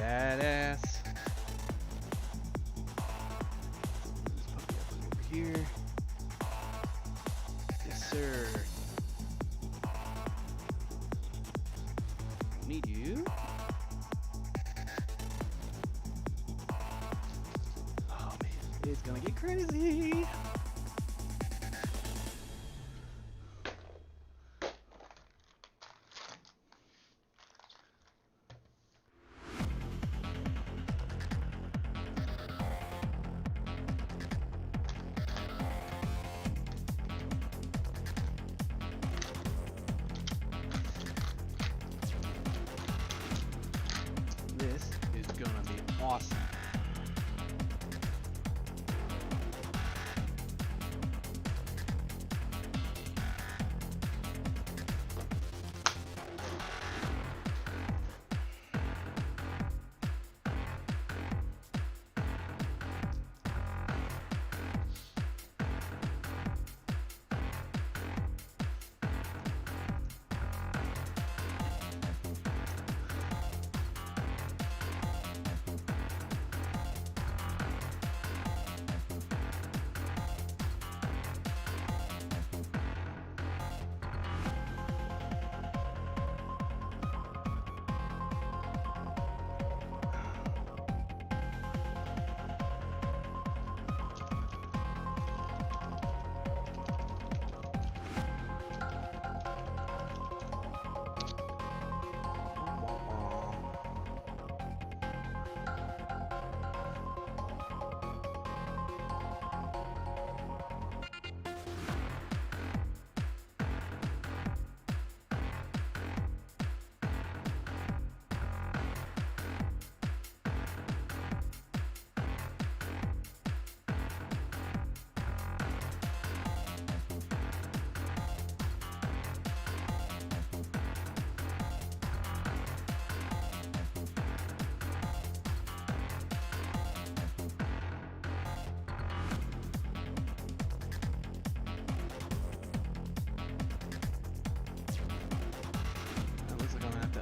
badass. This puppy up over here. Yes, sir. Don't need you. Oh man, it's gonna get crazy. This is gonna be awesome.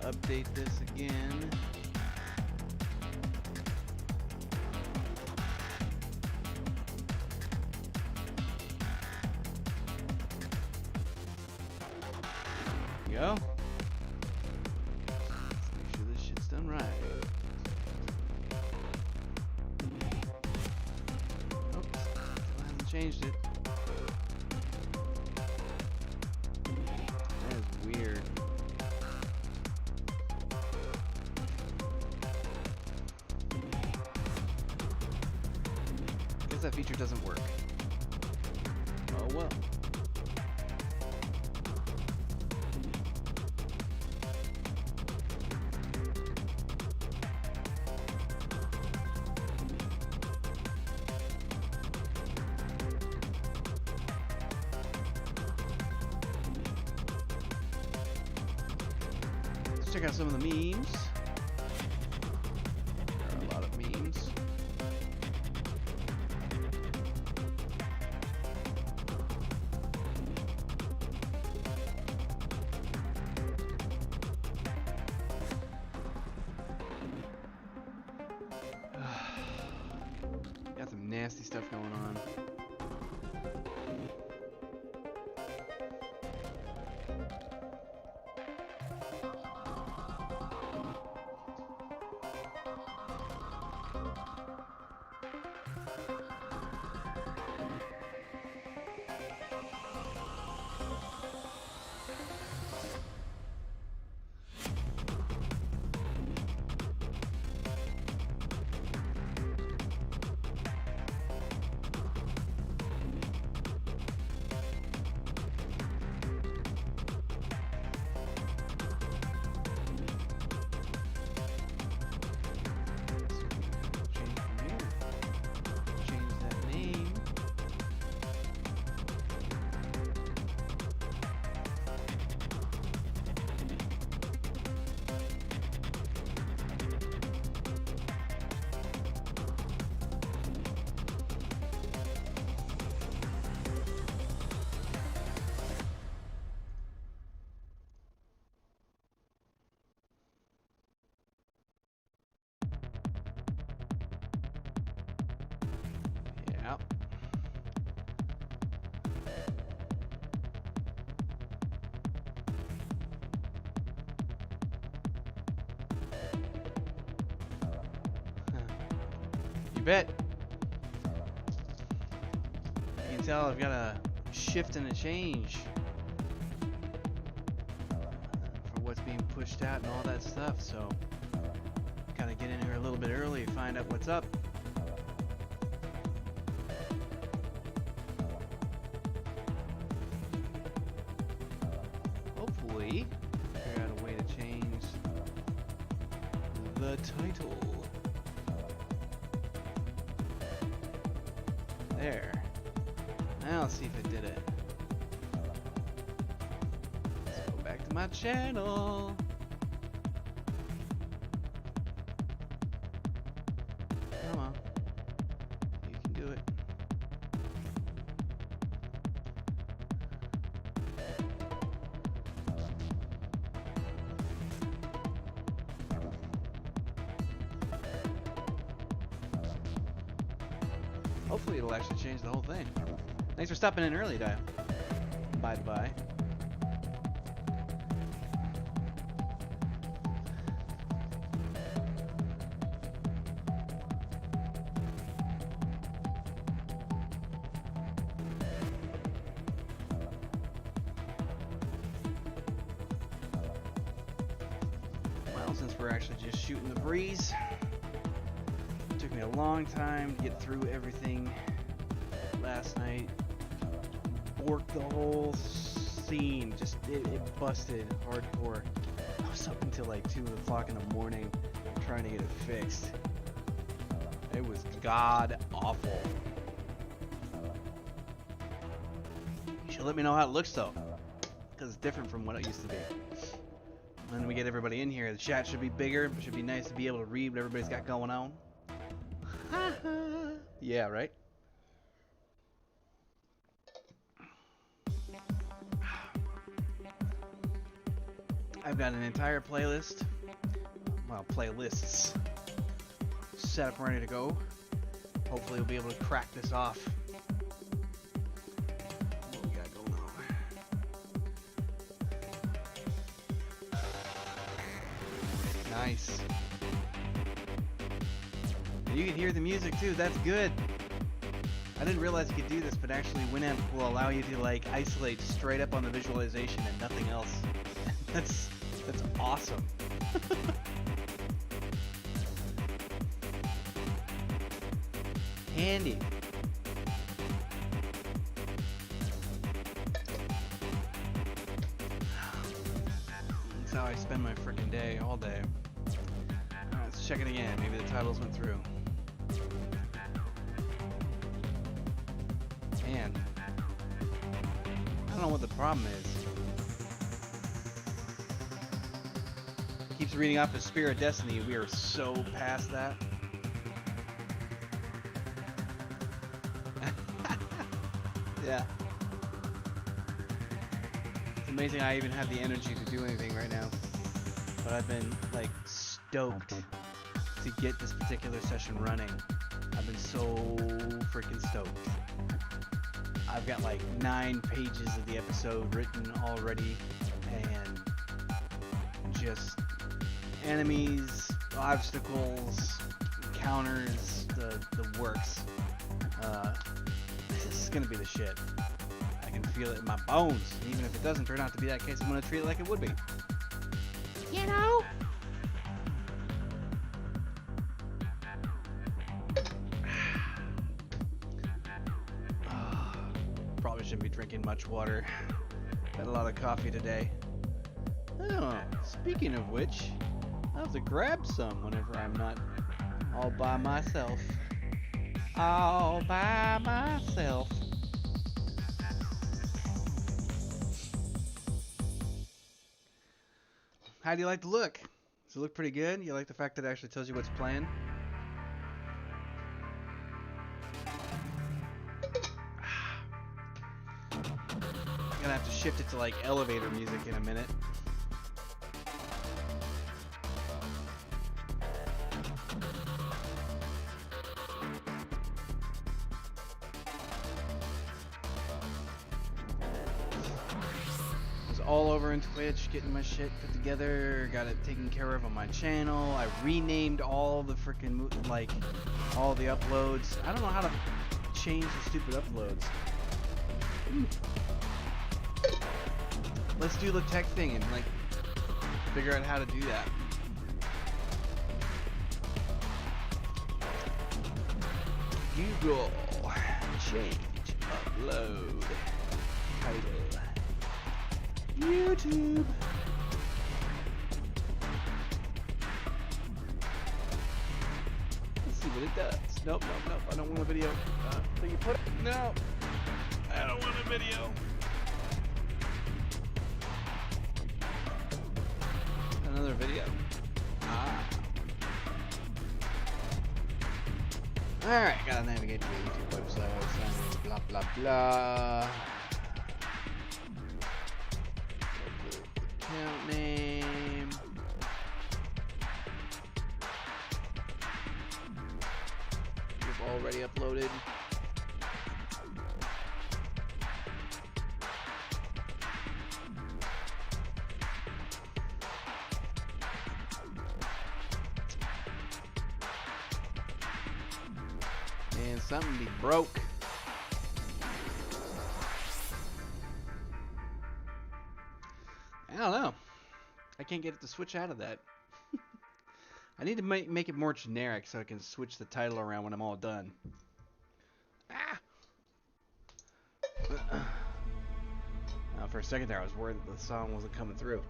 Update this again. There you go. Let's make sure this shit's done right. Oops, still haven't changed it. That is weird. That feature doesn't work. Oh well. Let's check out some of the memes. There are a lot of memes. Got some nasty stuff going on. Yep. You bet. You can tell I've got a shift and a change for what's being pushed out and all that stuff, so gotta get in here a little bit early to find out what's up. Hopefully figure out a way to change the title. There. Now let's see if it did it. Let's go back to my channel. Come on. You can do it. Hopefully it'll actually change the whole thing. Thanks for stopping in early, Dial. Bye-bye. Well, since we're actually just shooting the breeze, it took me a long time to get through everything last night. Borked the whole scene. Just it busted hardcore. I was up until like 2 o'clock in the morning trying to get it fixed. It was god awful. You should let me know how it looks though, because it's different from what it used to be. And then we get everybody in here. The chat should be bigger. It should be nice to be able to read what everybody's got going on. Yeah, right? I've got an entire playlist, well, playlists set up and ready to go. Hopefully we'll be able to crack this off. What we got going on? Nice. You can hear the music too, that's good. I didn't realize you could do this, but actually Winamp will allow you to like isolate straight up on the visualization and nothing else. That's awesome. Handy. That's how I spend my freaking day, all day. Alright, let's check it again. Maybe the titles went through. Man, I don't know what the problem is. Keeps reading off of Spirit Destiny. We are so past that. Yeah. It's amazing I even have the energy to do anything right now. But I've been like stoked to get this particular session running. I've been so freaking stoked. I've got like 9 pages of the episode written already, and just enemies, obstacles, counters, the works. This is gonna be the shit. I can feel it in my bones. Even if it doesn't turn out to be that case, I'm gonna treat it like it would be. You know? Probably shouldn't be drinking much water. Had a lot of coffee today. Oh, speaking of which, I'll have to grab some whenever I'm not all by myself. All by myself. How do you like the look? Does it look pretty good? You like the fact that it actually tells you what's playing? I'm gonna have to shift it to like elevator music in a minute. all over in Twitch, getting my shit put together, got it taken care of on my channel. I renamed all the freaking like all the uploads. I don't know how to change the stupid uploads. Let's do the tech thing and like figure out how to do that. Google change upload title YouTube. Let's see what it does. Nope. I don't want a video. So you put it? No. I don't want a video. Another video. Alright, gotta navigate to the YouTube website. Blah blah blah. Account name. You've already uploaded. And something be broke. I don't know. I can't get it to switch out of that. I need to make it more generic so I can switch the title around when I'm all done. Ah! For a second there, I was worried that the song wasn't coming through.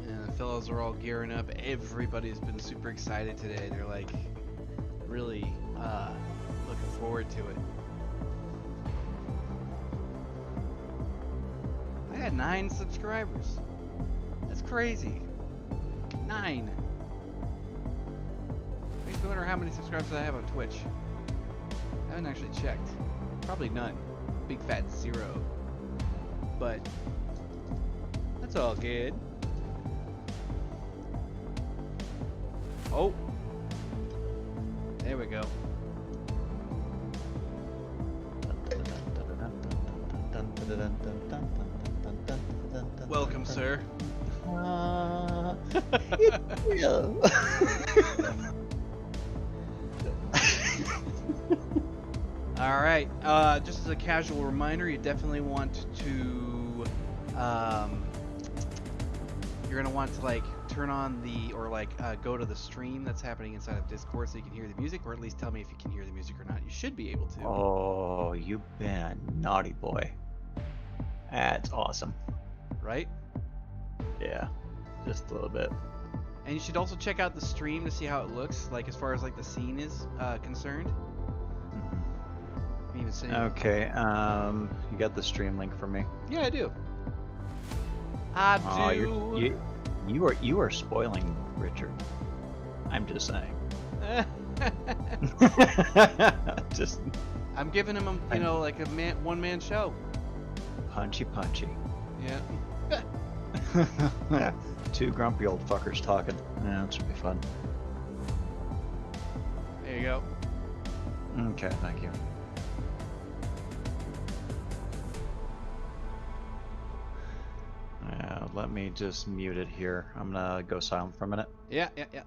And the fellows are all gearing up. Everybody's been super excited today. They're like really looking forward to it. I had 9 subscribers. That's crazy. 9. Makes me wonder how many subscribers I have on Twitch. I haven't actually checked. Probably none. Big fat 0. But that's all good. Oh. There we go. Welcome, sir. It's real. All right. Just as a casual reminder, you definitely want to. You're gonna want to like turn on the or like go to the stream that's happening inside of Discord so you can hear the music, or at least tell me if you can hear the music or not. You should be able to. Oh, you've been a naughty boy. That's awesome. Right? Yeah, just a little bit. And you should also check out the stream to see how it looks, like as far as like the scene is concerned. Even saying. Okay, you got the stream link for me? Yeah, I do. I do. You are spoiling Richard. I'm just saying. Just. I'm giving him, you know, like a one-man show. Punchy. Yeah. 2 grumpy old fuckers talking. Yeah, this should be fun. There you go. Okay, thank you. Let me just mute it here. I'm gonna go silent for a minute. Yeah. I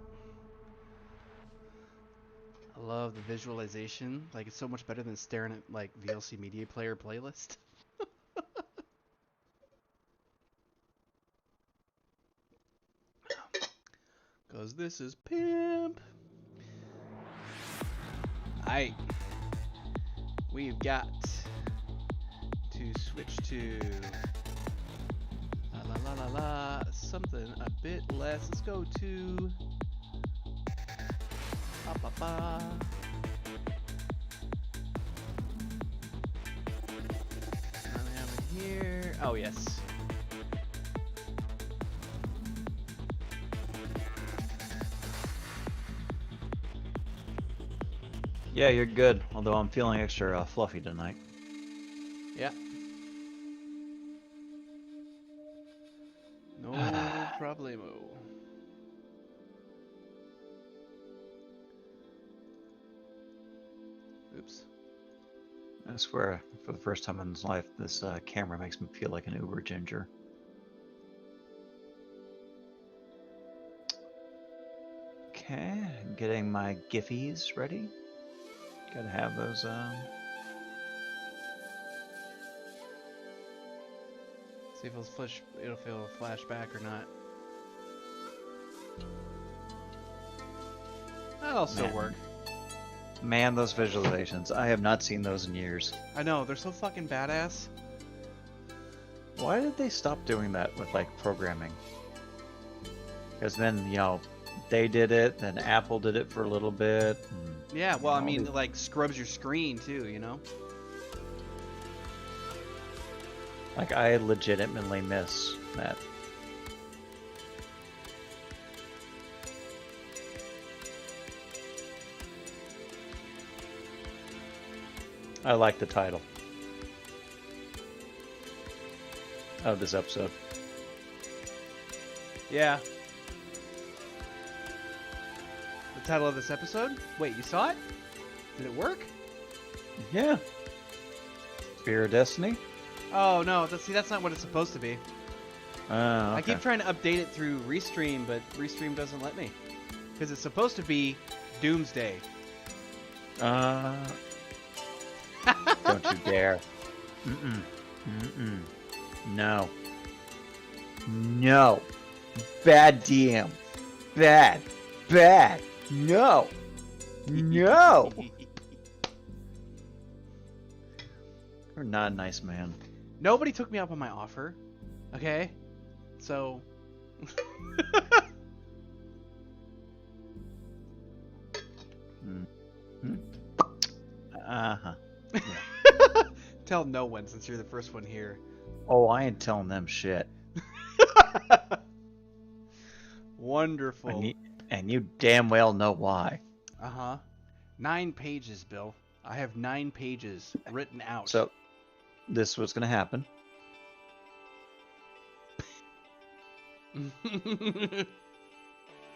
love the visualization. Like, it's so much better than staring at like VLC Media Player playlist. Cause this is pimp. Aight. We've got to switch to something a bit less. Let's go to I have it here. Oh yes. Yeah, you're good. Although I'm feeling extra fluffy tonight. Yeah. No problemo. Oops. I swear, for the first time in his life, this camera makes me feel like an uber ginger. Okay, getting my Giphies ready. Gotta have those. See if it'll feel a flashback or not. That'll still work. Man, those visualizations. I have not seen those in years. I know, they're so fucking badass. Why did they stop doing that with, like, programming? Because then, you know, they did it, then Apple did it for a little bit. Yeah, well, I mean, it, like, scrubs your screen, too, you know? Like, I legitimately miss that. I like the title of this episode. Yeah. The title of this episode? Wait, you saw it? Did it work? Yeah. Spear of Destiny? Oh, no, that's not what it's supposed to be. Okay. I keep trying to update it through Restream, but Restream doesn't let me. Because it's supposed to be Doomsday. Don't you dare. No. No. Bad DM. Bad. Bad. No. No. You're not a nice man. Nobody took me up on my offer. Okay? So... Uh-huh. Yeah. Tell no one since you're the first one here. Oh, I ain't telling them shit. Wonderful. And you damn well know why. Uh-huh. 9 pages, Bill. I have 9 pages written out. So, this was gonna happen.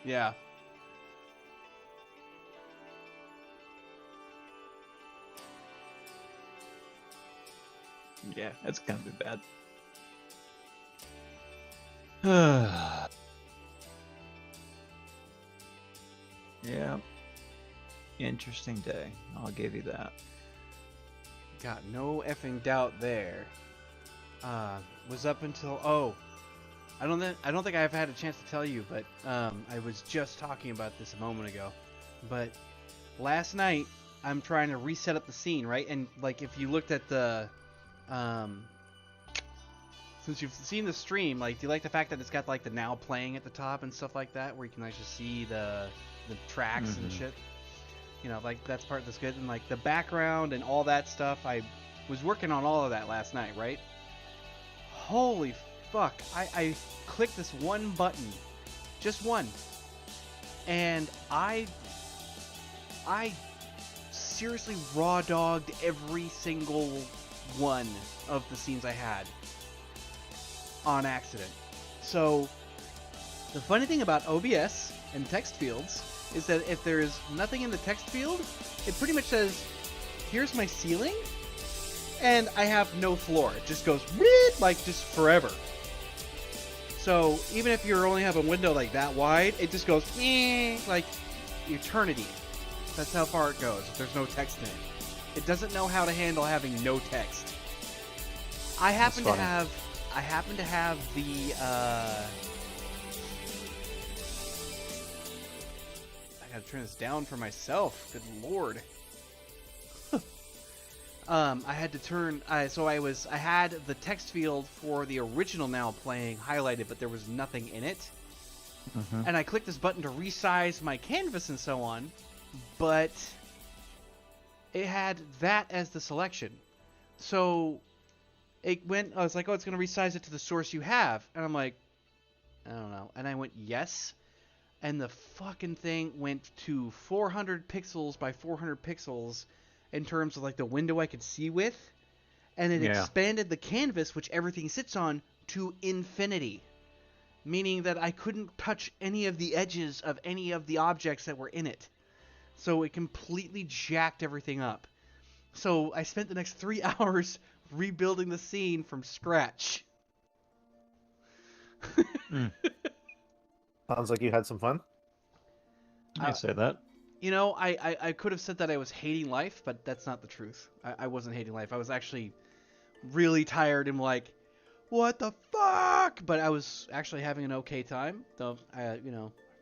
Yeah. Yeah, it's gonna be bad. Yeah. Interesting day. I'll give you that. Got no effing doubt there. Was up until I don't think I've had a chance to tell you, but I was just talking about this a moment ago. But last night I'm trying to reset up the scene, right? And like if you looked at the since you've seen the stream, like do you like the fact that it's got like the now playing at the top and stuff like that, where you can actually see the tracks and shit? You know, like that's part that's good, and like the background and all that stuff. I was working on all of that last night, right? Holy fuck! I clicked this one button, just one, and I seriously raw dogged every single one of the scenes I had on accident. So the funny thing about OBS and text fields is that if there is nothing in the text field, it pretty much says, here's my ceiling, and I have no floor. It just goes, like, just forever. So even if you only have a window like that wide, it just goes, like eternity. That's how far it goes if there's no text in it. It doesn't know how to handle having no text. I happen to have the I gotta turn this down for myself. Good lord. I had to turn. I had the text field for the original now playing highlighted, but there was nothing in it. And I clicked this button to resize my canvas and so on, but it had that as the selection. So it went. I was like, oh, it's gonna resize it to the source you have, and I'm like, I don't know. And I went yes. And the fucking thing went to 400 pixels by 400 pixels in terms of like the window I could see with, and it expanded the canvas which everything sits on to infinity, meaning that I couldn't touch any of the edges of any of the objects that were in it. So it completely jacked everything up. So I spent the next 3 hours rebuilding the scene from scratch. Mm, Sounds like you had some fun. I Uh, say that. I could have said that I was hating life, but that's not the truth. I wasn't hating life. I was actually really tired and like, what the fuck? But I was actually having an okay time. So,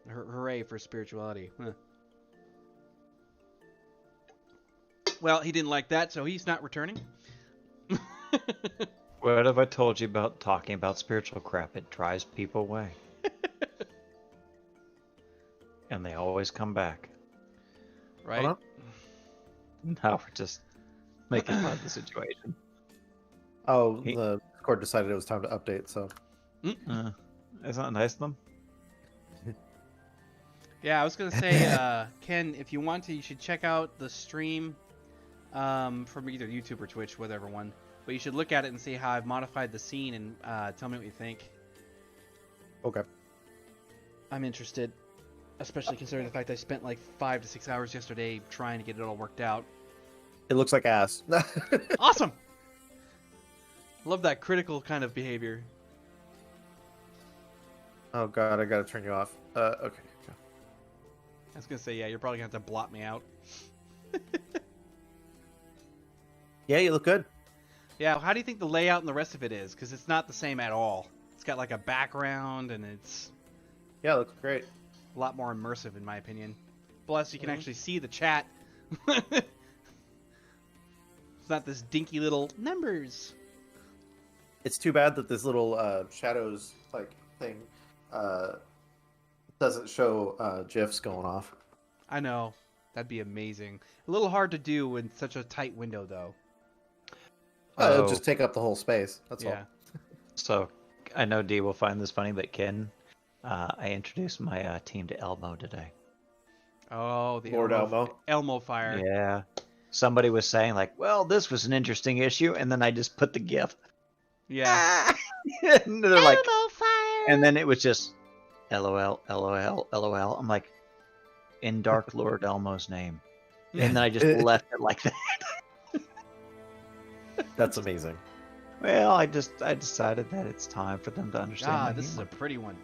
hooray for spirituality. Huh. Well, he didn't like that, so he's not returning. What have I told you about talking about spiritual crap? It drives people away. And they always come back. Right? Hold Now we're just making fun of the situation. Oh, He- the Discord decided it was time to update, so Mm. Isn't that nice of them? Yeah, I was gonna say, Ken, if you want to, you should check out the stream from either YouTube or Twitch, whatever one. But you should look at it and see how I've modified the scene and tell me what you think. okay. I'm interested, especially considering the fact I spent like 5 to 6 hours yesterday trying to get it all worked out. It looks like ass. Awesome! Love that critical kind of behavior. Oh god, I gotta turn you off. Okay. I was gonna say, yeah, you're probably gonna have to blot me out. Yeah, you look good. Yeah, how do you think the layout and the rest of it is? Because it's not the same at all. It's got like a background and it's Yeah, looks great. a lot more immersive in my opinion. Plus, you can actually see the chat. It's not this dinky little numbers. It's too bad that this little shadows like thing doesn't show GIFs going off. I know. That'd be amazing. A little hard to do in such a tight window, though. It'll Oh. just take up the whole space. That's Yeah. all. So, I know Dee will find this funny, but Ken, I introduced my team to Elmo today. Oh, the Lord Elmo. Elmo fire. Yeah. Somebody was saying, like, well, this was an interesting issue, and then I just put the GIF. Yeah. And they're like, Elmo fire. and then it was just LOL, LOL, LOL. I'm like, in Dark Lord Elmo's name. And then I just left it like that. That's amazing. Well, I decided that it's time for them to understand. Ah, my this is humor. a pretty one.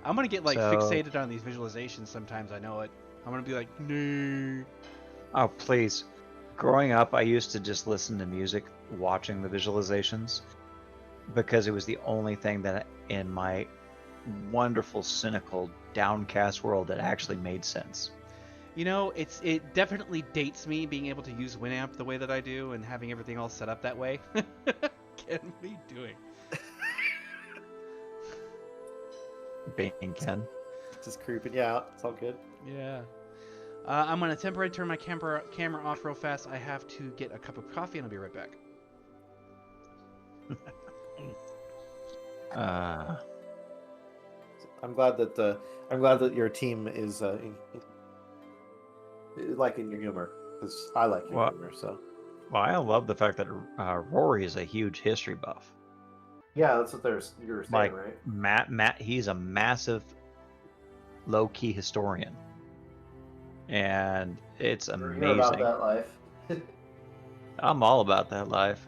I'm gonna get like So- fixated on these visualizations sometimes. I know it. I'm gonna be like, no. Oh, please. Growing up, I used to just listen to music watching the visualizations because it was the only thing that in my wonderful, cynical, downcast world that actually made sense. You know, it definitely dates me being able to use Winamp the way that I do and having everything all set up that way. Ken, what are you doing? Being Ken. Just creeping you out. It's all good. Yeah. I'm gonna temporarily turn my camera off real fast. I have to get a cup of coffee and I'll be right back. I'm glad that your team is liking your humor, because I like your What? humor. So Well, I love the fact that Rory is a huge history buff. yeah, that's what you were saying, Like right? Matt, he's a massive, low-key historian, and it's You're here about amazing. that life. I'm all about that life.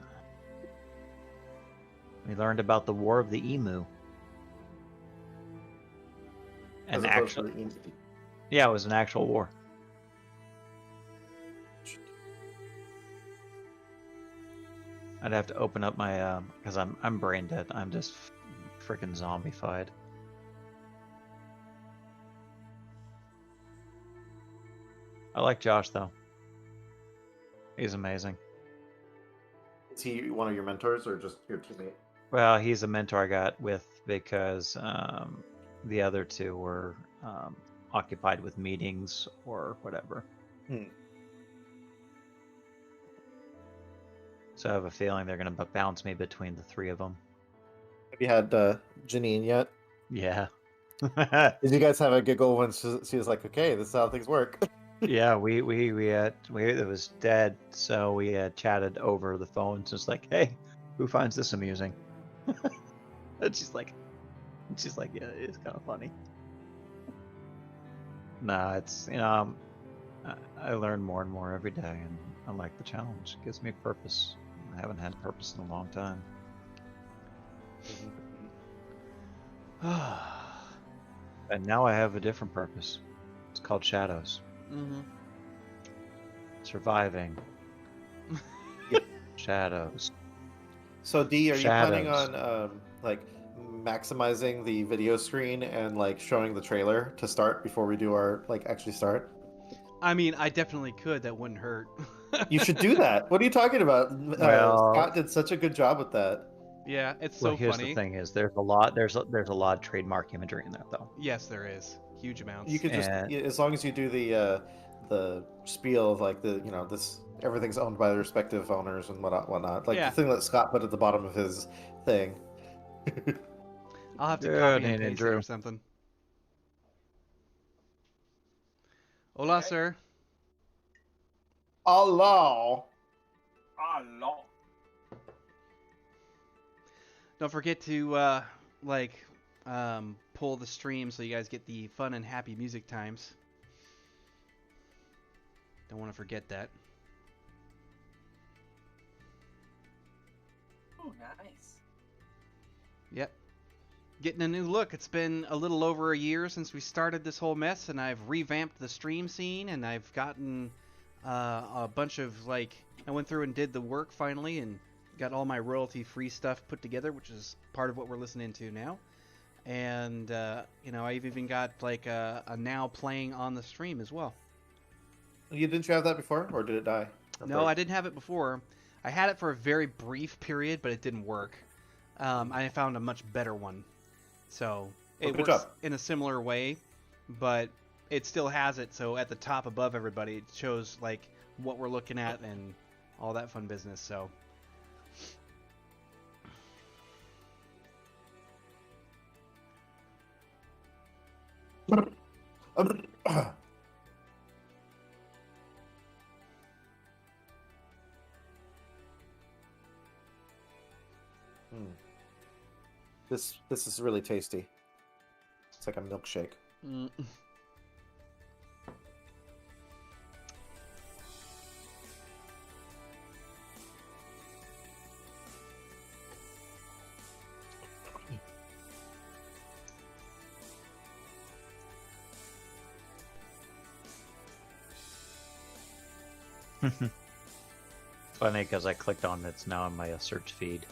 We learned about the War of the Emu. As And opposed to actually, the email. yeah, it was an actual war. I'd have to open up my because I'm brain dead. I'm just freaking zombified. I like Josh though. He's amazing. Is he one of your mentors or just your teammate? Well, he's a mentor I got with because the other two were occupied with meetings or whatever. Hmm. So I have a feeling they're going to bounce me between the three of them. Have you had Janine yet? Yeah. Did you guys have a giggle when she was like, "Okay, this is how things work"? Yeah, we it was dead, so we chatted over the phone. Just like, hey, who finds this amusing? And she's like, yeah, it's kind of funny. No, it's I learn more and more every day, and I like the challenge. It gives me purpose. I haven't had purpose in a long time. And now I have a different purpose. It's called Shadows. Mm-hmm. Surviving. Shadows. So D, are you planning Shadows. on like maximizing the video screen and like showing the trailer to start before we do our like actually start? I mean, I definitely could. That wouldn't hurt. You should do that. What are you talking about? Well, Scott did such a good job with that. Yeah, it's well, so here's the funny. thing: is there's a lot of trademark imagery in there, though. Yes, there is huge You amounts. could just, And as long as you do the spiel of like the this everything's owned by the respective owners and whatnot. Like Yeah. the thing that Scott put at the bottom of his thing. I'll have to Good, copy and Nate and paste it or Drew. something. Hola, Okay. sir. Allah. Allah. Don't forget to pull the stream so you guys get the fun and happy music times. Don't want to forget that. Oh, nice. Yep. Getting a new look. It's been a little over a year since we started this whole mess, and I've revamped the stream scene, and I've gotten a bunch of I went through and did the work finally, and got all my royalty-free stuff put together, which is part of what we're listening to now. And I've even got a now playing on the stream as well. Didn't you have that before, or did it die? No, I didn't have it before. I had it for a very brief period, but it didn't work. I found a much better one. So it good works job. in a similar way, but it still has it. So at the top above everybody, it shows what we're looking at and all that fun business. So This is really tasty. It's like a milkshake. mm. Funny because I clicked on it. It's now in my search feed.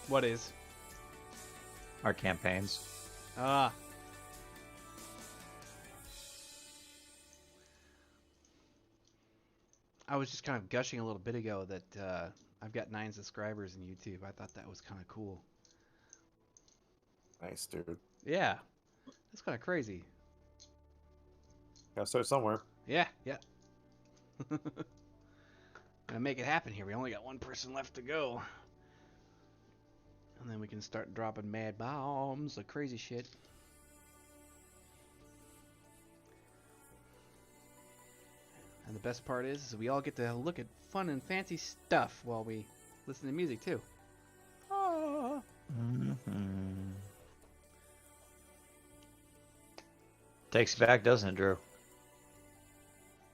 What is? Our campaigns. Ah. I was just kind of gushing a little bit ago that I've got 9 subscribers in YouTube. I thought that was kind of cool. Nice, dude. Yeah, that's kind of crazy. Gotta start somewhere. Yeah, yeah. Gonna make it happen here. We only got one person left to go. And then we can start dropping mad bombs, like crazy shit. And the best part is we all get to look at fun and fancy stuff while we listen to music too. Ah. Mm-hmm. Takes you back, doesn't it, Drew?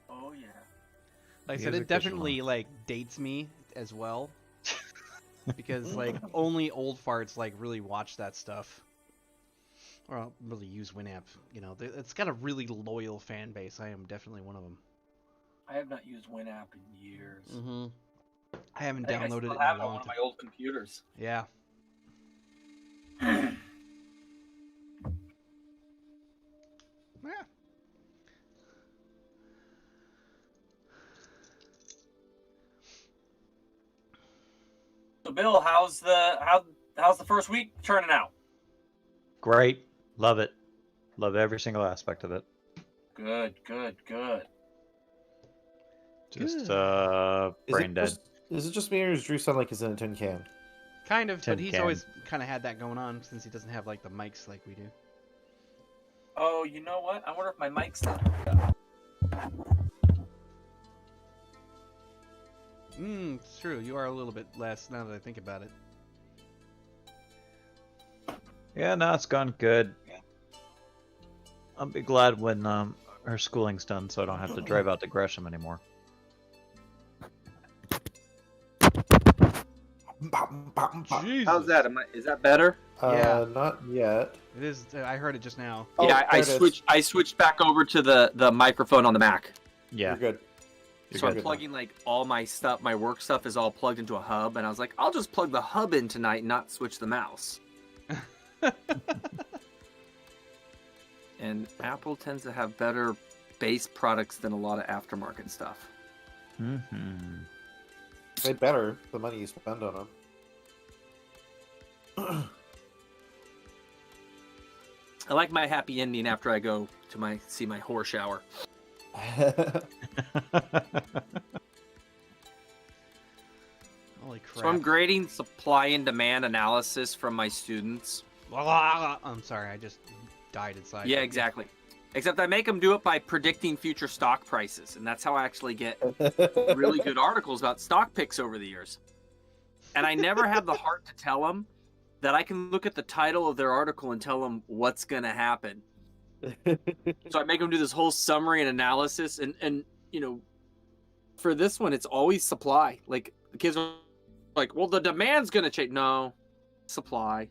Oh, yeah. Like I said, Music it definitely visual. dates me as well. Because only old farts really watch that stuff. Or really use Winamp. It's got a really loyal fan base. I am definitely one of them. I have not used Winamp in years. Mm-hmm. I haven't I think I downloaded still it have in it a on long one of time. my old computers. Yeah. Yeah. So, Bill, how's the first week turning out? Great. Love it. Love every single aspect of it. Good, good, good. Just Good. brain dead. Is it just me, or does Drew sound like he's in a tin can? Kind of, Tin but he's can. always kind of had that going on since he doesn't have the mics like we do. Oh, you know what? I wonder if my mic's not. It's true. You are a little bit less now that I think about it. Yeah, no, it's gone good. I'll be glad when her schooling's done, so I don't have to drive out to Gresham anymore. Jesus. How's that? Is that better? Yeah. Not yet. It is. I heard it just now. Oh, yeah, I there it is. I switched back over to the microphone on the Mac. Yeah. You're good. So I'm good. plugging like all my stuff, my work stuff is all plugged into a hub, and I was like, I'll just plug the hub in tonight and not switch the mouse. And Apple tends to have better base products than a lot of aftermarket stuff. Mm-hmm. They better the money you spend on them. I like my happy ending after I go to see my whore shower. Holy crap. So I'm grading supply and demand analysis from my students. I'm sorry, I just died inside. Yeah, exactly. Except I make them do it by predicting future stock prices, and that's how I actually get really good articles about stock picks over the years. And I never have the heart to tell them that I can look at the title of their article and tell them what's going to happen. So I make them do this whole summary and analysis, and you know, for this one, it's always supply. Like the kids are like, "Well, the demand's going to change." No, supply.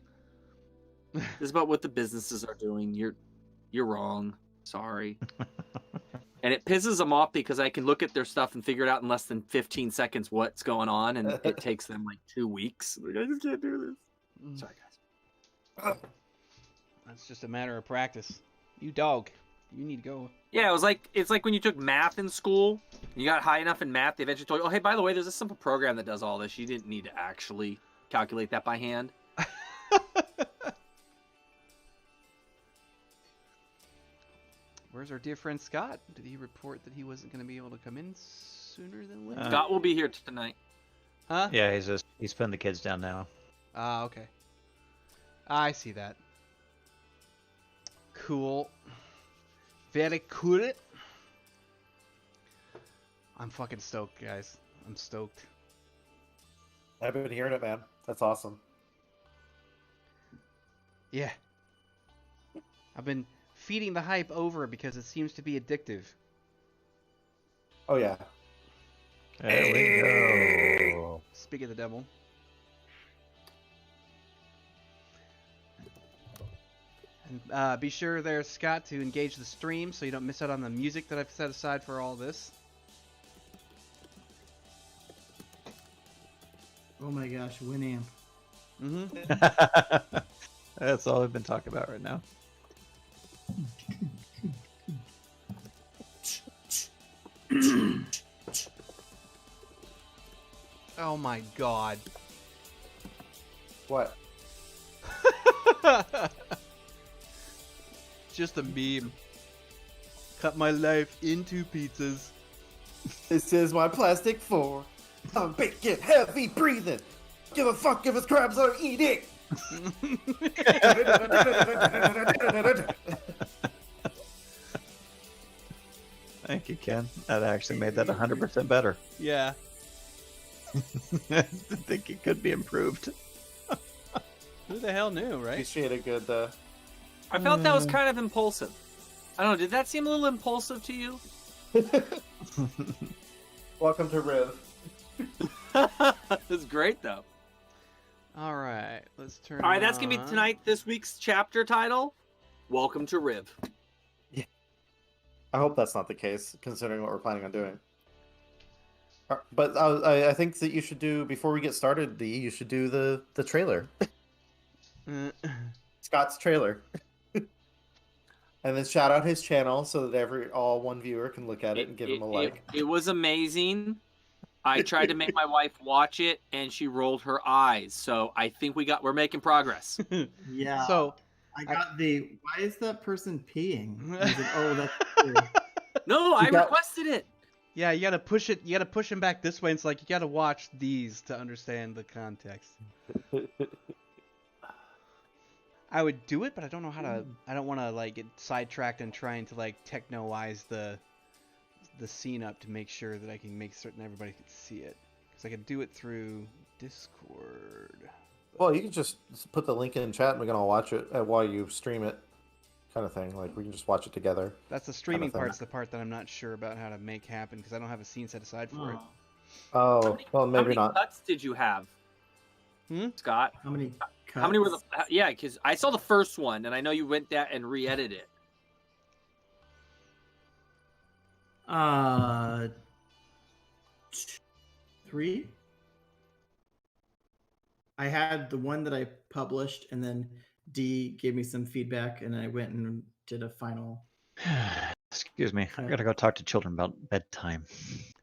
This is about what the businesses are doing. You're wrong. Sorry. And it pisses them off because I can look at their stuff and figure it out in less than 15 seconds what's going on, and it takes them like 2 weeks. Like, I just can't do this. Sorry, guys. That's just a matter of practice. You dog. You need to go. Yeah, it's like when you took math in school. You got high enough in math, they eventually told you, "Oh, hey, by the way, there's a simple program that does all this. You didn't need to actually calculate that by hand." Where's our dear friend Scott? Did he report that he wasn't going to be able to come in sooner than later? Scott will be here tonight. Huh? Yeah, he's putting the kids down now. Ah, okay. I see that. Cool. Very cool. I'm fucking stoked, guys. I'm stoked. I've been hearing it, man. That's awesome. Yeah. I've been feeding the hype over because it seems to be addictive. Oh yeah. There we go. Speak of the devil. And be sure there, Scott, to engage the stream so you don't miss out on the music that I've set aside for all this. Oh my gosh, Winamp. Mm-hmm. That's all I've been talking about right now. Oh my god. What? Just a meme. Cut my life into pizzas. This is my plastic 4. I'm bacon heavy breathing. Give a fuck if it's crabs or eating. Thank you, Ken. That actually made that 100% better. Yeah. I think it could be improved. Who the hell knew, right? Appreciate a good. I felt that was kind of impulsive. I don't know, did that seem a little impulsive to you? Welcome to Riv. That's great, though. All right, let's turn. All right, that's gonna be on- tonight. This week's chapter title: "Welcome to Riv." I hope that's not the case, considering what we're planning on doing. But I think that you should do, before we get started, you should do the trailer. Scott's trailer. And then shout out his channel so that all one viewer can look at it and give him a like. It was amazing. I tried to make my wife watch it, and she rolled her eyes. So I think we're making progress. Yeah. So I got why is that person peeing? I was like, oh, that's true. No, I requested it. yeah, you gotta push it. You gotta push him back this way. It's like you gotta watch these to understand the context. I would do it, but I don't know how to. I don't want to like get sidetracked and trying to like technoize the scene up to make sure that I can make certain everybody can see it. Because I could do it through Discord. Well, you can just put the link in chat and we can all watch it while you stream it. kind of thing. Like we can just watch it together. That's the streaming thing. part's the part that I'm not sure about how to make happen because I don't have a scene set aside for it. Oh, well, How maybe many not. cuts did you have, Scott? How many cuts? How many were the? Yeah, because I saw the first one, and I know you went that and re-edited it. 3. I had the one that I published, and then D gave me some feedback, and I went and did a final. Excuse me. I gotta go talk to children about bedtime.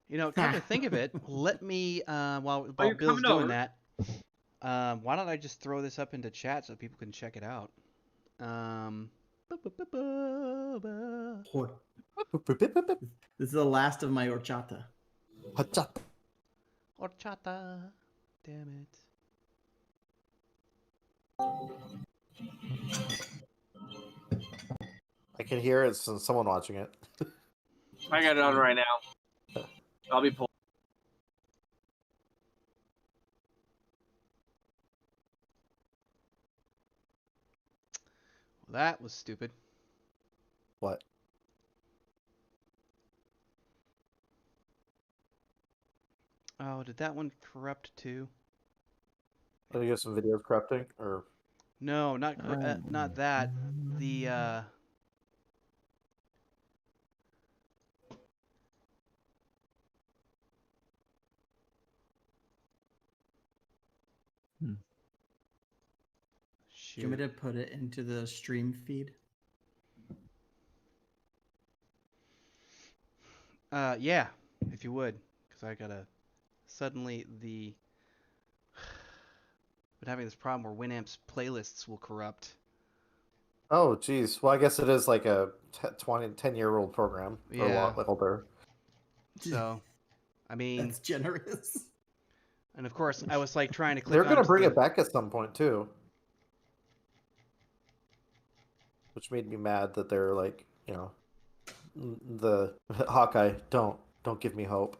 You know, come to think of it, let me while you're Bill's coming doing over. that, why don't I just throw this up into chat so people can check it out? This is the last of my horchata. Horchata, damn it. I can hear it's someone watching it. I got it on right now. I'll be pulling. Well, that was stupid. What? Oh, did that one corrupt too? Did you get some videos corrupting or? No, not not that. The Do you shoot. want me to put it into the stream feed? Yeah, if you would, because I gotta suddenly been having this problem where Winamp's playlists will corrupt. Oh, geez. Well, I guess it is like a 10-year-old program. Or Yeah. a lot older. So, I mean, That's generous. and of course, I was like trying to click. They're gonna onto bring the- it back at some point too. Which made me mad that they're like, you know, the Hawkeye. Don't give me hope.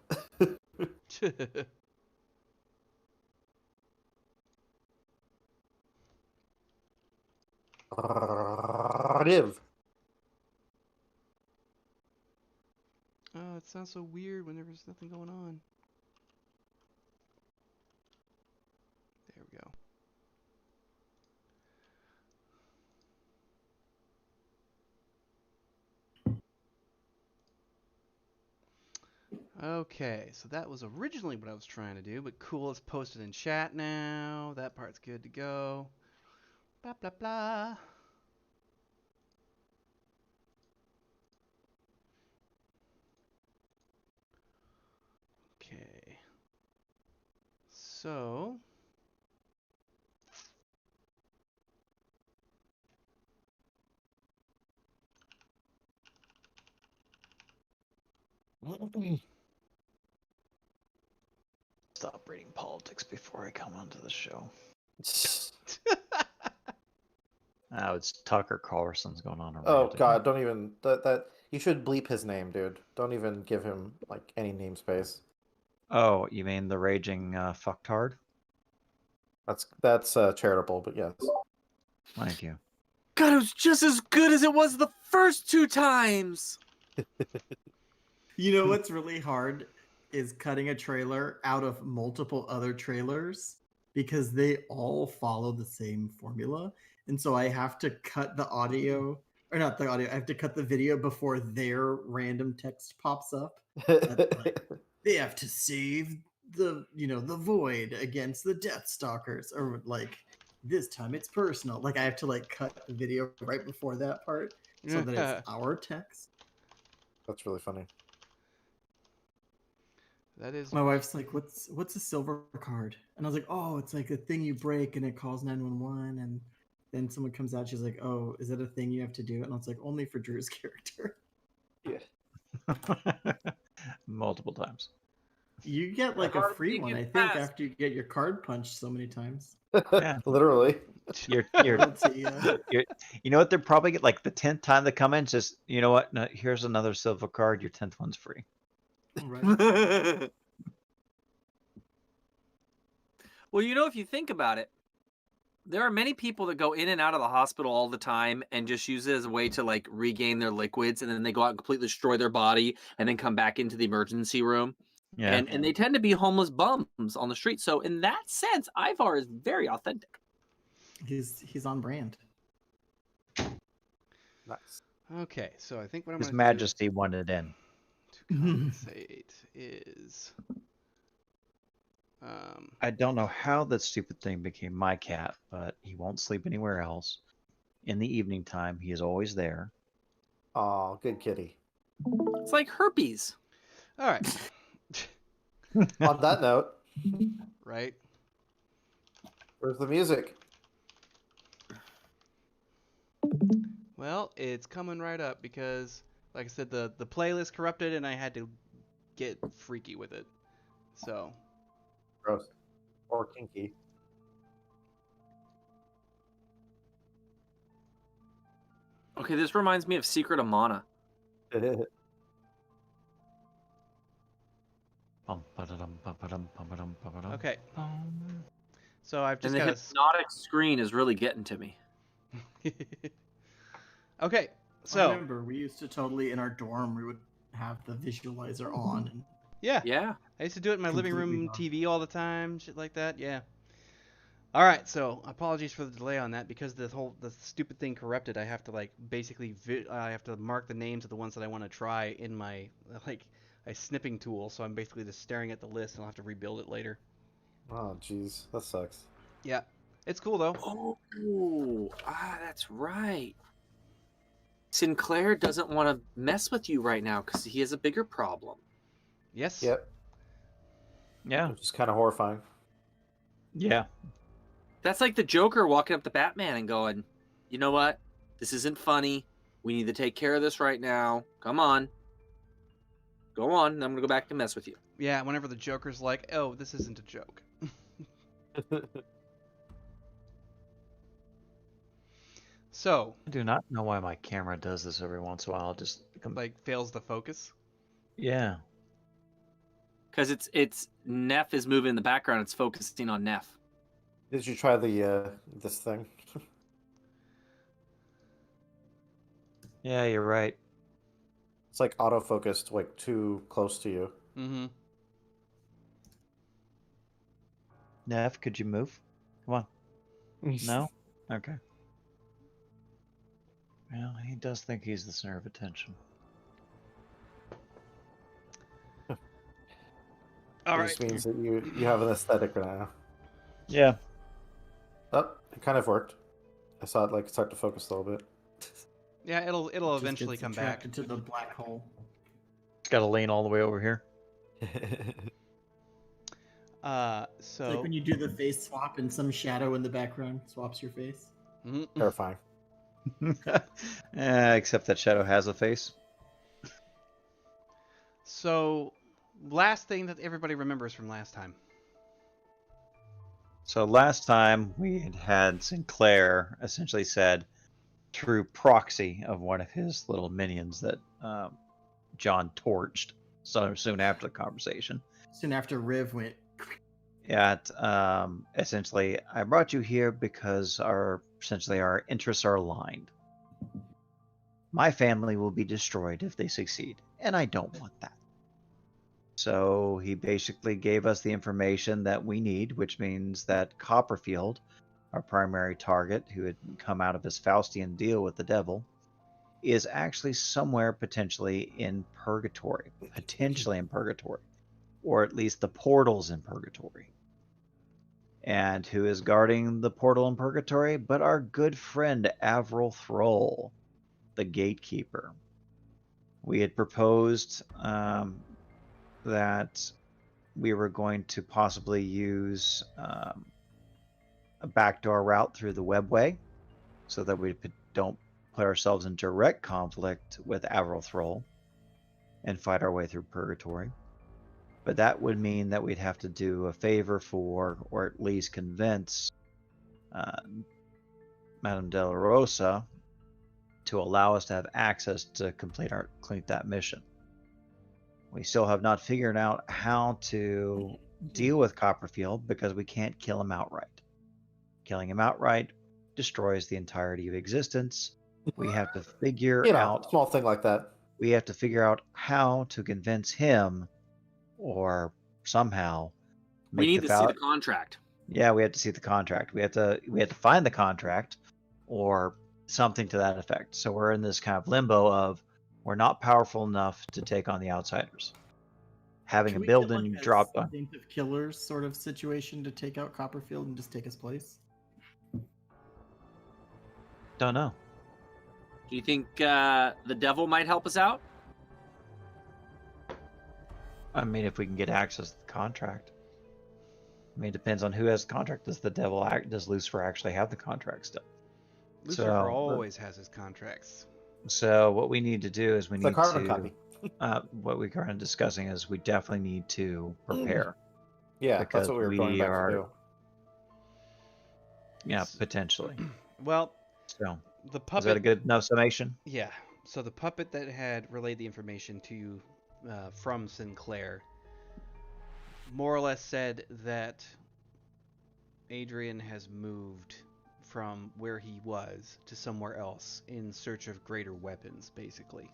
Oh, it sounds so weird when there's nothing going on. There we go. Okay, so that was originally what I was trying to do, but cool, it's posted in chat now. That part's good to go. Blah, blah, blah. Okay. So, Stop reading politics before I come onto the show. Oh, it's Tucker Carlson's going on. Oh God! Don't even that. You should bleep his name, dude. Don't even give him like any namespace. Oh, you mean the raging fucktard? That's charitable, but yes. Thank you. God, it was just as good as it was the first 2 times. You know what's really hard is cutting a trailer out of multiple other trailers because they all follow the same formula. And so I have to cut the audio, or not the audio, I have to cut the video before their random text pops up. Like, they have to save the void against the Death Stalkers, or like this time it's personal. Like I have to like cut the video right before that part so that it's our text. That's really funny. that is. My wife's like, "What's a silver card?" And I was like, "Oh, it's like a thing you break and it calls 911." And then someone comes out, she's like, "Oh, is that a thing you have to do?" And I was like, "Only for Drew's character." Multiple times. You get like a hard free thing one, is I think, fast. after you get your card punched so many times. Yeah. Literally. You're, Royalty, you know what? They're probably like the 10th time they come in. Just you know what? No, here's another silver card. Your 10th one's free. Well, if you think about it, there are many people that go in and out of the hospital all the time and just use it as a way to like regain their liquids, and then they go out and completely destroy their body and then come back into the emergency room. Yeah. And they tend to be homeless bums on the street. So in that sense, Ivar is very authentic. He's on brand. Nice. Okay, so I think what I'm His gonna Majesty wanted in. do to compensate is I don't know how that stupid thing became my cat, but he won't sleep anywhere else. In the evening time, he is always there. Oh, good kitty. It's like herpes. all right, On that note, right. where's the music? Well, it's coming right up because, like I said, the playlist corrupted and I had to get freaky with it. So Gross. Or kinky. Okay, this reminds me of Secret of Mana. okay, so I've And just the got hypnotic screen is really getting to me. okay, I so remember we used to totally in our dorm we would have the visualizer on and yeah, Yeah. I used to do it in my living Completely room gone. TV all the time, shit like that. Yeah. All right, so apologies for the delay on that because the stupid thing corrupted. I have to like basically I have to mark the names of the ones that I want to try in my like a snipping tool. So I'm basically just staring at the list and I'll have to rebuild it later. Oh, jeez. That sucks. Yeah, it's cool though. Oh, that's right. Sinclair doesn't want to mess with you right now because he has a bigger problem. Yes. Yep. Yeah. Which is kind of horrifying. Yeah. That's like the Joker walking up to Batman and going, you know what? This isn't funny. We need to take care of this right now. Come on. Go on. I'm going to go back to mess with you. Yeah. Whenever the Joker's like, "Oh, this isn't a joke." So, I do not know why my camera does this every once in a while. Just like, fails the focus. yeah. Because it's Neff is moving in the background. It's focusing on Neff. Did you try the this thing? Yeah, you're right. It's like autofocused, like too close to you. Mm-hmm. Nev, could you move? Come on. No? Okay. Well, he does think he's the center of attention. All It right. just means that you have an aesthetic right now. Yeah. Oh, it kind of worked. I saw it like start to focus a little bit. Yeah, it'll just eventually gets come back. attracted to the black hole. It's got to lean all the way over here. It's like So when you do the face swap and some shadow in the background swaps your face. Mhm. Terrifying. Except that shadow has a face. So last thing that everybody remembers from last time. So last time we had Sinclair essentially said, through proxy of one of his little minions that John torched so soon after the conversation. Soon after Riv went, At essentially, I brought you here because our interests are aligned. My family will be destroyed if they succeed, and I don't want that. So he basically gave us the information that we need, which means that Copperfield, our primary target, who had come out of his Faustian deal with the devil, is actually somewhere potentially in purgatory, or at least the portals in purgatory. And who is guarding the portal in purgatory but our good friend Avril Thrall, the gatekeeper. We had proposed that we were going to possibly use a backdoor route through the webway so that we don't put ourselves in direct conflict with Avril Thrall and fight our way through purgatory. But that would mean that we'd have to do a favor for, or at least convince, Madame De La Rosa to allow us to have access to complete that mission. We still have not figured out how to deal with Copperfield because we can't kill him outright. killing him outright destroys the entirety of existence. We have to figure You know, out small thing like that. we have to figure out how to convince him or somehow We make need the to see the contract. Yeah, we have to see the contract. We have to find the contract or something to that effect. So we're in this kind of limbo of we're not powerful enough to take on the outsiders. Having Should a we get, building like, dropped on. Instinctive killers sort of situation to take out Copperfield and just take his place? Don't know. Do you think the devil might help us out? I mean, if we can get access to the contract. I mean, it depends on who has the contract. Does the devil does Lucifer actually have the contract still? Lucifer always has his contracts. So what we need to do is we It's a need carbon to copy. what we're kind of discussing is we definitely need to prepare. Yeah, because that's what we were going back to do. Yeah, potentially. Well, So the is puppet. that a good enough summation? Yeah. So the puppet that had relayed the information to you from Sinclair more or less said that Adrian has moved from where he was to somewhere else in search of greater weapons, basically.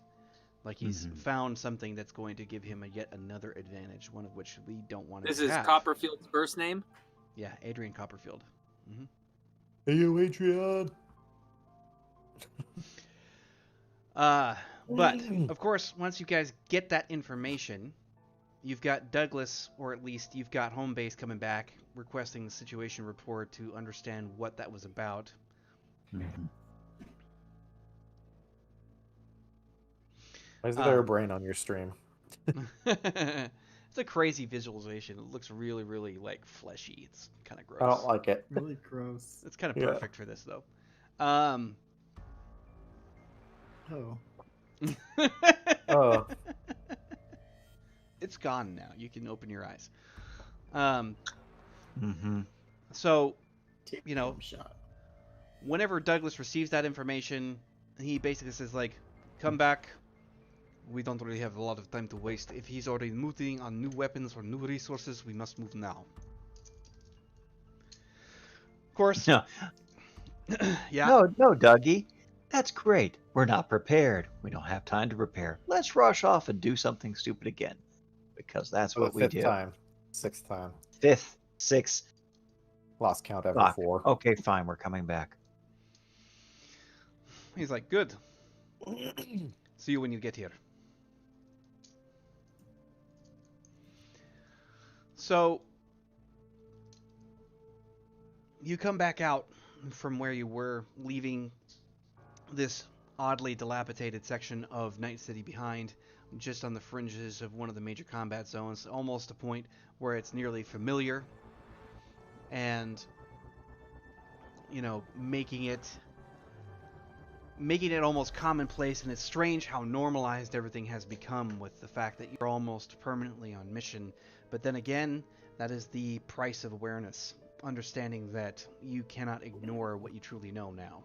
Like he's found something that's going to give him yet another advantage, one of which we don't want to have. This is Copperfield's first name? Yeah, Adrian Copperfield. Hey, you, Adrian. But of course, once you guys get that information, you've got Douglas, or at least you've got home base coming back requesting the situation report to understand what that was about. Why is there a brain on your stream? It's a crazy visualization. It looks really, really like fleshy. It's kind of gross. I don't like it. Really gross. It's kind of Yeah. perfect for this though. Oh. Oh, It's gone now. You can open your eyes. Mm-hmm. So, Take you know, home shot. whenever Douglas receives that information, he basically says like, "Come back. We don't really have a lot of time to waste. If he's already moving on new weapons or new resources, we must move now." Of course. No. Yeah. No, Dougie. That's great. We're not prepared. We don't have time to prepare. Let's rush off and do something stupid again. Because that's for what the we fifth do. time, sixth time, Fifth, sixth. lost count after Fuck. 4. Okay, fine. We're coming back. He's like, "Good. See you when you get here." So you come back out from where you were, leaving this oddly dilapidated section of Night City behind, just on the fringes of one of the major combat zones, almost a point where it's nearly familiar, and you know, making it almost commonplace. And it's strange how normalized everything has become with the fact that you're almost permanently on mission. But then again, that is the price of awareness, understanding that you cannot ignore what you truly know now.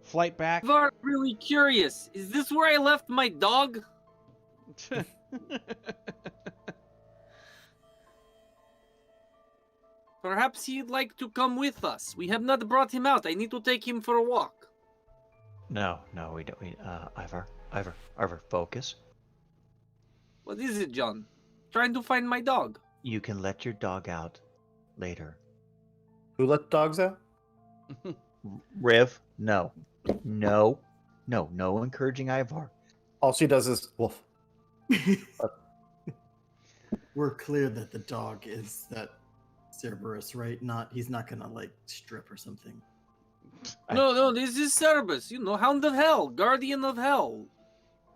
Flight back. I'm really curious. Is this where I left my dog? Perhaps he'd like to come with us. We have not brought him out. I need to take him for a walk. No, we don't. Ivor, focus. What is it, John? Trying to find my dog. You can let your dog out later. Who let dogs out? Riv, no encouraging Ivar. All she does is woof. We're clear that the dog is that Cerberus, right? He's not gonna like strip or something. No, this is Cerberus. You know, Hound of Hell, Guardian of Hell.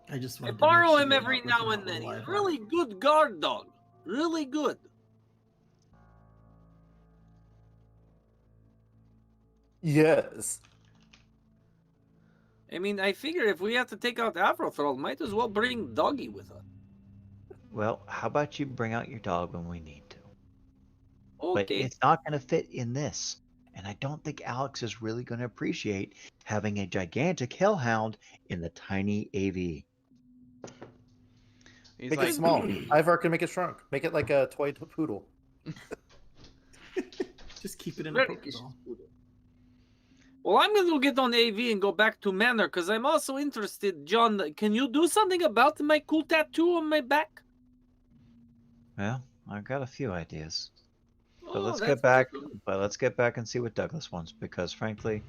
I just I want to borrow make him sure every that now we're and not then. He's alive. really good guard dog. Really good. Yes. I mean, I figure if we have to take out Afrothrall, might as well bring Doggy with us. Well, how about you bring out your dog when we need to? But Okay. it's not going to fit in this. And I don't think Alex is really going to appreciate having a gigantic hellhound in the tiny AV. He's Make like, it small. Ivar can make it shrunk. Make it like a toy poodle. Just keep it in a Very Pokeball. Well, I'm going to get on AV and go back to Manor because I'm also interested. John, can you do something about my cool tattoo on my back? Well, I've got a few ideas. But Oh, let's that's get back. pretty cool. But let's get back and see what Douglas wants, because frankly,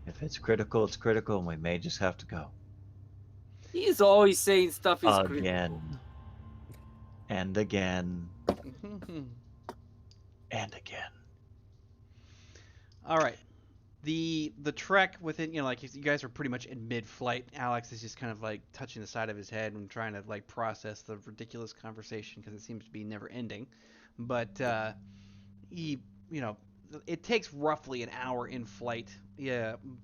if it's critical, it's critical, and we may just have to go He's always saying stuff is critical. again, and again, and again. All right. The trek within, like you guys are pretty much in mid-flight. Alex is just kind of like touching the side of his head and trying to like process the ridiculous conversation because it seems to be never ending. But he, it takes roughly an hour in flight,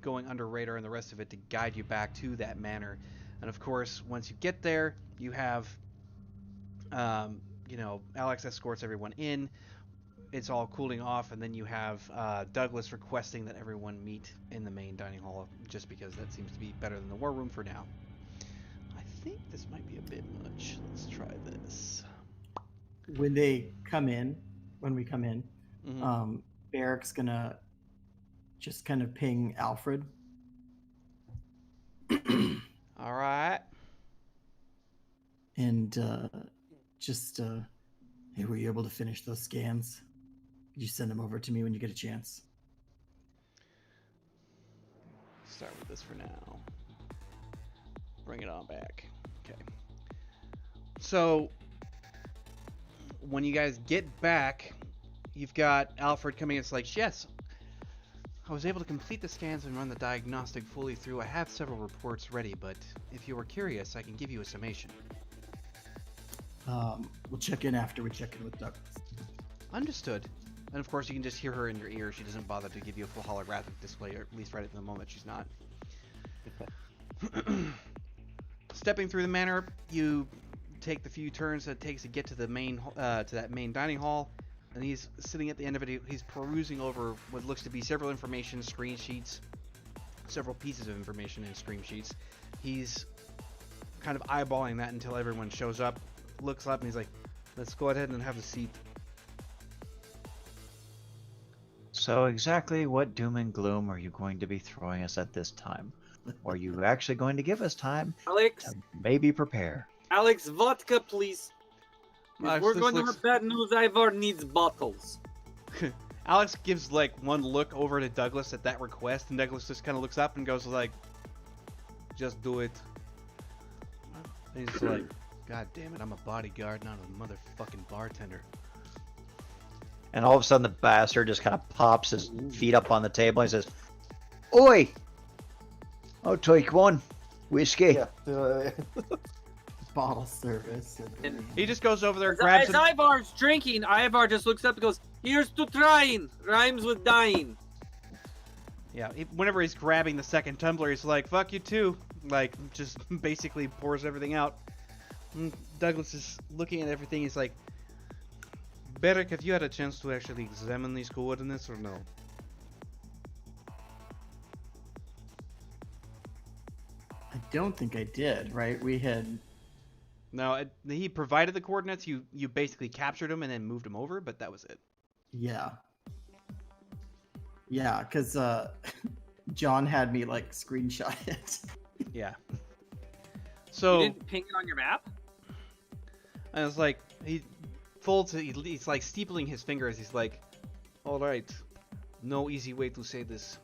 going under radar and the rest of it to guide you back to that manor. And of course, once you get there, you have, Alex escorts everyone in. It's all cooling off, and then you have Douglas requesting that everyone meet in the main dining hall, just because that seems to be better than the war room for now. I think this might be a bit much. Let's try this. When we come in, Barrick's gonna just kind of ping Alfred. All right. And hey, were you able to finish those scans? Could you send them over to me when you get a chance? Start with this for now. Bring it on back. Okay. So, when you guys get back, you've got Alfred coming in. It's like, yes, I was able to complete the scans and run the diagnostic fully through. I have several reports ready, but if you were curious, I can give you a summation. We'll check in after we check in with Douglas. Understood. And of course, you can just hear her in your ear. She doesn't bother to give you a full holographic display, or at least right at the moment she's not. Stepping through the manor, you take the few turns that it takes to get to the that main dining hall, and he's sitting at the end of it. He's perusing over what looks to be several information screen sheets, several pieces of information in screen sheets. He's kind of eyeballing that until everyone shows up, looks up, and he's like, "Let's go ahead and have a seat." So exactly what doom and gloom are you going to be throwing us at this time? Or are you actually going to give us time Alex, to maybe prepare? Alex, vodka, please. If Alex, we're this going to looks- have bad news, Ivar needs bottles. Alex gives like one look over to Douglas at that request, and Douglas just kind of looks up and goes like, "Just do it." And he's like, "God damn it, I'm a bodyguard, not a motherfucking bartender." And all of a sudden, the bastard just kind of pops his feet up on the table and he says, "Oi! I'll take one. Whiskey." Yeah. Bottle service. He just goes over there, As grabs him. Ivar's drinking, Ivar just looks up and goes, "Here's to trying. Rhymes with dying." Yeah, whenever he's grabbing the second tumbler, he's like, "Fuck you too." Like, just basically pours everything out. And Douglas is looking at everything. He's like, "Beric, have you had a chance to actually examine these coordinates or no?" I don't think I did, right? We had... No, he provided the coordinates. You basically captured them and then moved them over, but that was it. Yeah. Yeah, because John had me, like, screenshot it. Yeah. You So didn't ping it on your map? I was like, he folds it. He's like steepling his fingers. He's like, "All right, no easy way to say this.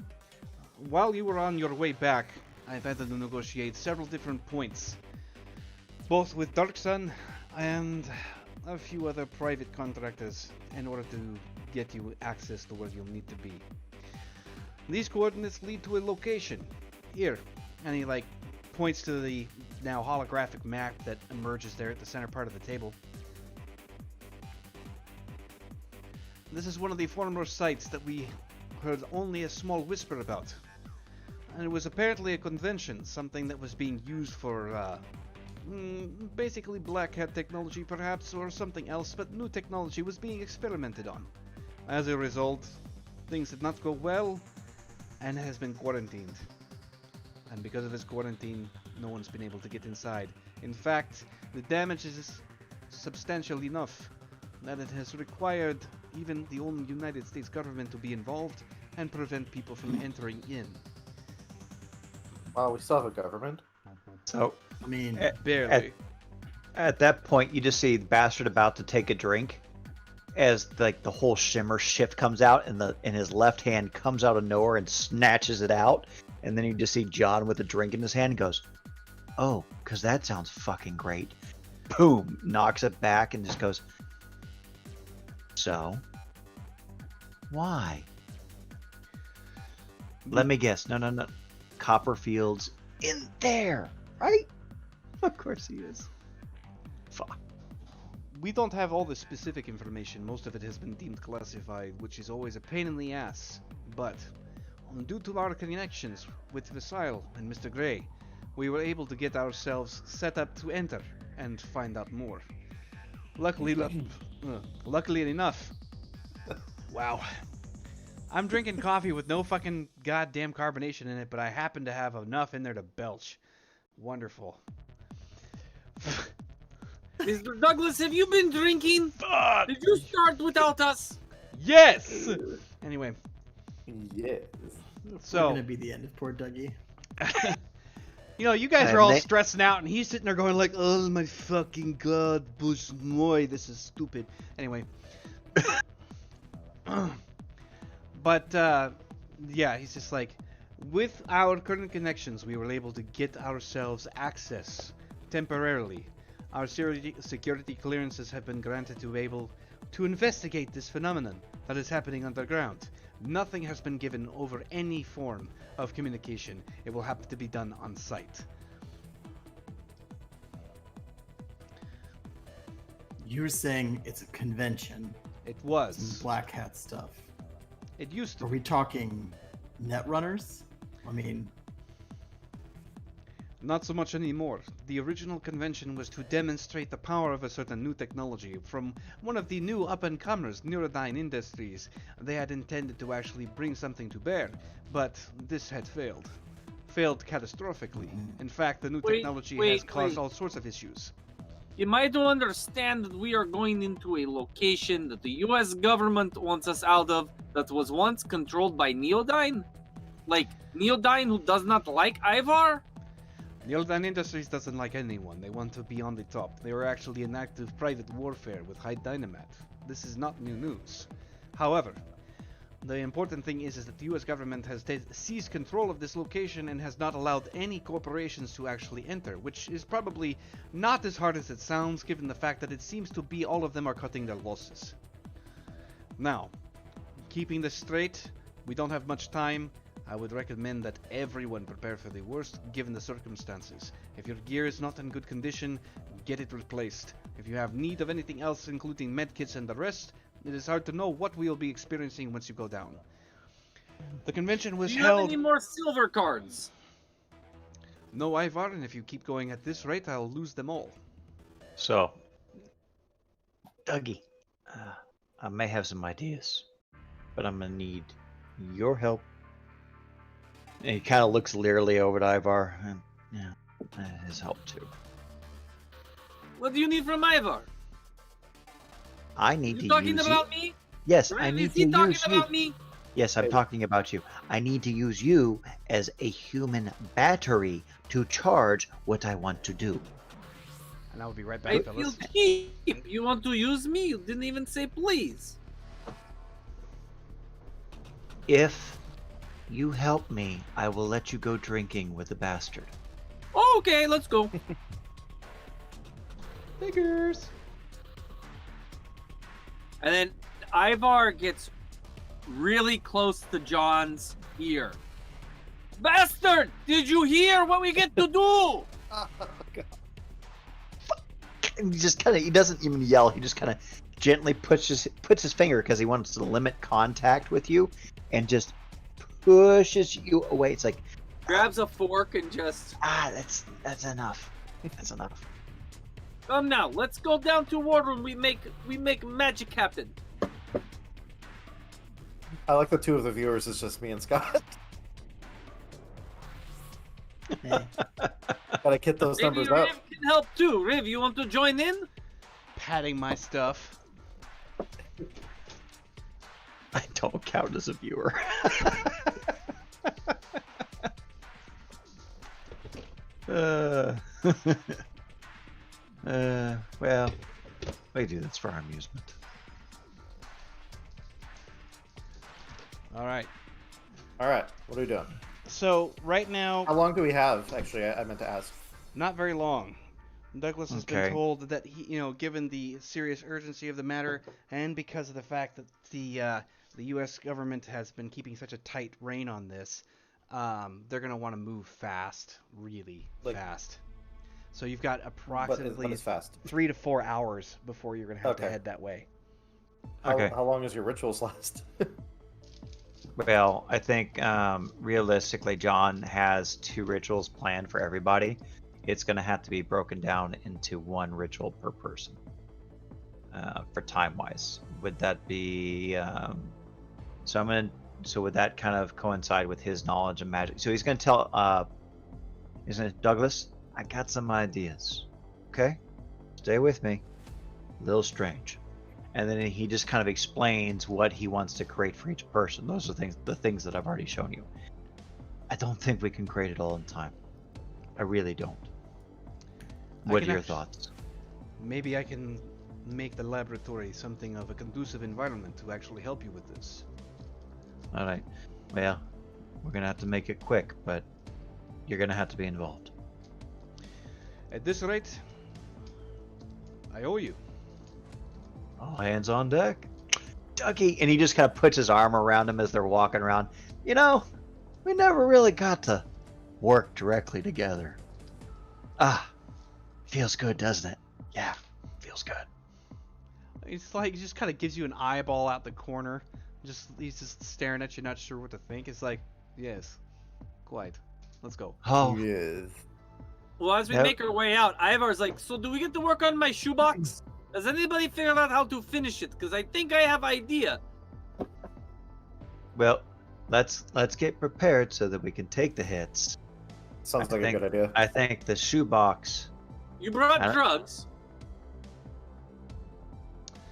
While you were on your way back, I've had to negotiate several different points, both with Darksun and a few other private contractors, in order to get you access to where you'll need to be. These coordinates lead to a location here," and he like points to the now holographic map that emerges there at the center part of the table. "This is one of the former sites that we heard only a small whisper about. And it was apparently a convention, something that was being used for, basically black hat technology perhaps, or something else, but new technology was being experimented on. As a result, things did not go well, and has been quarantined. And because of this quarantine, no one's been able to get inside. In fact, the damage is substantial enough that it has required even the own United States government to be involved and prevent people from entering in. Wow, we still have a government. So I mean, Barely. at that point, you just see the bastard about to take a drink, as like the whole shimmer shift comes out, and his left hand comes out of nowhere and snatches it out, and then you just see John with a drink in his hand and goes, "Oh, because that sounds fucking great." Boom, knocks it back and just goes, "So, why?" Let me guess. No. Copperfield's in there, right? Of course he is. Fuck. We don't have all the specific information. Most of it has been deemed classified, which is always a pain in the ass. But due to our connections with Visile and Mr. Gray, we were able to get ourselves set up to enter and find out more. Luckily enough. Wow. I'm drinking coffee with no fucking goddamn carbonation in it, but I happen to have enough in there to belch. Wonderful. Mr. Douglas, have you been drinking? Fuck! Did you start without us? Yes! Anyway, Yes. so gonna be the end of poor Dougie. you guys are And all they- stressing out, and he's sitting there going like, "Oh my fucking god, Bush Moy, this is stupid." Anyway, but yeah, he's just like, with our current connections, we were able to get ourselves access temporarily. Our security clearances have been granted to be able to investigate this phenomenon that is happening underground. Nothing has been given over any form of communication. It will have to be done on site. You were saying it's a convention, It some was. black hat stuff. It used Are to. we talking netrunners? I mean, Not so much anymore. The original convention was to demonstrate the power of a certain new technology from one of the new up-and-comers, Neurodyne Industries. They had intended to actually bring something to bear, but this had failed. Failed catastrophically. In fact, the new technology has caused all sorts of issues. You might understand that we are going into a location that the US government wants us out of that was once controlled by Neodyne? Like, Neodyne who does not like Ivar? Neurodyne Industries doesn't like anyone. They want to be on the top. They are actually in active private warfare with high dynamite. This is not new news. However, the important thing is that the US government has seized control of this location and has not allowed any corporations to actually enter, which is probably not as hard as it sounds given the fact that it seems to be all of them are cutting their losses. Now, keeping this straight, we don't have much time. I would recommend that everyone prepare for the worst given the circumstances. If your gear is not in good condition, get it replaced. If you have need of anything else including medkits and the rest, it is hard to know what we will be experiencing once you go down. The convention was Do you have held... any more silver cards? No, Ivar, and if you keep going at this rate, I'll lose them all. So, Dougie, I may have some ideas, but I'm gonna need your help. And he kind of looks leerily over to Ivar, and his help too. What do you need from Ivar? I need You to talking use about you. me? Yes, Right? I need Is he to talking use you. about me? Yes, I'm talking about you. I need to use you as a human battery to charge what I want to do. And I will be right I back, feel fellas. cheap. You want to use me? You didn't even say please. If you help me, I will let you go drinking with the bastard. Okay, let's go. Figures. And then Ivar gets really close to John's ear. Bastard! Did you hear what we get to do? And he doesn't even yell. He just kind of gently puts his finger, because he wants to limit contact with you, and just pushes you away. It's like, Grabs a fork and just that's enough. That's enough. come now. Let's go down to Wardroom. We make magic happen. I like the two of the viewers. It's just me and Scott. hey, Gotta get those Maybe numbers Riv up. can help too. Riv, you want to join in? Patting my stuff. don't count as a viewer. Well, we do this for our amusement. All right. All right, what are we doing? So right now, How long do we have? Actually, I meant to ask. not very long. Douglas has been Okay. told that he, given the serious urgency of the matter, and because of the fact that the U.S. government has been keeping such a tight rein on this, they're gonna want to move fast, really fast. So you've got What approximately is fast? 3 to 4 hours before you're gonna have to Okay. head that way. Okay. How long does your rituals last? Well, I think realistically, John has 2 rituals planned for everybody. It's going to have to be broken down into 1 ritual per person for time-wise. Would that be? So would that kind of coincide with his knowledge of magic? So he's going to tell. Isn't it Douglas? I got some ideas. Okay, stay with me. A little strange. And then he just kind of explains what he wants to create for each person. Those are the things that I've already shown you. I don't think we can create it all in time. I really don't. What are your thoughts? Maybe I can make the laboratory something of a conducive environment to actually help you with this. All right. Well, we're gonna have to make it quick, but you're gonna have to be involved. At this rate, I owe you. All hands on deck. Dougie, and he just kind of puts his arm around him as they're walking around. You know, we never really got to work directly together. Feels good, doesn't it? Yeah, feels good. It's like he just kind of gives you an eyeball out the corner. He's just staring at you, not sure what to think. It's like, yes, quite. Let's go. Oh, Yes. Well, as we Yep. make our way out, Ivar's like, so do we get to work on my shoebox? Has anybody figured out how to finish it? Because I think I have idea. well, let's get prepared so that we can take the hits. Sounds I like think- a good idea. I think the shoebox. You brought I don't- drugs.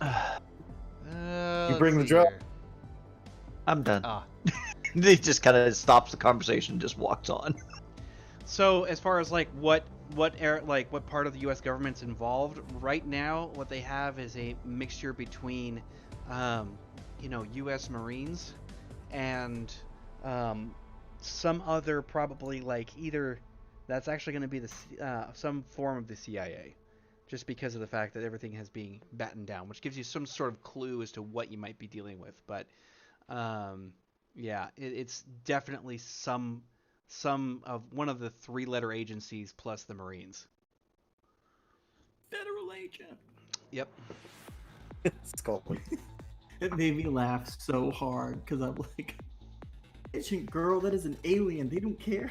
You bring the drug. I'm done. Ah. He just kind of stops the conversation and just walks on. So as far as like what part of the U.S. government's involved right now, what they have is a mixture between, U.S. Marines and some other probably like either that's actually going to be some form of the CIA, just because of the fact that everything has been battened down, which gives you some sort of clue as to what you might be dealing with. But it's definitely some of one of the 3-letter agencies plus the Marines. Federal agent. Yep. Skull. It made me laugh so hard because I'm like, agent girl, that is an alien. They don't care.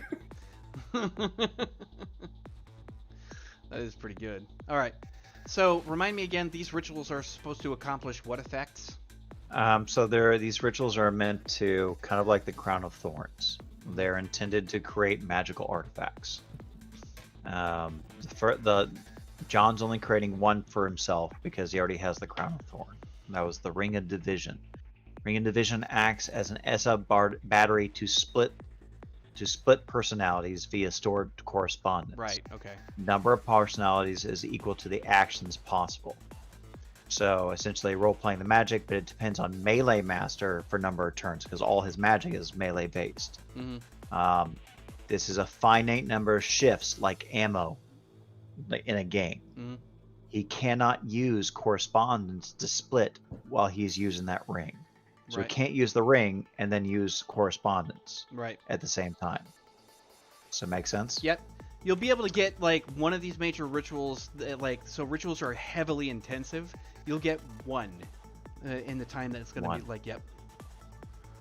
That is pretty good. All right. So remind me again, these rituals are supposed to accomplish what effects? So these rituals are meant to kind of like the Crown of Thorns. They're intended to create magical artifacts. John's only creating one for himself because he already has the Crown of Thorn. That was the Ring of Division. Ring of Division acts as an SI battery to split personalities via stored correspondence. Right. Okay. Number of personalities is equal to the actions possible. So essentially role-playing the magic, but it depends on melee master for number of turns because all his magic is melee based. Mm-hmm. This is a finite number of shifts like ammo in a game. Mm-hmm. He cannot use correspondence to split while he's using that ring. So Right. he can't use the ring and then use correspondence Right. at the same time. So make sense? Yep. You'll be able to get like one of these major rituals. So rituals are heavily intensive. You'll get one in the time that it's going to be like, yep,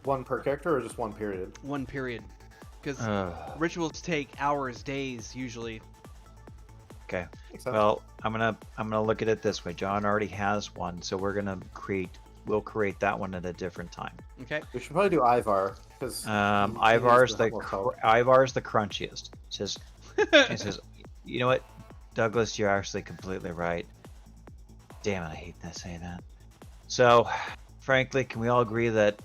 One per character or just one period? one period. Because rituals take hours, days usually. Okay. Makes sense. Well, I'm gonna look at it this way. John already has one, so we'll create that one at a different time. Okay. We should probably do Ivar because Ivar's the crunchiest. He says, you know what, Douglas, you're actually completely right. Damn it, I hate saying that. So, frankly, can we all agree that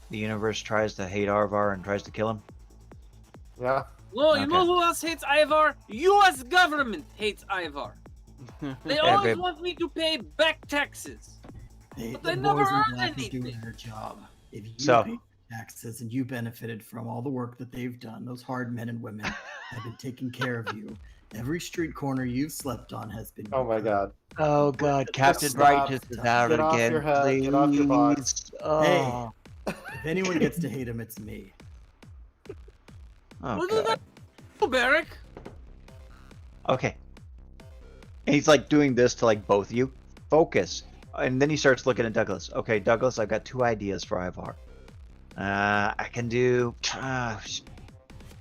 the universe tries to hate Arvar and tries to kill him? Yeah. No, you Okay. know who else hates Ivar? U.S. government hates Ivar. They always babe. want me to pay back taxes. But The they never boys in earn black are doing anything. their job. If you So- pay taxes and you benefited from all the work that they've done, those hard men and women have been taking care of you. Every street corner you've slept on has been. Oh my god. Oh God, Captain stop. Righteous is out Get off again. your head, Please. get off your box. Oh, If anyone gets to hate him, it's me. oh What is God. that, Barrick? Okay. And he's like doing this to like both of you. Focus. And then he starts looking at Douglas. Okay, Douglas, I've got 2 ideas for Ivar. I can do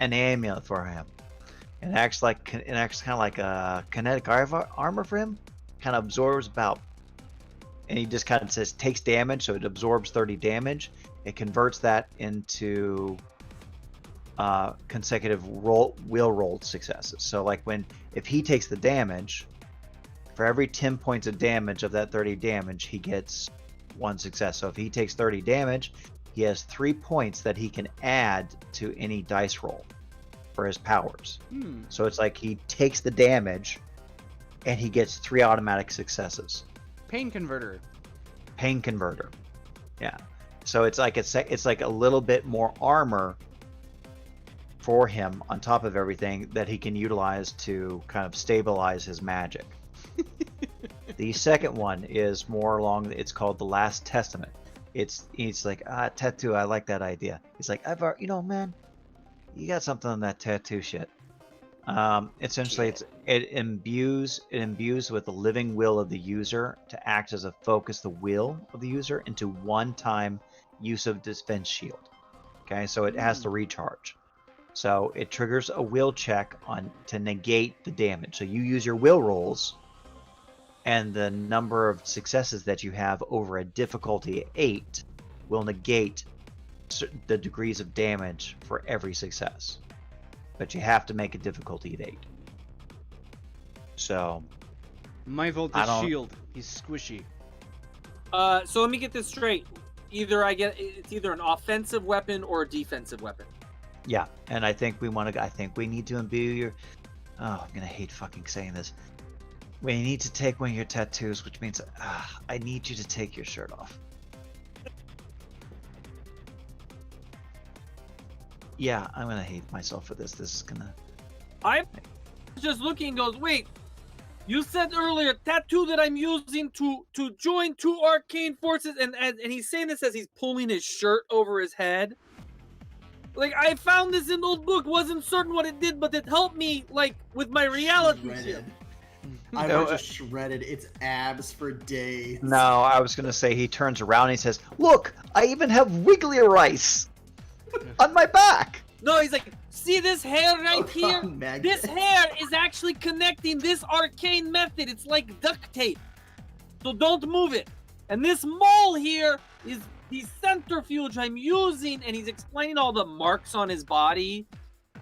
an amulet for him. It acts kind of like a kinetic armor for him. Kind of absorbs about, and he just kind of says takes damage, so it absorbs 30 damage. It converts that into consecutive wheel rolled successes. So like if he takes the damage, for every 10 points of damage of that 30 damage, he gets 1 success. So if he takes 30 damage, he has 3 points that he can add to any dice roll for his powers. So it's like he takes the damage and he gets 3 automatic successes. Pain converter. Pain converter. Yeah. So it's like it's like a little bit more armor for him on top of everything that he can utilize to kind of stabilize his magic. The second one is more along, it's called the Last Testament. It's like, tattoo, I like that idea. He's like, man, you got something on that tattoo shit. Essentially, it imbues with the living will of the user to act as a focus the will of the user into one-time use of defense shield. Okay, so it has to recharge. So it triggers a will check to negate the damage. So you use your will rolls, and the number of successes that you have over a difficulty 8 will negate the degrees of damage for every success. But you have to make a difficulty at 8. So My voltage shield. He's squishy. So let me get this straight. It's either an offensive weapon or a defensive weapon. yeah, and I think we need to imbue your. Oh, I'm gonna hate fucking saying this. We need to take one of your tattoos, which means I need you to take your shirt off. Yeah, I'm gonna hate myself for this. This is gonna. I was just looking, goes, wait, you said earlier tattoo that I'm using to join 2 arcane forces, and he's saying this as he's pulling his shirt over his head. Like, I found this in the old book, wasn't certain what it did, but it helped me, like, with my reality shift. Shredded. I was just shredded. It's abs for days. No, I was gonna say he turns around and he says, "Look, I even have wiggly rice on my back." No, he's like, see this hair right Oh, here? Magnet. This hair is actually connecting this arcane method. It's like duct tape. So don't move it. And this mole here is the centrifuge I'm using. And he's explaining all the marks on his body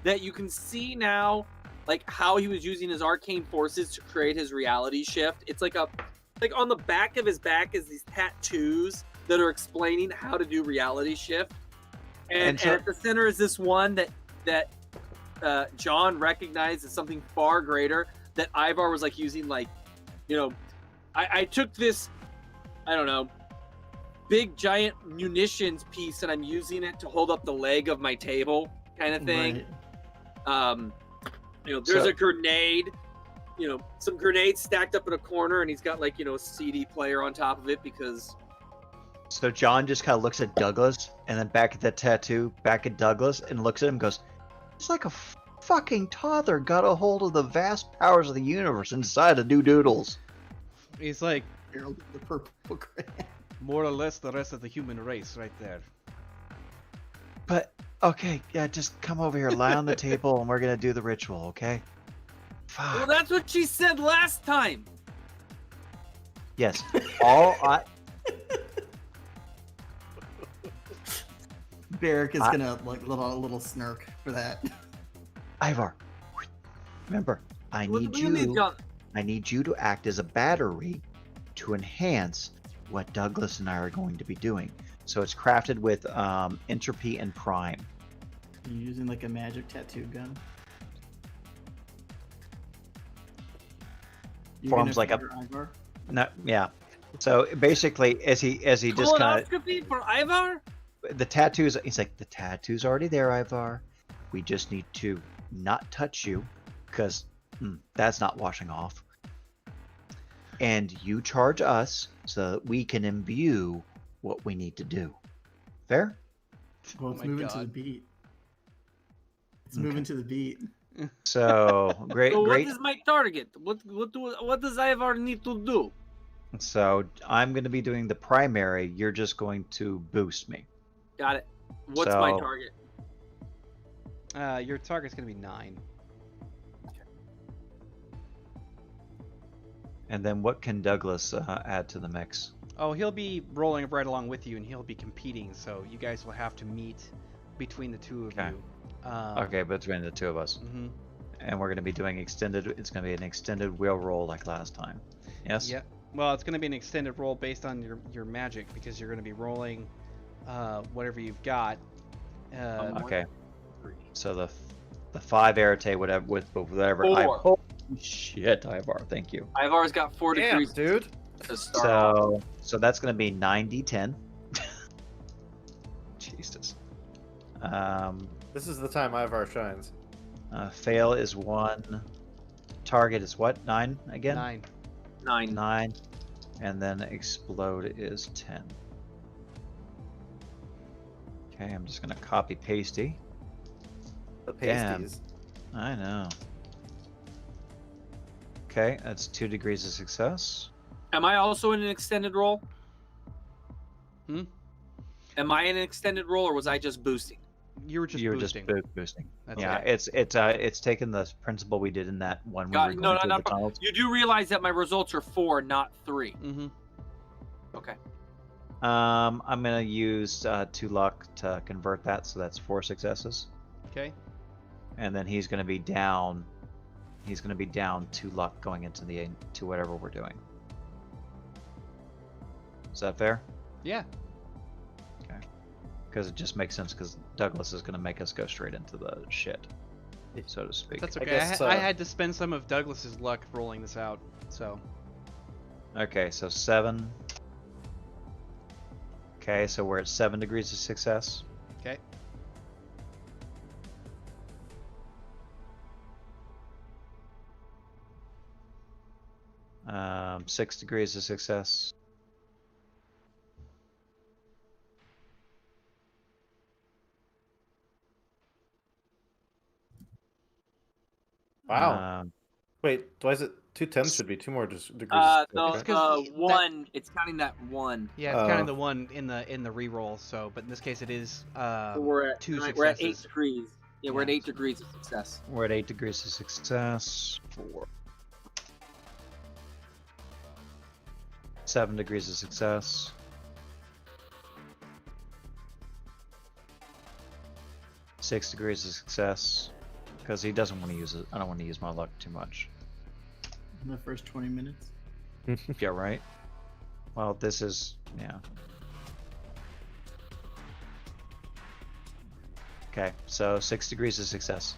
that you can see now, like how he was using his arcane forces to create his reality shift. It's like on the back of his back is these tattoos that are explaining how to do reality shift. And at the center is this one that John recognized as something far greater that Ivar was like using, like, I took this, I don't know, big giant munitions piece and I'm using it to hold up the leg of my table kind of thing. Right. There's a grenade, some grenades stacked up in a corner and he's got like, a CD player on top of it because... So John just kind of looks at Douglas, and then back at that tattoo, back at Douglas, and looks at him and goes, "It's like a fucking toddler got a hold of the vast powers of the universe inside of Doodles." He's like Harold the purple crayon. more or less the rest of the human race right there. But, okay, yeah, just come over here, lie on the table, and we're gonna do the ritual, okay? Fuck. Well, that's what she said last time. Yes. Barrick is gonna like a little snark for that. Ivar, remember, I What need do you need, John? I need you to act as a battery to enhance what Douglas and I are going to be doing. So it's crafted with entropy and prime. You're using like a magic tattoo gun. You're Forms gonna like a- favor Ivar? No, yeah. So basically, as he just kind of Colonoscopy for Ivar? the tattoos. He's like, the tattoo's already there, Ivar. We just need to not touch you, because that's not washing off. And you charge us so that we can imbue what we need to do. Fair? Well, Oh it's my moving to the God. beat. It's moving to the beat. So great, So what great. is my target? What does Ivar need to do? So I'm going to be doing the primary. You're just going to boost me. Got it. What's my So- target? Your target's gonna be 9. And then what can Douglas add to the mix? Oh, he'll be rolling right along with you, and he'll be competing. So you guys will have to meet between the two of Okay. you. Okay, between the two of us. Mm-hmm. And we're going to be doing extended. It's going to be an extended wheel roll like last time. Yes? Yeah. Well, it's going to be an extended roll based on your magic, because you're going to be rolling whatever you've got. Okay. So the 5 Arete, whatever, with whatever. 4. Holy shit, Ivar. Thank you. Ivar's got 4 Damn, degrees dude. to start off. So that's going to be 9d10. Jesus. This is the time Ivar shines. Fail is 1. Target is what? 9 again? 9. 9. 9. And then explode is 10. Okay, I'm just going to copy pasty. The Damn. pasties. I know. Okay, that's 2 degrees of success. Am I also in an extended roll? Hmm? Am I in an extended roll, or was I just boosting? You were just You're boosting. just boosting. That's Yeah, it. it's taken the principle we did in that one we were going No, through no, the tunnels. You do realize that my results are 4, not 3. Mm-hmm. Okay. I'm gonna use 2 luck to convert that, so that's 4 successes. Okay. And then he's gonna be down. He's gonna be down 2 luck going into whatever we're doing. Is that fair? Yeah. Because it just makes sense. Because Douglas is gonna make us go straight into the shit, so to speak. That's I okay. guess, I had to spend some of Douglas's luck rolling this out. So Okay, so 7. Okay, so we're at 7 degrees of success. okay. 6 degrees of success. Wow. Um, Wait, why is it 2 10s should be 2 more degrees? No, Okay. 'cause 1. It's counting that 1. Yeah, it's kind Oh. of the one in the reroll. So, but in this case, it is So we're at 2 we're at 8 successes. degrees. Yeah, we're at Yeah. 8 degrees of success. we're at 8 degrees of success. 4. 7 degrees of success. 6 degrees of success. Because he doesn't want to use it. I don't want to use my luck too much. In the first 20 minutes. Yeah, right? Well, this is... yeah. Okay, so 6 degrees of success.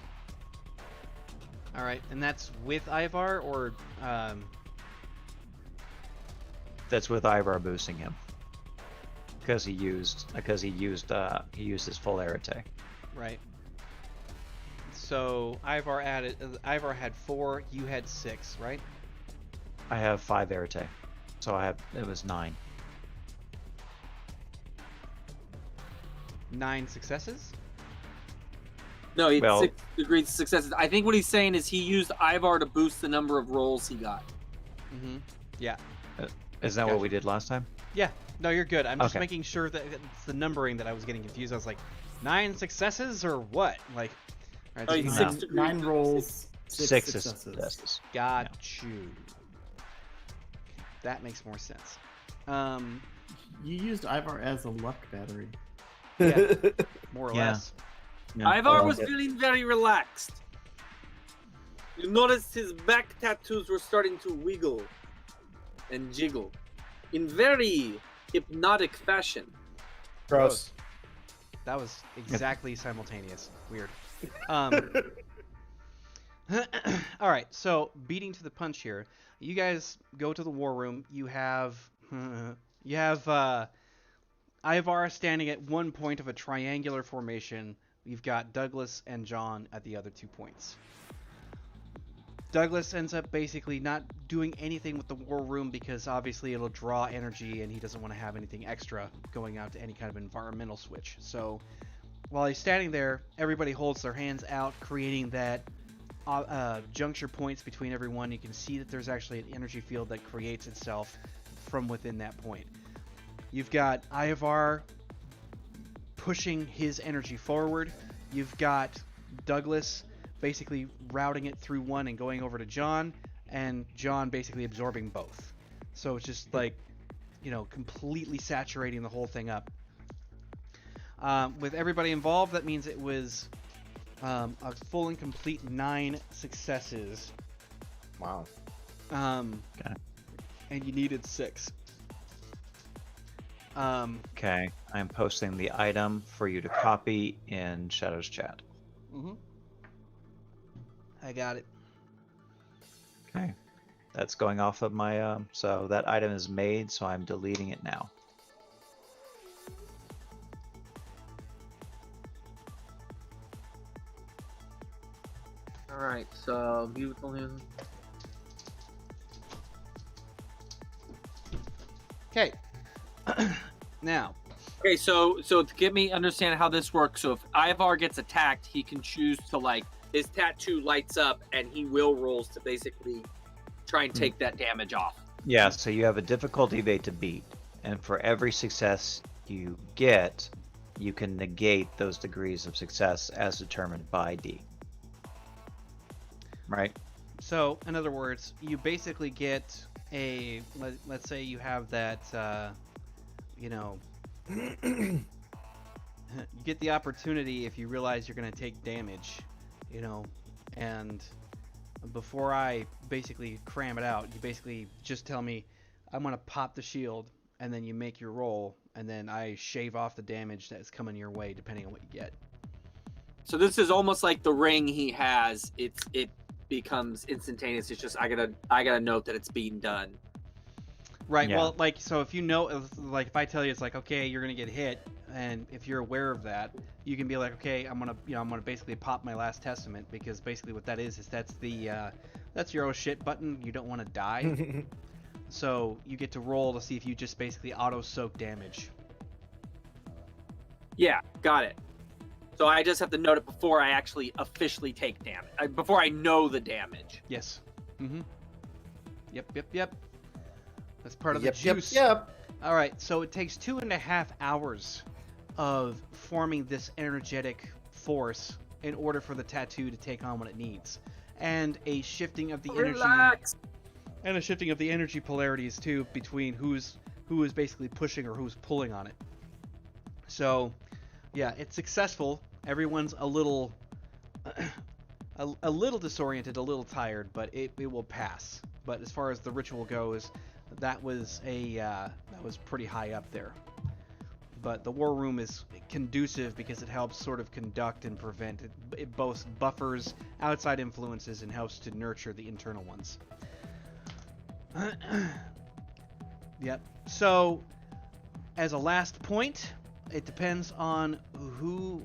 All right, and that's with Ivar or That's with Ivar boosting him. Because he used his full Arete. right. So Ivar had 4. You had 6, right? I have 5 Arete. So it was 9. 9 successes. No, it's Well- 6 degrees of success. I think what he's saying is he used Ivar to boost the number of rolls he got. Mm-hmm. Yeah. Isn't that Gotcha. what we did last time? Yeah. No, you're good. I'm just Okay. making sure that it's the numbering that I was getting confused. I was like, 9 successes or what? Like, all right, Oh, this you is six not- Nine, degrees. 9 rolls, 6 is successes. successes. Got you. That makes more sense. You used Ivar as a luck battery. Yeah. More or Yeah. less. Ivar was yeah. feeling very relaxed. You noticed his back tattoos were starting to wiggle and jiggle. in very hypnotic fashion. Gross. That was exactly simultaneous. Weird. All right, so beating to the punch here. You guys go to the war room. You have Ivar standing at one point of a triangular formation. You've got Douglas and John at the other 2 points. Douglas ends up basically not doing anything with the war room because obviously it'll draw energy and he doesn't want to have anything extra going out to any kind of environmental switch. So while he's standing there, everybody holds their hands out, creating that juncture points between everyone. You can see that there's actually an energy field that creates itself from within that point. You've got Ivar pushing his energy forward. You've got Douglas basically routing it through one and going over to John, and John basically absorbing both. So it's just like, completely saturating the whole thing up. With everybody involved, that means it was a full and complete 9 successes. Wow. Okay. And you needed 6. Okay, I'm posting the item for you to copy in Shadow's chat. Mm-hmm. I got it. Okay, that's going off of my, so that item is made, so I'm deleting it now. All right, so beautiful news. Okay. Now. Okay, so to get me understand how this works, so if Ivar gets attacked, he can choose to his tattoo lights up, and he will rolls to basically try and take that damage off. Yeah, so you have a difficulty of 8 to beat, and for every success you get, you can negate those degrees of success as determined by D. Right? So, in other words, you basically get let's say you have that, you get the opportunity if you realize you're going to take damage, and before I basically cram it out, you basically just tell me, I'm going to pop the shield, and then you make your roll, and then I shave off the damage that's coming your way depending on what you get. So this is almost like the ring he has. It becomes instantaneous. It's just I gotta note that it's being done. Right. Yeah. Well, so if if I tell you it's like, okay, you're gonna get hit, and if you're aware of that, you can be like, okay, I'm gonna basically pop my last testament, because basically what that is that's your oh shit button. You don't want to die, so you get to roll to see if you just basically auto soak damage. Yeah, got it. So I just have to note it before I actually officially take damage, before I know the damage. Yes. Mm-hmm. Yep. That's part of Yep, the juice. Yep. All right, so it takes 2.5 hours of forming this energetic force in order for the tattoo to take on what it needs, and a shifting of the Relax. and a shifting of the energy polarities too, between who is basically pushing or who's pulling on it. So, yeah, it's successful. Everyone's a little disoriented, a little tired, but it will pass. But as far as the ritual goes, that was pretty high up there. But the war room is conducive because it helps sort of conduct and prevent. It both buffers outside influences and helps to nurture the internal ones. Yep. So, as a last point, it depends on who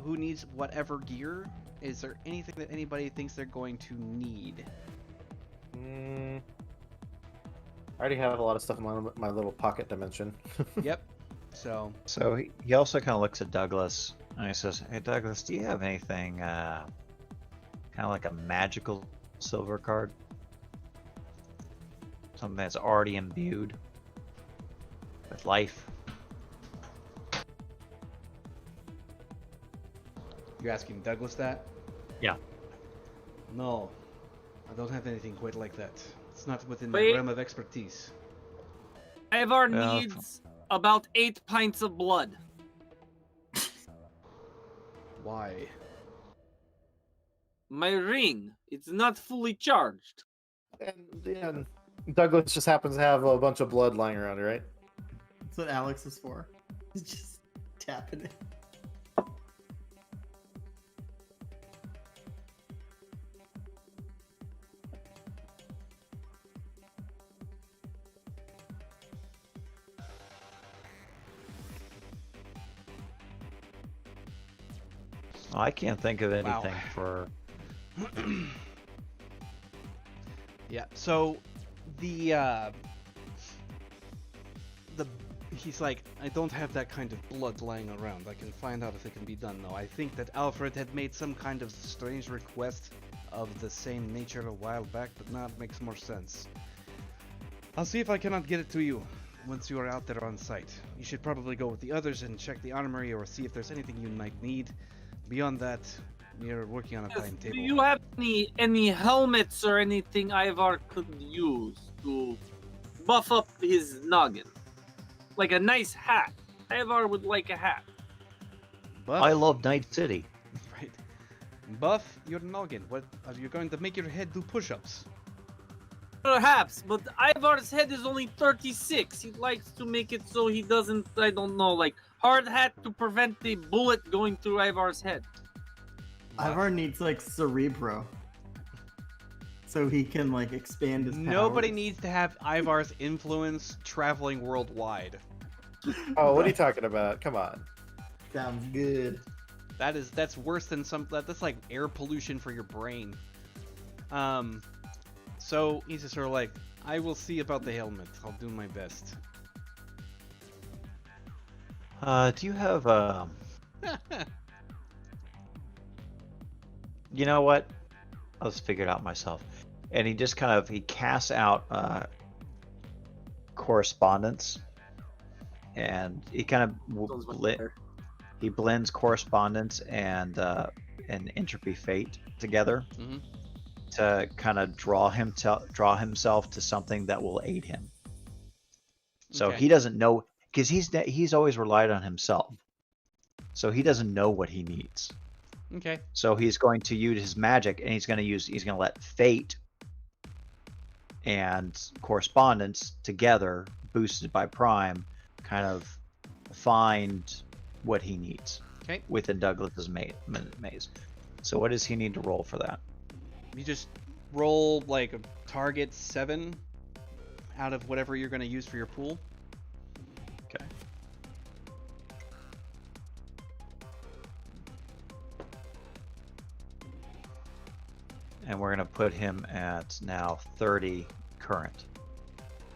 needs whatever gear. Is there anything that anybody thinks they're going to need? I already have a lot of stuff in my little pocket dimension. Yep. So he also kind of looks at Douglas and he says, "Hey Douglas, do you have anything kind of like a magical silver card? Something that's already imbued with life?" you're asking Douglas that? Yeah. No, I don't have anything quite like that. It's not within Wait. my realm of expertise. Ivar Well, needs about 8 pints of blood. Why? My ring, it's not fully charged. And Douglas just happens to have a bunch of blood lying around, right? That's what Alex is for. He's just tapping it. I can't think of Wow. anything for. Yeah. So the he's like, I don't have that kind of blood lying around. I can find out if it can be done though. I think that Alfred had made some kind of strange request of the same nature a while back, but now it makes more sense. I'll see if I cannot get it to you once you are out there on site. You should probably go with the others and check the armory or see if there's anything you might need. Beyond that, we are working on a timetable. Do you have any helmets or anything Ivar could use to buff up his noggin? Like a nice hat. Ivar would like a hat. Buff, I love Night City. right. Buff your noggin. What are you going to make your head do push-ups? Perhaps, but Ivar's head is only 36. He likes to make it so he doesn't, I don't know, like hard hat to prevent the bullet going through Ivar's head. Ivar needs like Cerebro. So he can like expand his Nobody powers. needs to have Ivar's influence traveling worldwide. Oh, what are you talking about? Come on. Sounds good. That's worse than that's like air pollution for your brain. So he's just sort of like, I will see about the helmet. I'll do my best. Do you have You know what? I'll just figure it out myself. And he just kind of he casts out correspondence, and he kind of he blends correspondence and entropy fate together Mhm. to kind of draw himself to something that will aid him. So Okay. he doesn't know, because he's always relied on himself. So he doesn't know what he needs. Okay. So he's going to use his magic, and he's going to let fate and correspondence together, boosted by Prime, kind of find what he needs. Okay. Within Douglas's maze. So what does he need to roll for that? You just roll like a target 7 out of whatever you're going to use for your pool. Okay. And we're going to put him at now 30 current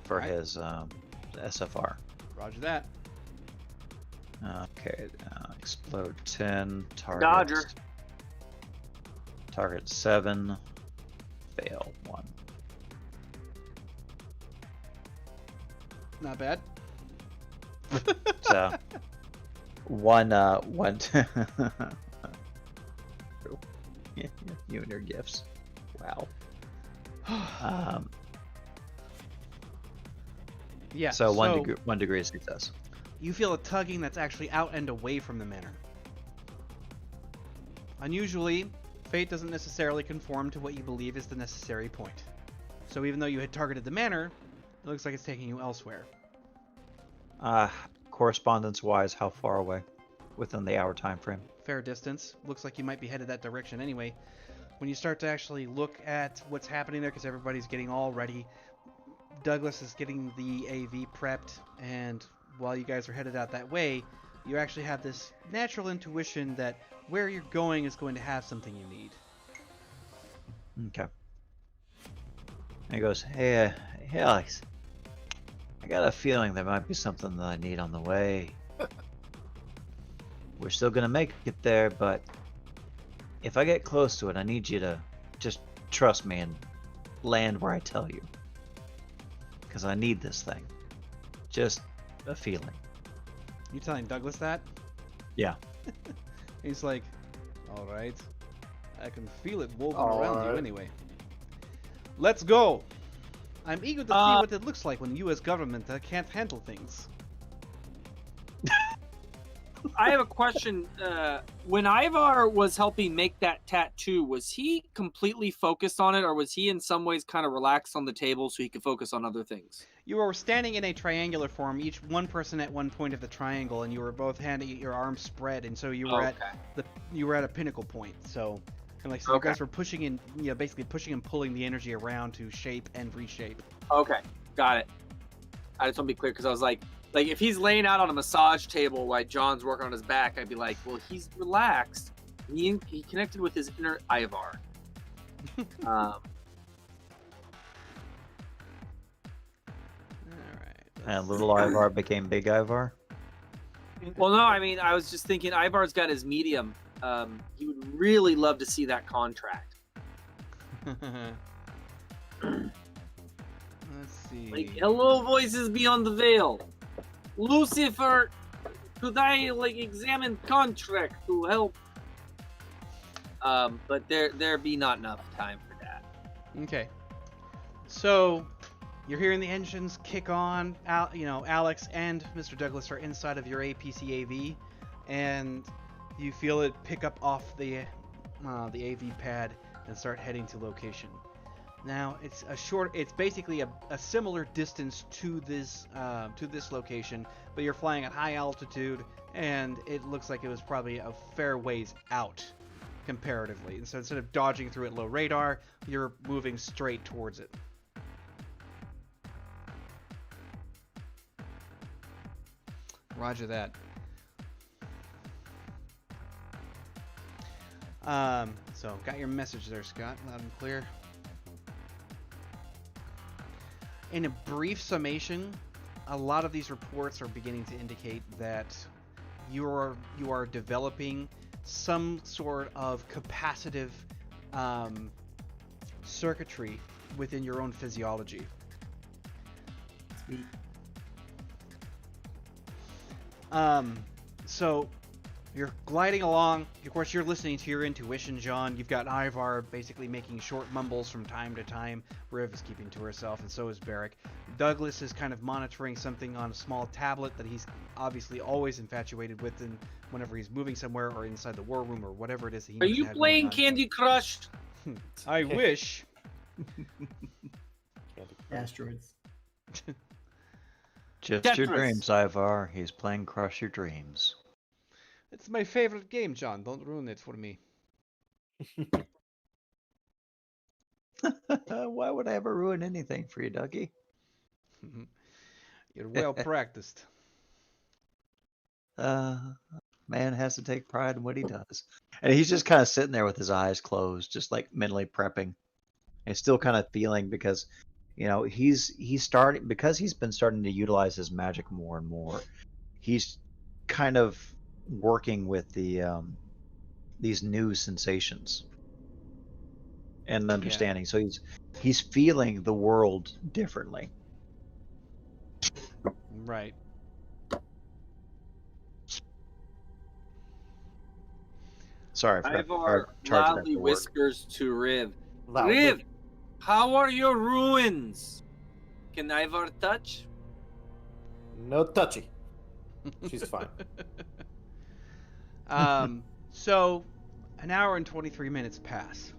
for Alright. his SFR. Roger that. Okay, explode 10, target. Dodger. Target 7, fail 1. Not bad. So, one. You and your gifts. Wow. Yeah. So one degree of success. You feel a tugging that's actually out and away from the manor. Unusually, fate doesn't necessarily conform to what you believe is the necessary point. So even though you had targeted the manor, it looks like it's taking you elsewhere. Correspondence-wise, how far away? Within the hour time frame. Fair distance. Looks like you might be headed that direction anyway. When you start to actually look at what's happening there, because everybody's getting all ready, Douglas is getting the AV prepped, and while you guys are headed out that way, you actually have this natural intuition that where you're going is going to have something you need. Okay. And he goes, hey Alex, I got a feeling there might be something that I need on the way. We're still gonna make it there, but if I get close to it, I need you to just trust me and land where I tell you. Because I need this thing. Just a feeling. You telling Douglas that? Yeah. He's like, alright. I can feel it woven All around you right. anyway. Let's go! I'm eager to see what it looks like when the US government can't handle things. I have a question. When Ivar was helping make that tattoo, was he completely focused on it, or was he in some ways kind of relaxed on the table so he could focus on other things? You were standing in a triangular form, each one person at one point of the triangle, and you were both having your arms spread, and so you were at a pinnacle point. So, and like so, you guys were pushing in, basically pushing and pulling the energy around to shape and reshape. Okay, got it. I just want to be clear because I was like if he's laying out on a massage table while John's working on his back, I'd be like, well, he's relaxed. He connected with his inner Ivar. All right. And little Ivar became big Ivar. Well, no, I mean, I was just thinking Ivar's got his medium. He would really love to see that contract. Let's see. Like, hello, voices beyond the veil. Lucifer, could I examine contract to help? But there be not enough time for that. Okay. So, you're hearing the engines kick on. Alex and Mr. Douglas are inside of your APC AV, and you feel it pick up off the AV pad and start heading to location. Now it's basically a similar distance to this location, but you're flying at high altitude, and it looks like it was probably a fair ways out comparatively. And so instead of dodging through it low radar, you're moving straight towards it. Roger that. So got your message there, Scott, loud and clear. In a brief summation, a lot of these reports are beginning to indicate that you are developing some sort of capacitive circuitry within your own physiology. Sweet. So you're gliding along. Of course, you're listening to your intuition, John. You've got Ivar basically making short mumbles from time to time. Riv is keeping to herself, and so is Barrick. Douglas is kind of monitoring something on a small tablet that he's obviously always infatuated with, and whenever he's moving somewhere or inside the war room or whatever it is that he Are needs you to have playing going on. Candy Crush? I wish. Asteroids. Just your Tetris. dreams, Ivar. He's playing Crush Your Dreams. It's my favorite game, John. Don't ruin it for me. Why would I ever ruin anything for you, Dougie? You're well practiced. Man has to take pride in what he does. And he's just kind of sitting there with his eyes closed, just like mentally prepping. And still kind of feeling because, he's starting, because he's been starting to utilize his magic more and more. He's kind of working with these new sensations and understanding. So he's feeling the world differently. Right. Sorry, I forgot Ivar to charge that loudly for work. whispers to Riv. Loudly. Riv, how are your ruins? Can Ivar touch? No touchy. She's fine. So an hour and 23 minutes pass.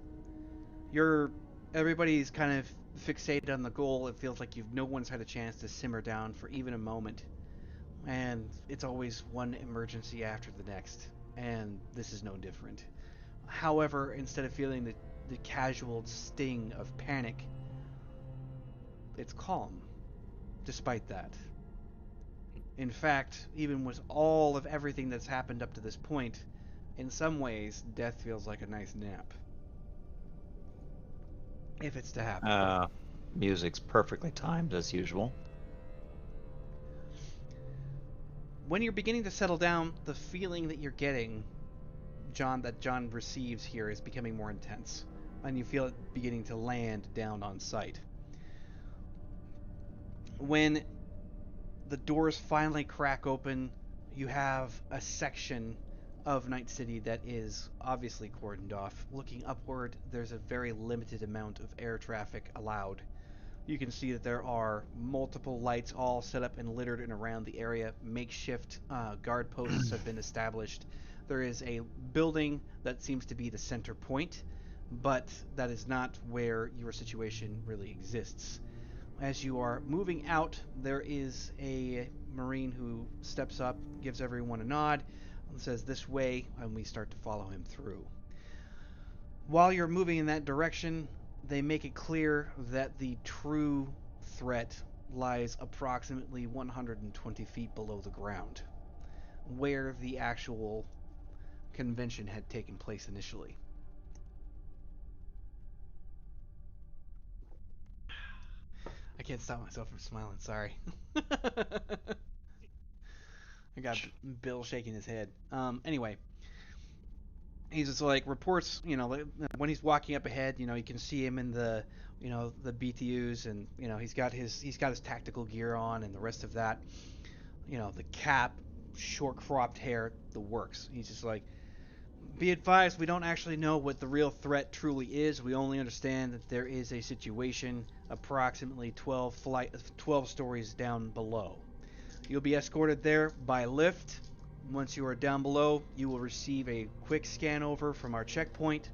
Everybody's kind of fixated on the goal. It feels like no one's had a chance to simmer down for even a moment. And it's always one emergency after the next. And this is no different. However, instead of feeling the casual sting of panic, it's calm, despite that. In fact, even with all of everything that's happened up to this point, in some ways, death feels like a nice nap. If it's to happen. Music's perfectly timed as usual. When you're beginning to settle down, the feeling that you're getting, that John receives here, is becoming more intense. And you feel it beginning to land down on sight. When the doors finally crack open, you have a section of Night City that is obviously cordoned off. Looking upward, there's a very limited amount of air traffic allowed. You can see that there are multiple lights all set up and littered and around the area. Makeshift guard posts have been established. There is a building that seems to be the center point, but that is not where your situation really exists. As you are moving out, there is a Marine who steps up, gives everyone a nod, and says this way, and we start to follow him through. While you're moving in that direction, they make it clear that the true threat lies approximately 120 feet below the ground, where the actual convention had taken place initially. I can't stop myself from smiling, sorry. I got Bill shaking his head. Anyway, he's just like reports, when he's walking up ahead, you can see him in the, the BTUs, and he's got his tactical gear on and the rest of that. The cap, short cropped hair, the works. He's just like, be advised, we don't actually know what the real threat truly is. We only understand that there is a situation approximately 12 stories down below. You'll be escorted there by lift. Once you are down below, you will receive a quick scan over from our checkpoint.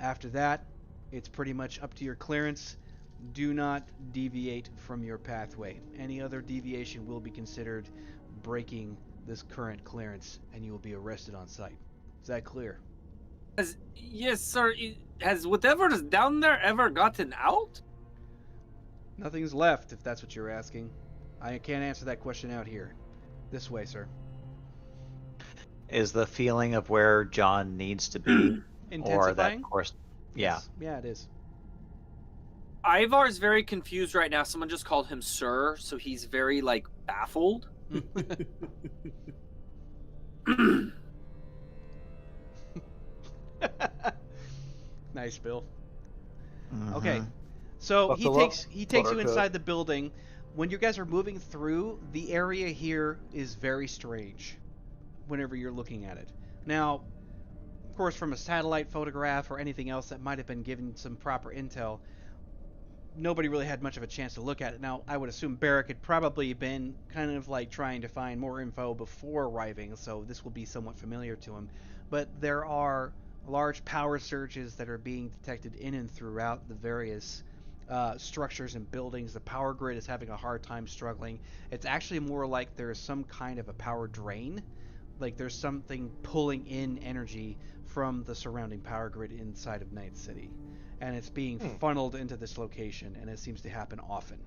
After that, it's pretty much up to your clearance. Do not deviate from your pathway. Any other deviation will be considered breaking this current clearance, and you will be arrested on site. Is that clear? Yes, sir. Has whatever is down there ever gotten out? Nothing's left, if that's what you're asking. I can't answer that question out here. This way, sir. Is the feeling of where John needs to be, or that Intensifying? course? Yeah. Yes. Yeah, it is. Ivar's very confused right now. Someone just called him sir, so he's very, baffled. Nice, Bill. Mhm. Okay. So Buckle he takes you Buttercup. inside the building. When you guys are moving through, the area here is very strange whenever you're looking at it. Now, of course, from a satellite photograph or anything else that might have been given some proper intel, nobody really had much of a chance to look at it. Now, I would assume Barrick had probably been kind of trying to find more info before arriving, so this will be somewhat familiar to him. But there are large power surges that are being detected in and throughout the various structures and buildings. The power grid is having a hard time struggling. It's actually more like there is some kind of a power drain. Like there's something pulling in energy from the surrounding power grid inside of Night City. And it's being funneled into this location, and it seems to happen often.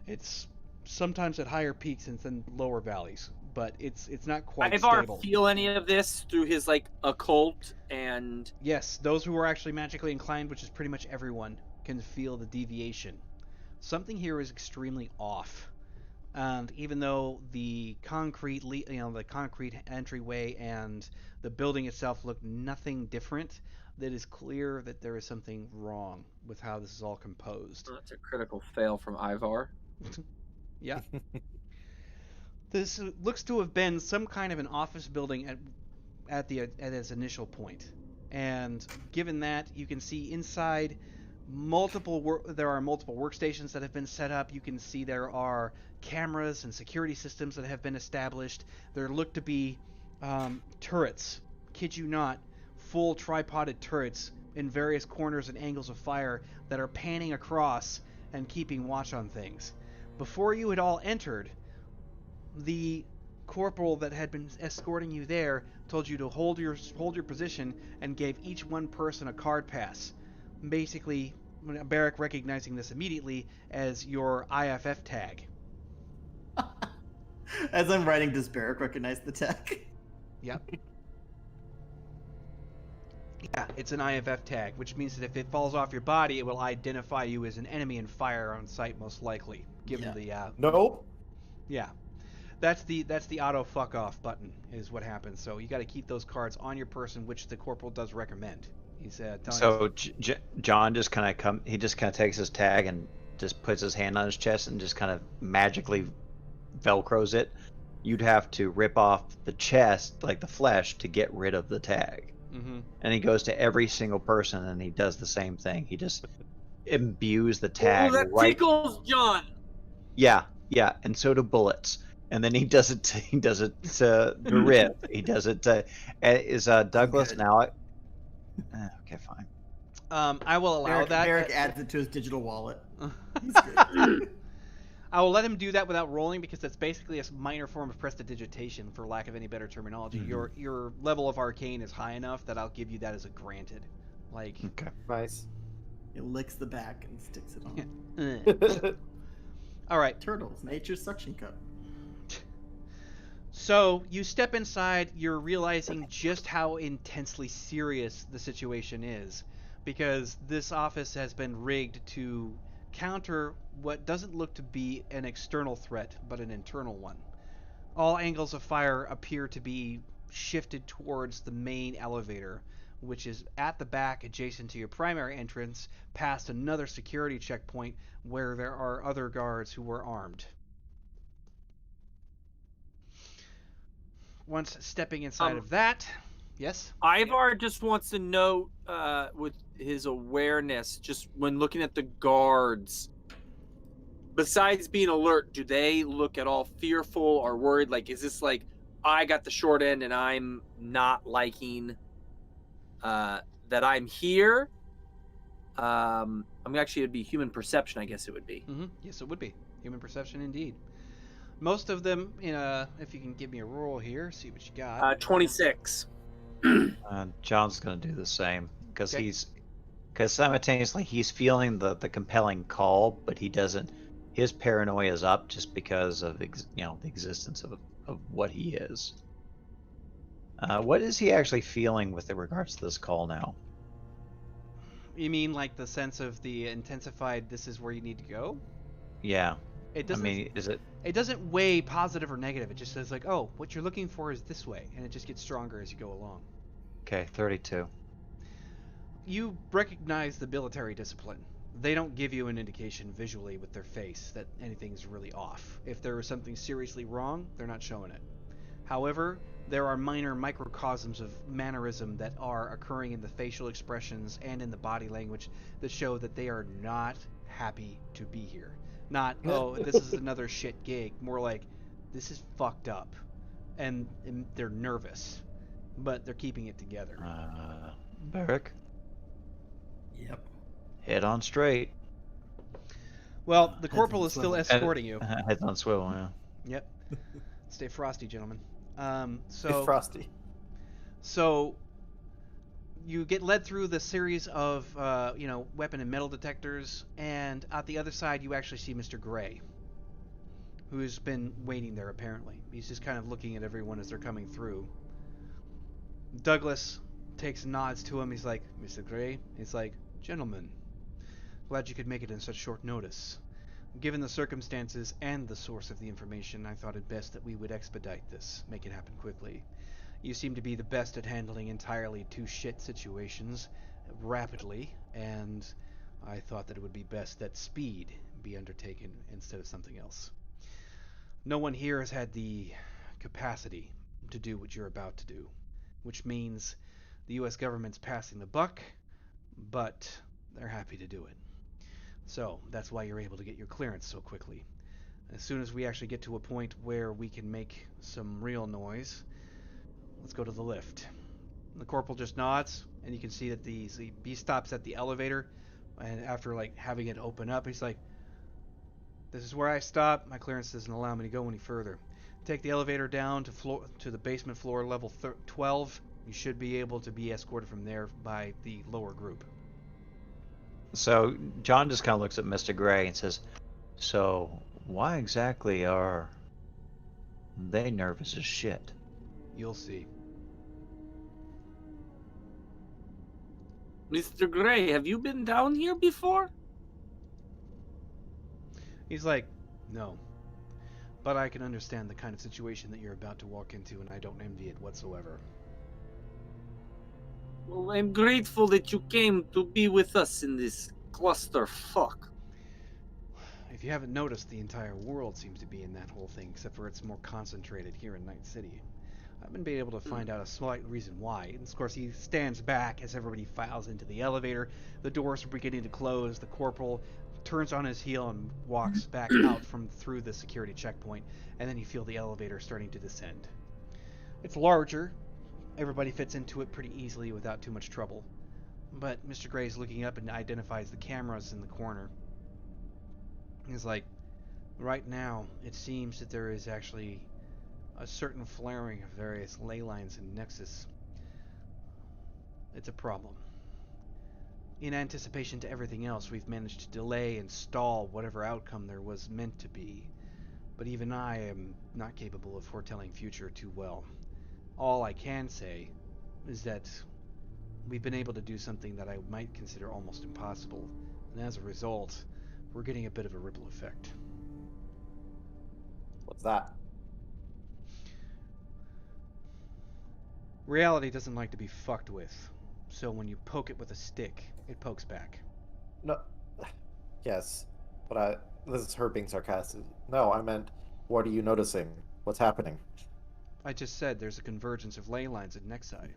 It's sometimes at higher peaks and then lower valleys, but it's not quite Ivar stable. feel any of this through his occult and Yes, those who are actually magically inclined, which is pretty much everyone, can feel the deviation. Something here is extremely off. And even though the concrete entryway and the building itself look nothing different, it is clear that there is something wrong with how this is all composed. that's a critical fail from Ivar. Yeah. This looks to have been some kind of an office building at its initial point. And given that, you can see inside there are multiple workstations that have been set up. You can see there are cameras and security systems that have been established. There look to be turrets, kid you not, full tripoded turrets in various corners and angles of fire that are panning across and keeping watch on things. Before you had all entered, the corporal that had been escorting you there told you to hold your position and gave each one person a card pass. Basically, Barrick recognizing this immediately as your IFF tag. As I'm writing, does Barrick recognize the tag? Yep. Yeah, it's an IFF tag, which means that if it falls off your body, it will identify you as an enemy and fire on sight, most likely. Given Yeah. the Nope. yeah, that's the auto fuck off button is what happens. So you got to keep those cards on your person, which the corporal does recommend. He's telling us. So John just kind of he just kind of takes his tag and just puts his hand on his chest and just kind of magically velcros it. You'd have to rip off the chest, like the flesh, to get rid of the tag. Mm-hmm. And he goes to every single person and he does the same thing. He just imbues the tag Oh, that right. tickles, John. Yeah, yeah, and so do bullets. And then he does it. He does it to Riv. He does it to. Is Douglas good. now? Okay, fine. I will allow that. Barrick adds it to his digital wallet. He's good. I will let him do that without rolling because that's basically a minor form of prestidigitation, for lack of any better terminology. Mhm. Your level of arcane is high enough that I'll give you that as a granted. Like, Okay. Nice. He licks the back and sticks it on. all right. Turtles, nature's suction cup. So you step inside, you're realizing just how intensely serious the situation is, because this office has been rigged to counter what doesn't look to be an external threat, but an internal one. All angles of fire appear to be shifted towards the main elevator, which is at the back adjacent to your primary entrance, past another security checkpoint where there are other guards who are armed. Once stepping inside of that, yes? Ivar just wants to note with his awareness, just when looking at the guards, besides being alert, do they look at all fearful or worried? Like, is this like, I got the short end and I'm not liking that I'm here? I mean, actually, it'd be human perception, I guess it would be. Mm-hmm. Yes, it would be. Human perception indeed. Most of them, if you can give me a roll here, see what you got. 26. John's going to do the same because Okay. because simultaneously he's feeling the compelling call, but he doesn't. His paranoia is up just because of the existence of what he is. What is he actually feeling with regards to this call now? You mean like the sense of the intensified, this is where you need to go? Yeah. It I doesn't. mean, is it? It doesn't weigh positive or negative. It just says like, oh, what you're looking for is this way, and it just gets stronger as you go along. Okay, 32. You recognize the military discipline. They don't give you an indication visually with their face that anything's really off. If there is something seriously wrong, they're not showing it. However, there are minor microcosms of mannerism that are occurring in the facial expressions and in the body language that show that they are not happy to be here. Not, oh, this is another shit gig. More like, this is fucked up. And they're nervous. But they're keeping it together. Barrick, Yep. head on straight. Well, the Heads corporal on is still swivel. escorting you. Head on swivel, yeah. Yep. Stay frosty, gentlemen. It's Frosty. So you get led through the series of weapon and metal detectors, and at the other side you actually see Mr. Gray, who's been waiting there apparently. He's just kind of looking at everyone as they're coming through. Douglas takes nods to him. He's like, Mr. Gray? He's like, gentlemen, glad you could make it in such short notice. Given the circumstances and the source of the information, I thought it best that we would expedite this, make it happen quickly. You seem to be the best at handling entirely two shit situations rapidly, and I thought that it would be best that speed be undertaken instead of something else. No one here has had the capacity to do what you're about to do, which means the US government's passing the buck, but they're happy to do it. So that's why you're able to get your clearance so quickly. As soon as we actually get to a point where we can make some real noise, let's go to the lift. The corporal just nods, and you can see that he stops at the elevator, and after like having it open up, he's like, "This is where I stop. My clearance doesn't allow me to go any further. Take the elevator down to the basement floor, level 12. You should be able to be escorted from there by the lower group." So John just kind of looks at Mr. Gray and says, "So why exactly are they nervous as shit?" You'll see. Mr. Gray, have you been down here before? He's like, "No. But I can understand the kind of situation that you're about to walk into, and I don't envy it whatsoever." Well, I'm grateful that you came to be with us in this clusterfuck. If you haven't noticed, the entire world seems to be in that whole thing, except for it's more concentrated here in Night City. I've been able to find out a slight reason why. And of course, he stands back as everybody files into the elevator. The doors are beginning to close. The corporal turns on his heel and walks back out from through the security checkpoint. And then you feel the elevator starting to descend. It's larger. Everybody fits into it pretty easily without too much trouble. But Mr. Gray's looking up and identifies the cameras in the corner. He's like, right now, it seems that there is actually a certain flaring of various ley lines and nexus. It's a problem. In anticipation to everything else, we've managed to delay and stall whatever outcome there was meant to be. But even I am not capable of foretelling future too well. All I can say is that we've been able to do something that I might consider almost impossible, and as a result, we're getting a bit of a ripple effect. What's that? Reality doesn't like to be fucked with, so when you poke it with a stick, it pokes back. No. Yes, but this is her being sarcastic. No, I meant, what are you noticing? What's happening? I just said there's a convergence of ley lines and nexi.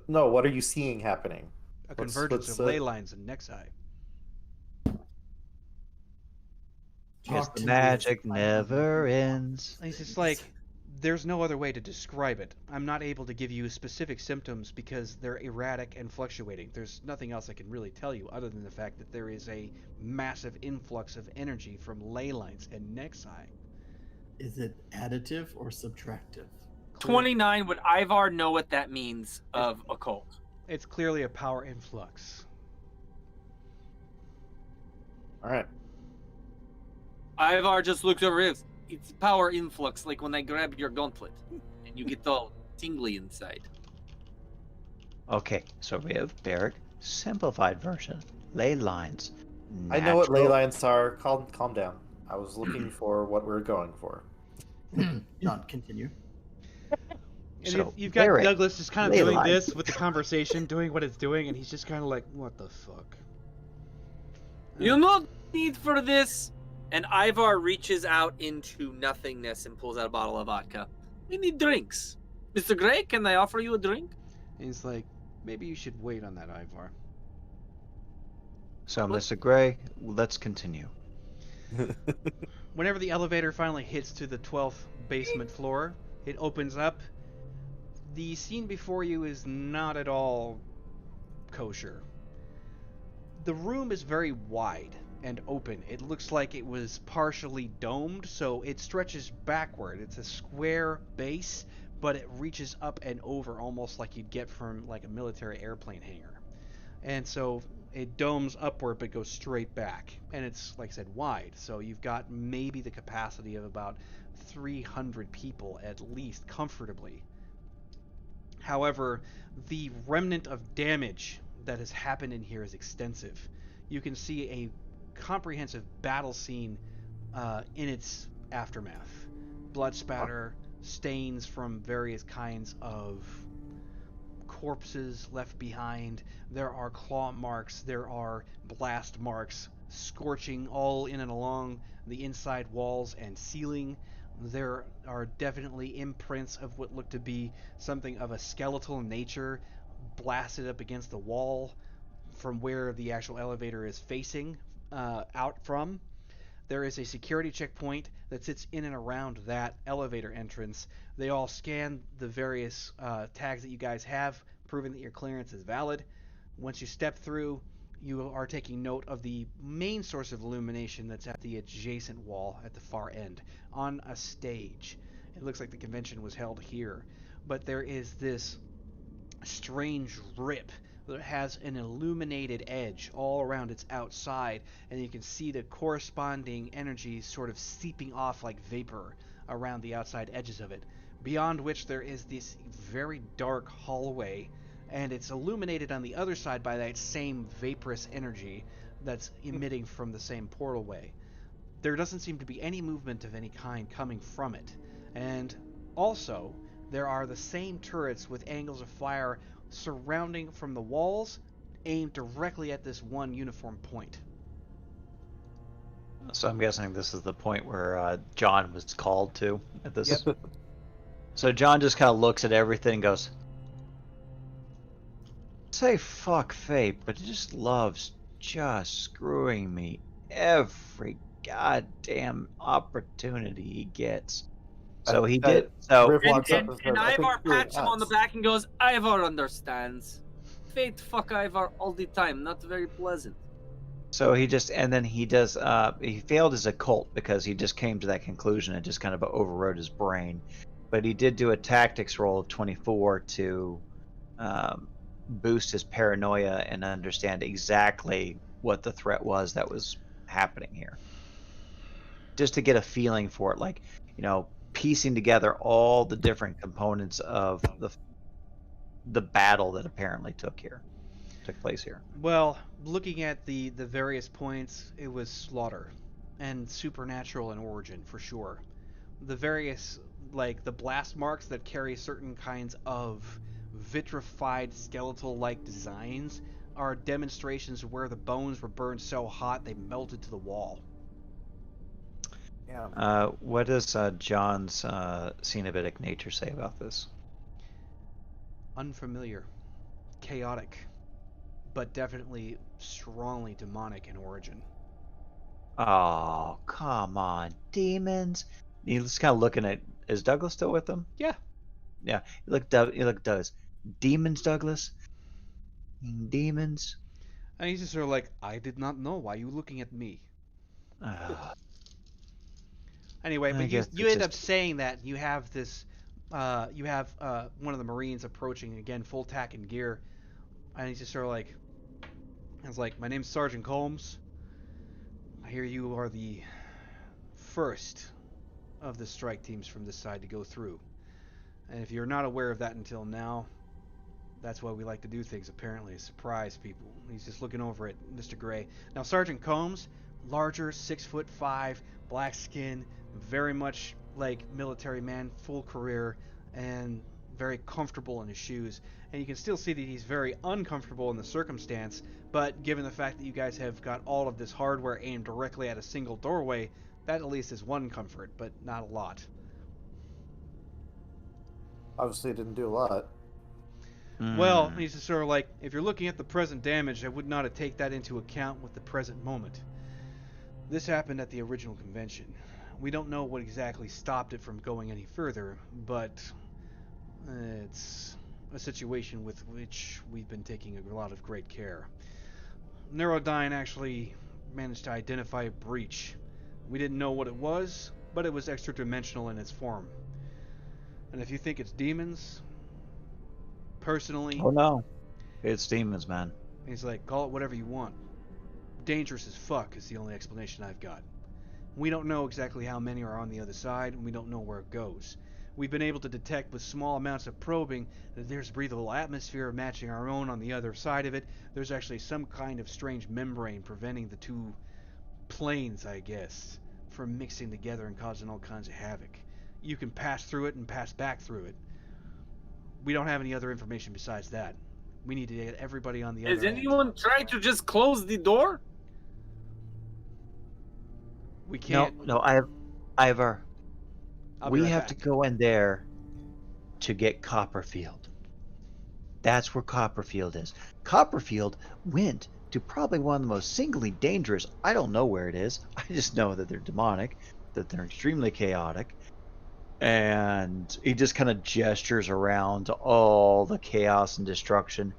No, what are you seeing happening? A convergence of ley lines and nexi. Because Talk the to me as magic if I never know. ends. And it's just like, there's no other way to describe it. I'm not able to give you specific symptoms because they're erratic and fluctuating. There's nothing else I can really tell you other than the fact that there is a massive influx of energy from ley lines and nexi. Is it additive or subtractive? 29, would Ivar know what that means of occult? It's clearly a power influx. All right. Ivar just looks over it. It's power influx, like when they grab your gauntlet and you get all tingly inside. Okay, so we have Barrick, simplified version, ley lines. I know what ley natural- lines are. Calm down. I was looking for what we're going for. John, continue. And So, you've got Barrick, Douglas just kind of ley doing lines. this with the conversation, doing what it's doing, and he's just kind of like, what the fuck? You no need for this. And Ivar reaches out into nothingness and pulls out a bottle of vodka. We need drinks. Mr. Gray, can I offer you a drink? And he's like, maybe you should wait on that, Ivar. So, Mr. Gray, let's continue. Whenever the elevator finally hits to the 12th basement floor, it opens up. The scene before you is not at all kosher. The room is very wide and open. It looks like it was partially domed, so it stretches backward. It's a square base, but it reaches up and over almost like you'd get from like a military airplane hangar. And so it domes upward but goes straight back. And it's, like I said, wide. So you've got maybe the capacity of about 300 people at least comfortably. However, the remnant of damage that has happened in here is extensive. You can see a comprehensive battle scene in its aftermath. Blood spatter, stains from various kinds of corpses left behind. There are claw marks, there are blast marks, scorching all in and along the inside walls and ceiling. There are definitely imprints of what look to be something of a skeletal nature blasted up against the wall from where the actual elevator is facing out from. There is a security checkpoint that sits in and around that elevator entrance. They all scan the various tags that you guys have, proving that your clearance is valid. Once you step through, you are taking note of the main source of illumination that's at the adjacent wall at the far end, on a stage. It looks like the convention was held here, but there is this strange rip that has an illuminated edge all around its outside, and you can see the corresponding energy sort of seeping off like vapor around the outside edges of it, beyond which there is this very dark hallway, and it's illuminated on the other side by that same vaporous energy that's emitting from the same portal way. There doesn't seem to be any movement of any kind coming from it, and also there are the same turrets with angles of fire surrounding from the walls, aimed directly at this one uniform point. So I'm guessing this is the point where John was called to at this. Yep. So John just kind of looks at everything and goes, say fuck fate, but he just loves just screwing me every goddamn opportunity he gets. So he did. So Riv walks up And, and says, and "I think Ivar you're pats him on the nuts." back and goes, Ivar understands. Fate fuck Ivar all the time, not very pleasant. So he just, and then he does, he failed his occult because he just came to that conclusion and just kind of overrode his brain. But he did do a tactics roll of 24 to boost his paranoia and understand exactly what the threat was that was happening here. Just to get a feeling for it, like, piecing together all the different components of the battle that apparently took place here. Well, looking at the various points, it was slaughter and supernatural in origin for sure. The various, like the blast marks that carry certain kinds of vitrified skeletal-like designs are demonstrations where the bones were burned so hot they melted to the wall. Yeah. What does John's Cenobitic nature say about this? Unfamiliar, chaotic, but definitely strongly demonic in origin. Oh, come on, demons! He's kind of looking at. Is Douglas still with them? Yeah. Yeah. You look, Douglas. Demons, Douglas. Demons. And he's just sort of like, I did not know. Why are you looking at me? Uh, Anyway, I but you guess you it's end up just. saying that you have this, you have one of the Marines approaching again, full tack and gear, and he's just sort of like, my name's Sergeant Combs. I hear you are the first of the strike teams from this side to go through, and if you're not aware of that until now, that's why we like to do things, apparently, surprise people. He's just looking over at Mr. Gray. Now, Sergeant Combs, larger, 6'5", black skin, very much like military man, full career, and very comfortable in his shoes. And you can still see that he's very uncomfortable in the circumstance, but given the fact that you guys have got all of this hardware aimed directly at a single doorway, that at least is one comfort, but not a lot. Obviously, it didn't do a lot. Well, Hmm. he's just sort of like, if you're looking at the present damage, I would not have take that into account with the present moment. This happened at the original convention. We don't know what exactly stopped it from going any further, but it's a situation with which we've been taking a lot of great care. Neurodyne actually managed to identify a breach. We didn't know what it was, but it was extra-dimensional in its form. And if you think it's demons, personally, Oh no, it's demons, man. he's like, call it whatever you want. Dangerous as fuck is the only explanation I've got. We don't know exactly how many are on the other side, and we don't know where it goes. We've been able to detect with small amounts of probing that there's breathable atmosphere matching our own on the other side of it. There's actually some kind of strange membrane preventing the two planes, I guess, from mixing together and causing all kinds of havoc. You can pass through it and pass back through it. We don't have any other information besides that. We need to get everybody on the Has other end. anyone tried to just close the door? We No, can't. no, Ivor. I'll be We right have back. to go in there to get Copperfield. That's where Copperfield is. Copperfield went to probably one of the most singly dangerous. I don't know where it is. I just know that they're demonic, that they're extremely chaotic. And he just kind of gestures around all the chaos and destruction.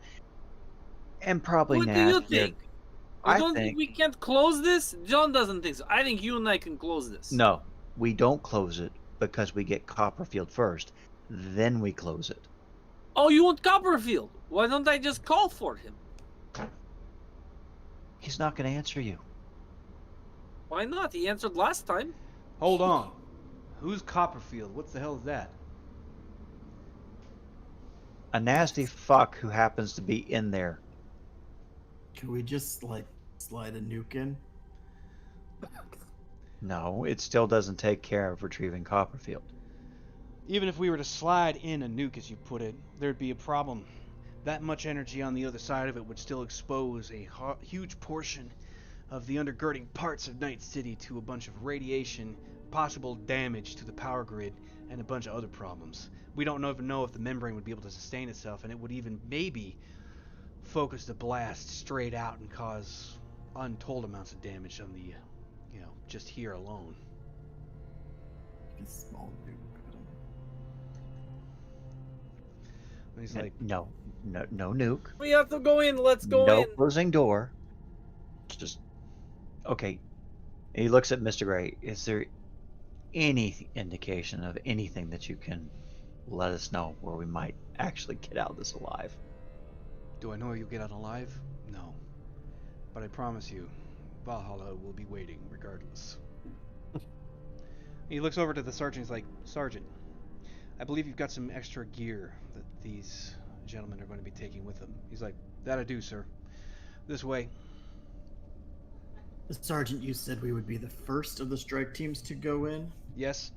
And probably What do you nasty. think? You I don't think think we can't close this? John doesn't think so. I think you and I can close this. no, we don't close it because we get Copperfield first. Then we close it. Oh, you want Copperfield? Why don't I just call for him? He's not going to answer you. Why not? He answered last time. Hold on. Who's Copperfield? What the hell is that? A nasty fuck who happens to be in there. Can we just like slide a nuke in? No, it still doesn't take care of retrieving Copperfield. Even if we were to slide in a nuke, as you put it, there'd be a problem. That much energy on the other side of it would still expose a huge portion of the undergirding parts of Night City to a bunch of radiation, possible damage to the power grid, and a bunch of other problems. We don't even know if the membrane would be able to sustain itself, and it would even maybe focus the blast straight out and cause untold amounts of damage on the, just here alone. A small nuke. And he's like, no nuke. We have to go in. Let's go No in. closing door. Just okay. He looks at Mr. Gray. Is there any indication of anything that you can let us know where we might actually get out of this alive? do I know you'll get out alive? No. But I promise you, Valhalla will be waiting regardless. He looks over to the sergeant. He's like, Sergeant, I believe you've got some extra gear that these gentlemen are going to be taking with them. He's like, that I do, sir. This way. Sergeant, you said we would be the first of the strike teams to go in? Yes.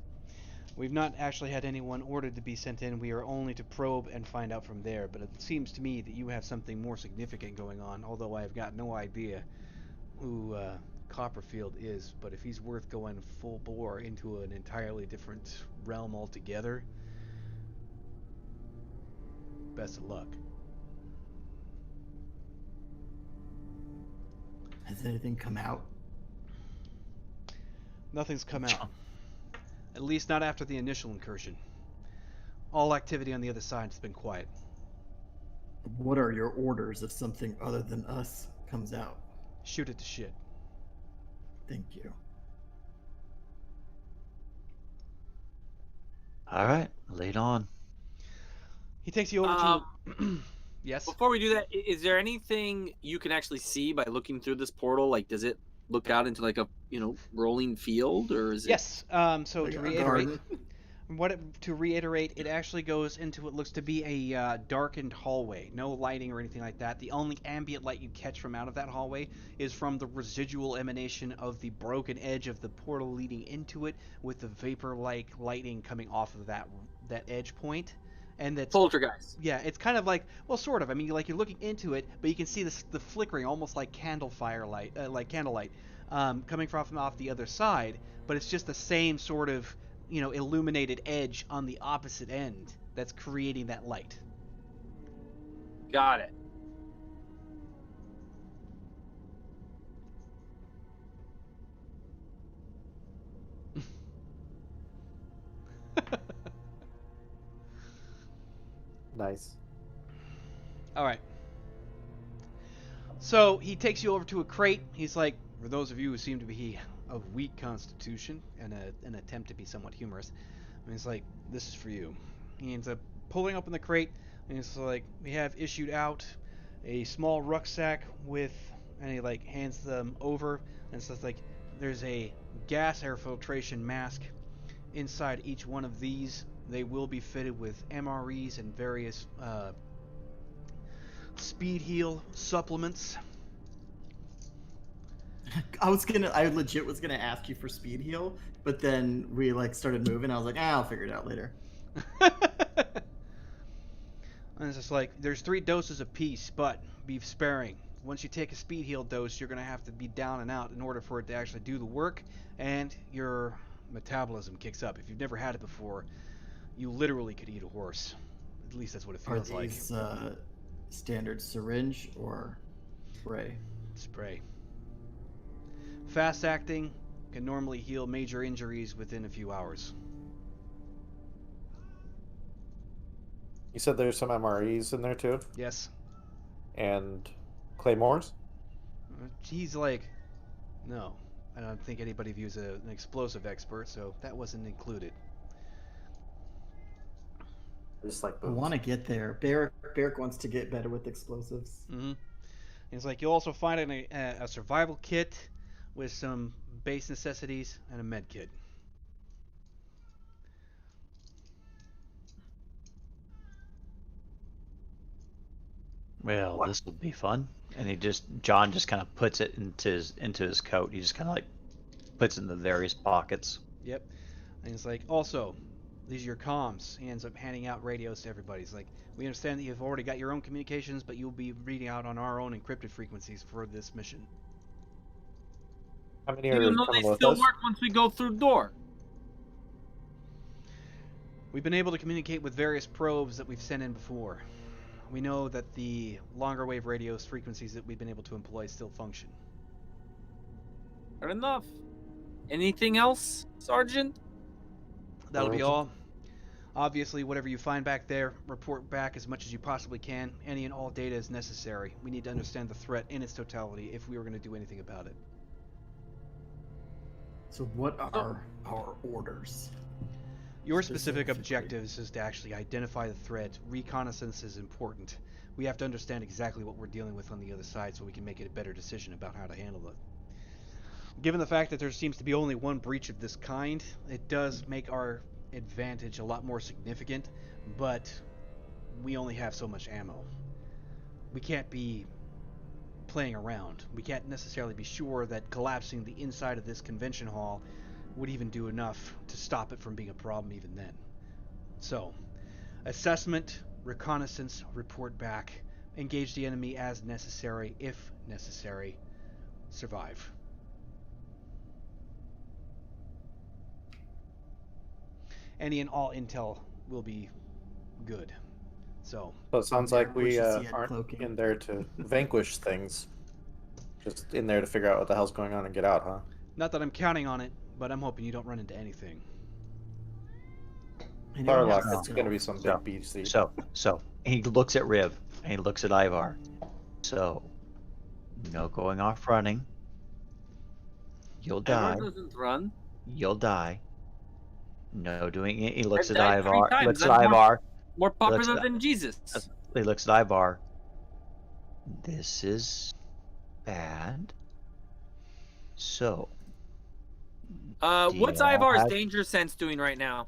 We've not actually had anyone ordered to be sent in. We are only to probe and find out from there. But it seems to me that you have something more significant going on, although I have got no idea who Copperfield is. But if he's worth going full bore into an entirely different realm altogether, best of luck. Has anything come out? Nothing's come out. At least not after the initial incursion. All activity on the other side has been quiet. What are your orders if something other than us comes out? Shoot it to shit. Thank you. All right, lead on. He takes you over to... Yes? Before we do that, is there anything you can actually see by looking through this portal? Like, does it look out into like a rolling field, or is it? Yes. So Like to a reiterate, garden? it actually goes into what looks to be a darkened hallway. No lighting or anything like that. The only ambient light you catch from out of that hallway is from the residual emanation of the broken edge of the portal leading into it, with the vapor-like lighting coming off of that edge point. And that's Poltergeist. yeah, it's kind of like, well, sort of. I mean, like you're looking into it, but you can see the flickering, almost like candlelight, coming from off the other side. But it's just the same sort of, illuminated edge on the opposite end that's creating that light. Got it. Nice. All right. So he takes you over to a crate. He's like, for those of you who seem to be of weak constitution and an attempt to be somewhat humorous, and he's like, this is for you. He ends up pulling open the crate, and he's like, we have issued out a small rucksack with, and he like hands them over, and it's like, there's a gas air filtration mask inside each one of these. They will be fitted with MREs and various speed heal supplements. I legit was gonna ask you for speed heal, but then we started moving. I was like, I'll figure it out later. And it's just like, there's 3 doses apiece, but be sparing. Once you take a speed heal dose, you're gonna have to be down and out in order for it to actually do the work, and your metabolism kicks up. If you've never had it before, you literally could eat a horse. At least that's what it feels Are these standard syringe or spray? like. Spray. Fast acting, can normally heal major injuries within a few hours. You said there's some MREs in there too, Yes. and claymores. He's like, no. I don't think anybody views an explosive expert, so that wasn't included. Just like I booms. want to get there. Barrick wants to get better with explosives. Mm-hmm. It's like, you'll also find a survival kit with some base necessities and a med kit. Well, this will be fun. And John just kind of puts it into his coat. He just kind of puts it in the various pockets. Yep. And he's like, also, these are your comms. He ends up handing out radios to everybody. He's like, we understand that you've already got your own communications, but you'll be reading out on our own encrypted frequencies for this mission. How many Even are though they coming with still us? work once we go through the door. We've been able to communicate with various probes that we've sent in before. We know that the longer wave radio frequencies that we've been able to employ still function. Fair enough. Anything else, Sergeant? That'll be Sergeant? all. Obviously, whatever you find back there, report back as much as you possibly can. Any and all data is necessary. We need to understand the threat in its totality if we were going to do anything about it. So what are our orders? Your specific Specifically. objectives is to actually identify the threat. Reconnaissance is important. We have to understand exactly what we're dealing with on the other side so we can make a better decision about how to handle it. Given the fact that there seems to be only one breach of this kind, it does make our advantage a lot more significant, but we only have so much ammo. We can't be playing around. We can't necessarily be sure that collapsing the inside of this convention hall would even do enough to stop it from being a problem even then. So, assessment, reconnaissance, report back, engage the enemy as necessary, if necessary, survive. Any and all intel will be good. So it sounds Yeah, like we wishes he had aren't cloaking. in there to vanquish things. Just in there to figure out what the hell's going on and get out, huh? not that I'm counting on it, but I'm hoping you don't run into anything. Anyone have Starlock, that's stealth? going to be some So- big beach. So he looks at Riv and he looks at Ivar. So, no going off running. You'll die. Ivar doesn't run. You'll die. No doing it. He looks I've at died 3 Ivar. times. Looks at I'm Ivar. More popular at- than Jesus. He looks at Ivar. This is bad. So, do What's you Ivar's have- danger sense doing right now?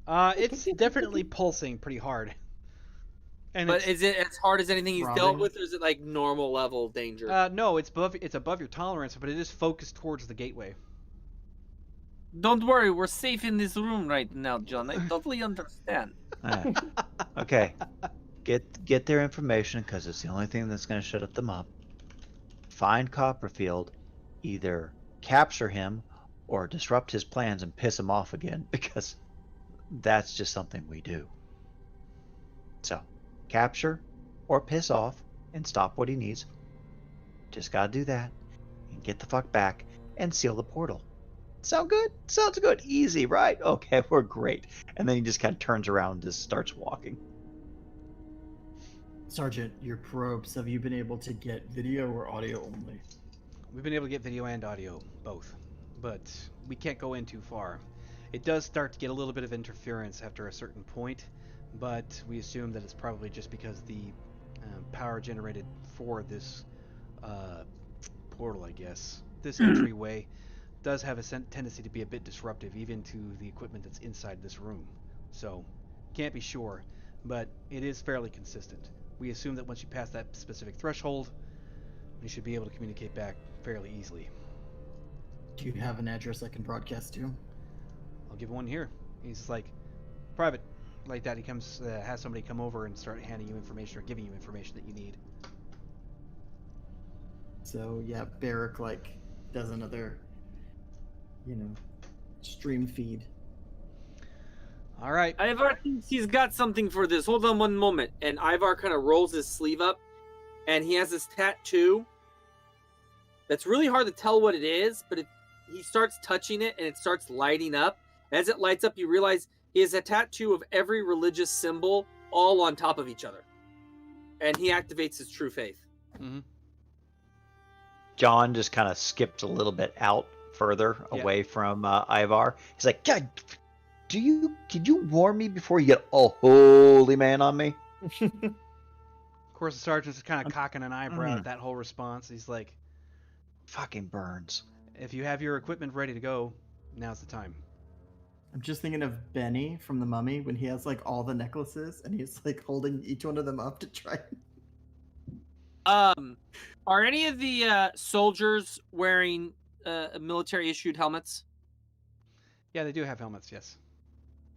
It's definitely pulsing pretty hard. And But it's, is it as hard as anything he's dealt Throbbing? with, or is it like normal level danger? no, it's above your tolerance, but it is focused towards the gateway. Don't worry, we're safe in this room right now, John. I totally understand. Alright. Okay. Get their information because it's the only thing that's going to shut them up. Find Copperfield, either capture him or disrupt his plans and piss him off again because that's just something we do. So, capture or piss off and stop what he needs. Just gotta do that and get the fuck back and seal the portal. Sound good? Sounds good. Easy, right? Okay, we're great. And then he just kind of turns around and just starts walking. Sergeant, your probes, have you been able to get video or audio only? We've been able to get video and audio, both, but we can't go in too far. It does start to get a little bit of interference after a certain point, but we assume that it's probably just because the power generated for this portal, I guess, this entryway, does have a tendency to be a bit disruptive, even to the equipment that's inside this room. So, can't be sure, but it is fairly consistent. We assume that once you pass that specific threshold, you should be able to communicate back fairly easily. Do you have an address I can broadcast to? I'll give one here. He's like, private, like that. He comes, has somebody come over and start handing you information or giving you information that you need. So yeah, Barrick like does another, stream feed. All right. Ivar thinks he's got something for this. Hold on one moment. And Ivar kind of rolls his sleeve up, and he has this tattoo that's really hard to tell what it is, but he starts touching it, and it starts lighting up. As it lights up, you realize he has a tattoo of every religious symbol all on top of each other. And he activates his true faith. Mm-hmm. John just kind of skips a little bit out further away from Ivar. He's like, God, could you warn me before you get a holy man on me? Of course, the sergeant's kind of cocking an eyebrow at that whole response. He's like, Fucking burns. if you have your equipment ready to go, now's the time. I'm just thinking of Benny from The Mummy when he has like all the necklaces and he's like holding each one of them up to try. Are any of the soldiers wearing military issued helmets? Yeah, they do have helmets, yes.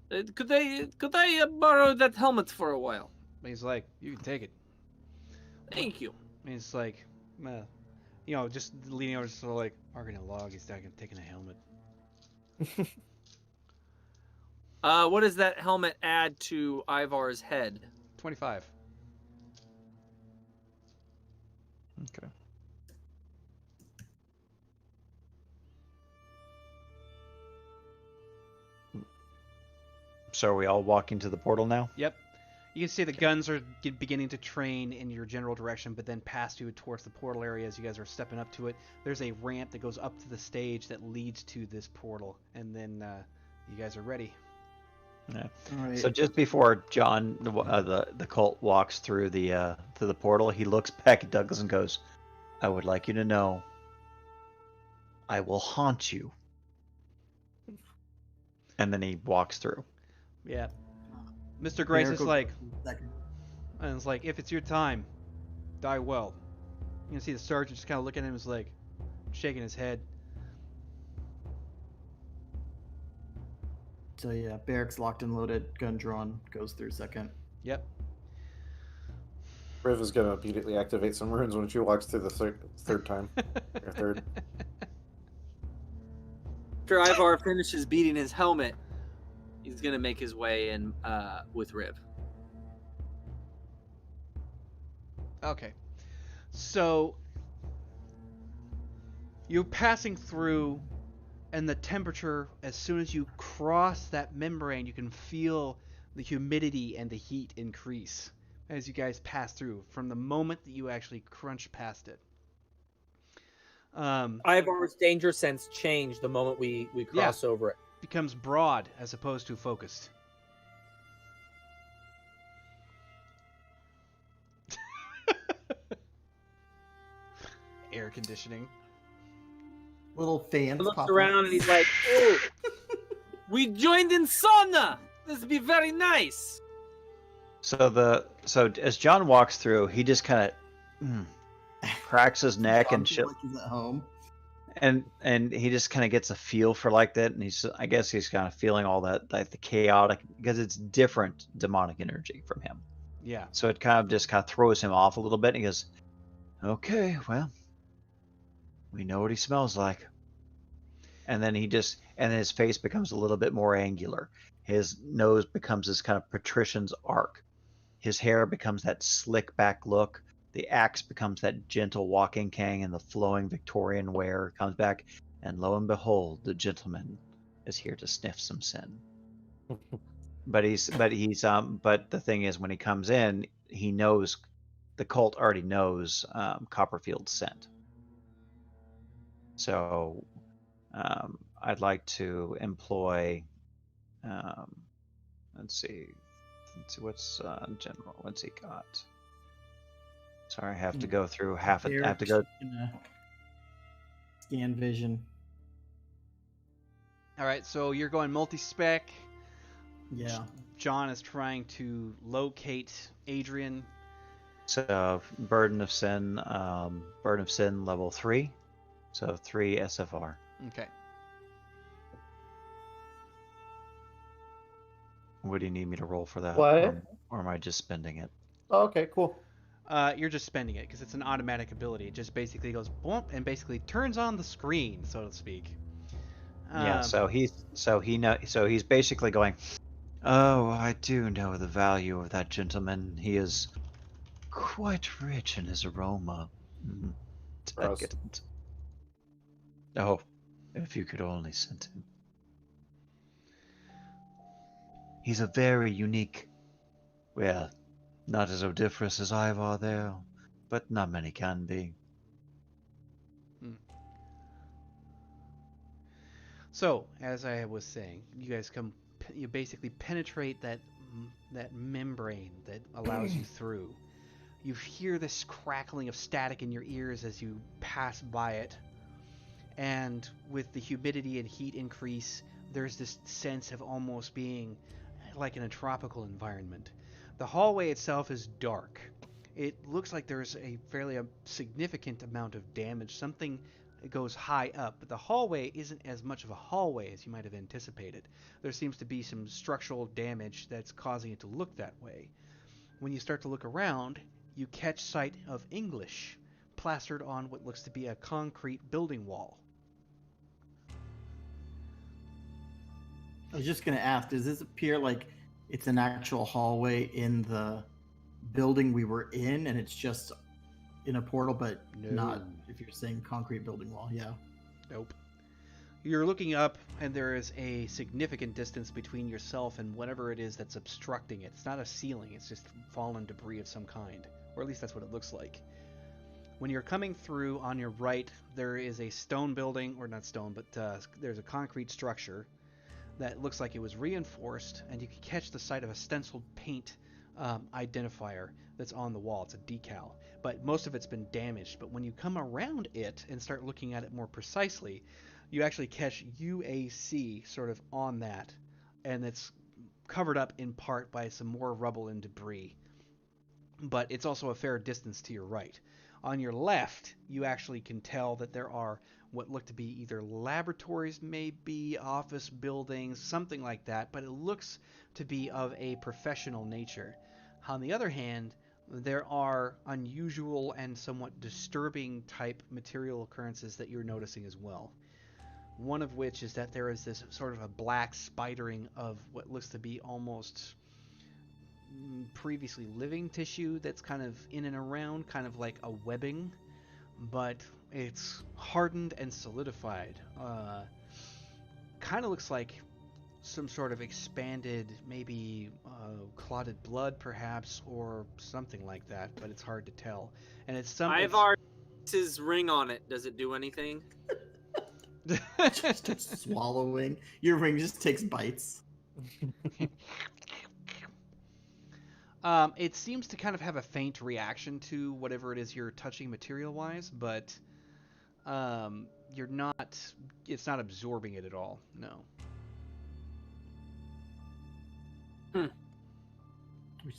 Could I borrow that helmet for a while? But he's like, you can take it. Thank you. And he's like, just leaning over, just sort of like, marking a log. He's taking a helmet. What does that helmet add to Ivar's head? 25. Okay. So are we all walking to the portal now? Yep. You can see the guns are beginning to train in your general direction, but then pass you towards the portal area as you guys are stepping up to it. There's a ramp that goes up to the stage that leads to this portal, and then you guys are ready. Yeah. All right. So just before John, the cult walks through the portal, he looks back at Douglas and goes, "I would like you to know, I will haunt you." And then he walks through. Yeah. Mr. Grace is Miracle like, second. and it's like, if it's your time, die well. You can see the sergeant just kind of looking at him, is like, shaking his head. So yeah, barracks locked and loaded, gun drawn, goes through second. Yep. Riv is gonna immediately activate some runes when she walks through the third time. Or third. After Ivar finishes beating his helmet, he's gonna make his way in with Riv. Okay. So you're passing through, and the temperature, as soon as you cross that membrane, you can feel the humidity and the heat increase as you guys pass through from the moment that you actually crunch past it. Ivar's danger sense changed the moment we cross over it. Becomes broad as opposed to focused. Air conditioning. Little fans He looks pop around up. and he's like, "Oh, we joined in sauna. This would be very nice." So as John walks through, he just kind of cracks his neck John and feels shit, like he's at home. and he just kind of gets a feel for like that, and I guess he's kind of feeling all that, like the chaotic, because it's different demonic energy from him. Yeah. So it kind of throws him off a little bit, and he goes, "Okay, well, we know what he smells like." And then and his face becomes a little bit more angular. His nose becomes this kind of patrician's arc. His hair becomes that slick back look. The axe becomes that gentle walking cane, and the flowing Victorian wear comes back. And lo and behold, the gentleman is here to sniff some sin. But the thing is, when he comes in, he knows, the cult already knows Copperfield's scent. So I'd like to employ. Let's see what's general. What's he got? Sorry, I have to go through half. I have to go. Scan vision. All right, so you're going multi-spec. Yeah. John is trying to locate Adrian. So burden of sin level 3. So 3 SFR. Okay. What do you need me to roll for that? What? Or am I just spending it? Oh, okay, cool. You're just spending it because it's an automatic ability. It just basically goes boom and basically turns on the screen, so to speak. Yeah. So he's basically going, "Oh, I do know the value of that gentleman. He is quite rich in his aroma. Gross. Decadent. Oh, if you could only scent him. He's a very unique, well, not as odoriferous as Ivar there, but not many can be." So, as I was saying, you guys you basically penetrate that membrane that allows you through. You hear this crackling of static in your ears as you pass by it, and with the humidity and heat increase, there's this sense of almost being like in a tropical environment. The hallway itself is dark. It looks like there's a fairly significant amount of damage. Something goes high up, but the hallway isn't as much of a hallway as you might have anticipated. There seems to be some structural damage that's causing it to look that way. When you start to look around, you catch sight of English plastered on what looks to be a concrete building wall. I was just gonna ask, does this appear like it's an actual hallway in the building we were in, and it's just in a portal, but not No. if you're saying concrete building wall? Yeah. Nope. You're looking up, and there is a significant distance between yourself and whatever it is that's obstructing it. It's not a ceiling, it's just fallen debris of some kind. Or at least that's what it looks like. When you're coming through on your right, there is a stone building, or not stone, but there's a concrete structure that looks like it was reinforced, and you can catch the sight of a stenciled paint identifier that's on the wall. It's a decal, but most of it's been damaged. But when you come around it and start looking at it more precisely, you actually catch UAC sort of on that, and it's covered up in part by some more rubble and debris. But it's also a fair distance to your right. On your left, you actually can tell that there are what look to be either laboratories, maybe office buildings, something like that, but it looks to be of a professional nature. On the other hand, there are unusual and somewhat disturbing type material occurrences that you're noticing as well. One of which is that there is this sort of a black spidering of what looks to be almost previously living tissue that's kind of in and around, kind of like a webbing, but it's hardened and solidified. Kind of looks like some sort of expanded, maybe clotted blood, perhaps, or something like that, but it's hard to tell. And it's some. Ivar, his ring on it. Does it do anything? Just starts swallowing. Your ring just takes bites. It seems to kind of have a faint reaction to whatever it is you're touching material-wise, but you're not. It's not absorbing it at all. No.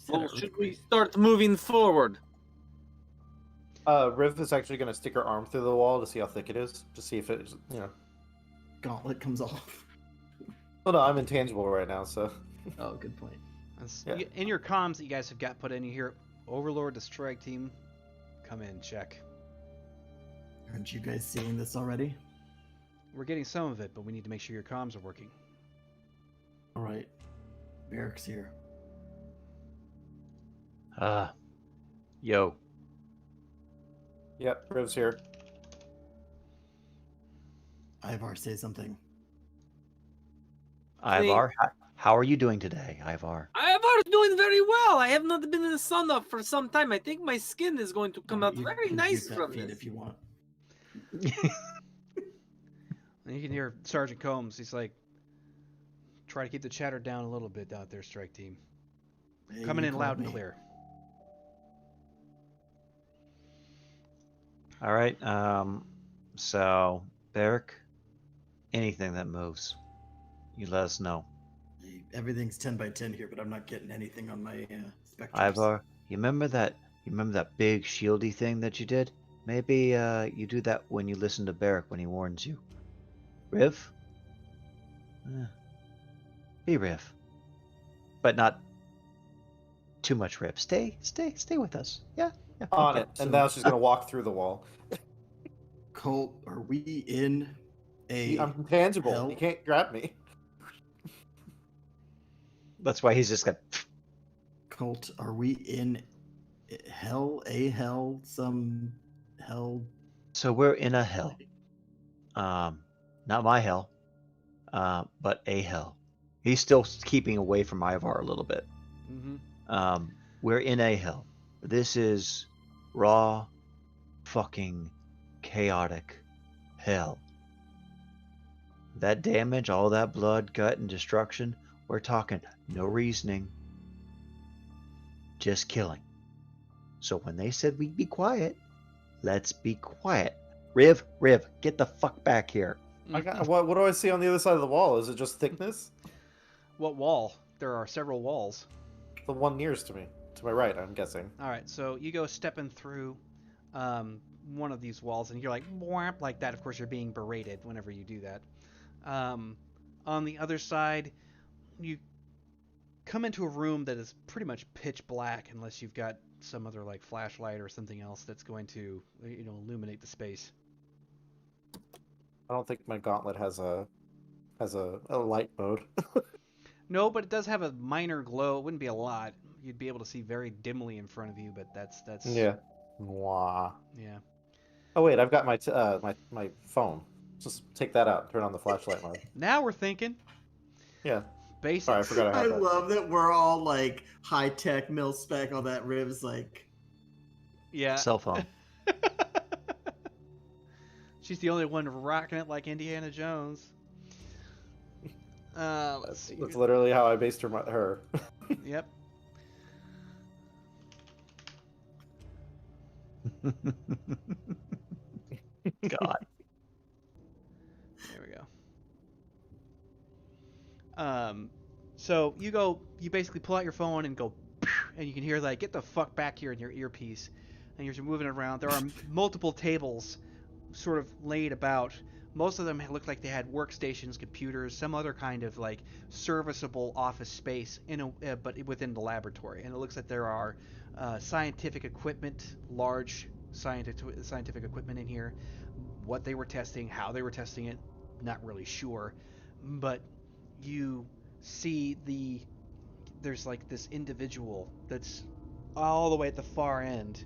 Well, should we start moving forward? Riv is actually going to stick her arm through the wall to see how thick it is, to see if it, Gauntlet comes off. Well, no, I'm intangible right now, so. Oh, good point. Yeah. In your comms that you guys have got put in, you hear Overlord, the strike team, come in, check. Aren't you guys seeing this already? We're getting some of it, but we need to make sure your comms are working. All right. Barrick's here. Yo. Yep, Riv's here. Ivar, say something. Ivar, how are you doing today, Ivar? Ivar's doing very well. I have not been in the sun up for some time. I think my skin is going to come out You very can nice use that from feed this. if you want. And you can hear Sergeant Combs. He's like, try to keep the chatter down a little bit out there, strike team. Hey, Coming you in called loud and me. clear. All right. So Barrick, anything that moves, you let us know. Hey, everything's 10 by 10 here, but I'm not getting anything on my spectrums. Ivar, you remember that big shieldy thing that you did? Maybe you do that when you listen to Barrick when he warns you. Riv? Be Riv. But not too much Riv. Stay with us. Yeah. On Okay, it. And so- now she's going to walk through the wall. Colt, are we in a I'm intangible. hell? You can't grab me. That's why he's just got. Colt, are we in hell, a hell, some hell? So we're in a hell. Not my hell, but a hell. He's still keeping away from Ivar a little bit. Mm-hmm. We're in a hell. This is raw, fucking chaotic hell. That damage, all that blood, gut, and destruction, we're talking no reasoning, just killing. So when they said we'd be quiet, let's be quiet. Riv, get the fuck back here. What do I see on the other side of the wall? Is it just thickness? What wall? There are several walls. The one nearest to me. To my right, I'm guessing. All right, so you go stepping through one of these walls, and you're like, whap, like that. Of course, you're being berated whenever you do that. On the other side, you come into a room that is pretty much pitch black, unless you've got some other like flashlight or something else that's going to, illuminate the space. I don't think my gauntlet has a has a light mode. No, but it does have a minor glow. It wouldn't be a lot. You'd be able to see very dimly in front of you, but that's Yeah. Mwah. yeah. Oh wait, I've got my phone. Just take that out. Turn on the flashlight mode. Now we're thinking Yeah. basics. Sorry, I forgot I I had that. love that we're all like high tech, mil spec, all that. Riv's like, Yeah. Cell phone. She's the only one rocking it like Indiana Jones. Let's see. That's literally how I based her. Yep. God. There we go. So you basically pull out your phone and go, and you can hear like, get the fuck back here in your earpiece, and you're moving it around. There are multiple tables sort of laid about. Most of them look like they had workstations, computers, some other kind of like serviceable office space but within the laboratory. And it looks like there are scientific equipment, large scientific equipment in here. What they were testing, how they were testing it, not really sure. But you see there's like this individual that's all the way at the far end,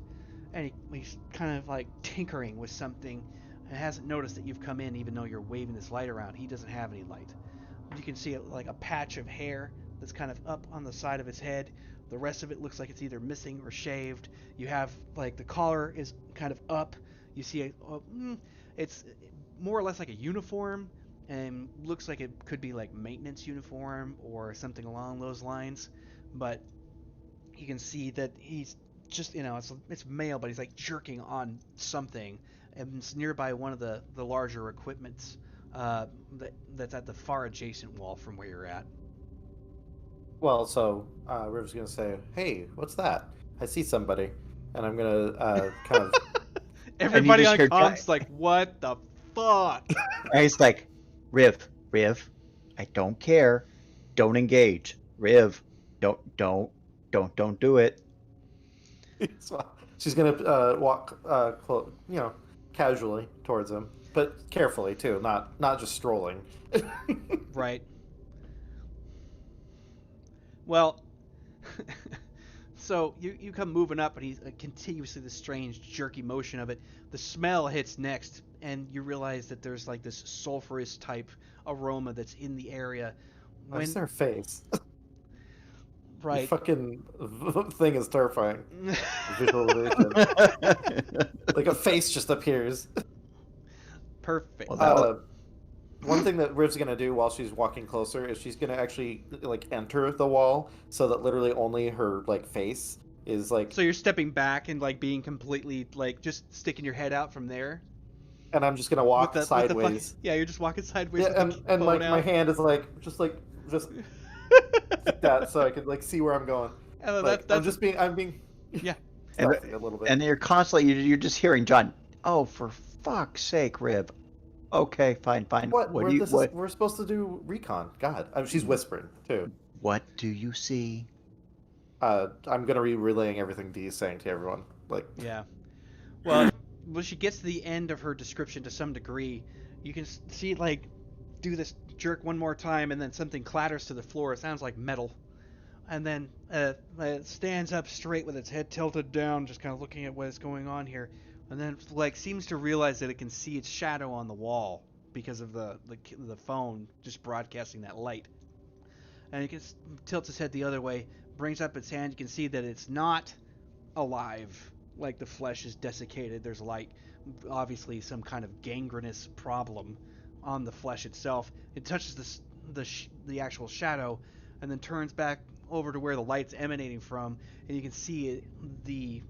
and he's kind of like tinkering with something and hasn't noticed that you've come in even though you're waving this light around. He doesn't have any light. You can see like a patch of hair that's kind of up on the side of his head. The rest of it looks like it's either missing or shaved. You have like the collar is kind of up. You see it's more or less like a uniform, and looks like it could be like maintenance uniform or something along those lines. But you can see that he's just, it's male, but he's like jerking on something, and it's nearby one of the larger equipments that's at the far adjacent wall from where you're at. Well, so Riv's gonna say, "Hey, what's that? I see somebody," and I'm gonna kind of. Everybody just on heard comms like, what the fuck? And he's like, Riv, I don't care. Don't engage. Riv, don't do it. She's gonna walk, casually towards him, but carefully too, not just strolling. Right. Well, so you come moving up, and he's continuously this strange jerky motion of it. The smell hits next, and you realize that there's like this sulfurous type aroma that's in the area. What's their face? Right. The fucking thing is terrifying. Visualization. Like a face just appears. Perfect. Well, One thing that Riv's gonna do while she's walking closer is she's gonna actually like enter the wall so that literally only her like face is like. So you're stepping back and like being completely like just sticking your head out from there. And I'm just gonna walk sideways. Yeah, you're just walking sideways. Yeah, with and the like phone my out. hand is just like that, so I can like see where I'm going. And Like, that's I'm being yeah. stealthy a little bit. And you're constantly you're just hearing John. Oh, for fuck's sake, Riv. Okay, fine. What? What do you? What? We're supposed to do recon. God, she's whispering too. What do you see? I'm gonna be relaying everything Dee's saying to everyone. Like, Yeah. Well, when she gets to the end of her description to some degree, you can see it like do this jerk one more time, and then something clatters to the floor. It sounds like metal, and then it stands up straight with its head tilted down, just kind of looking at what is going on here, and then like seems to realize that it can see its shadow on the wall because of the phone just broadcasting that light. And it tilts its head the other way, brings up its hand. You can see that it's not alive. Like the flesh is desiccated. There's obviously some kind of gangrenous problem on the flesh itself. It touches the actual shadow, and then turns back over to where the light's emanating from, and you can see the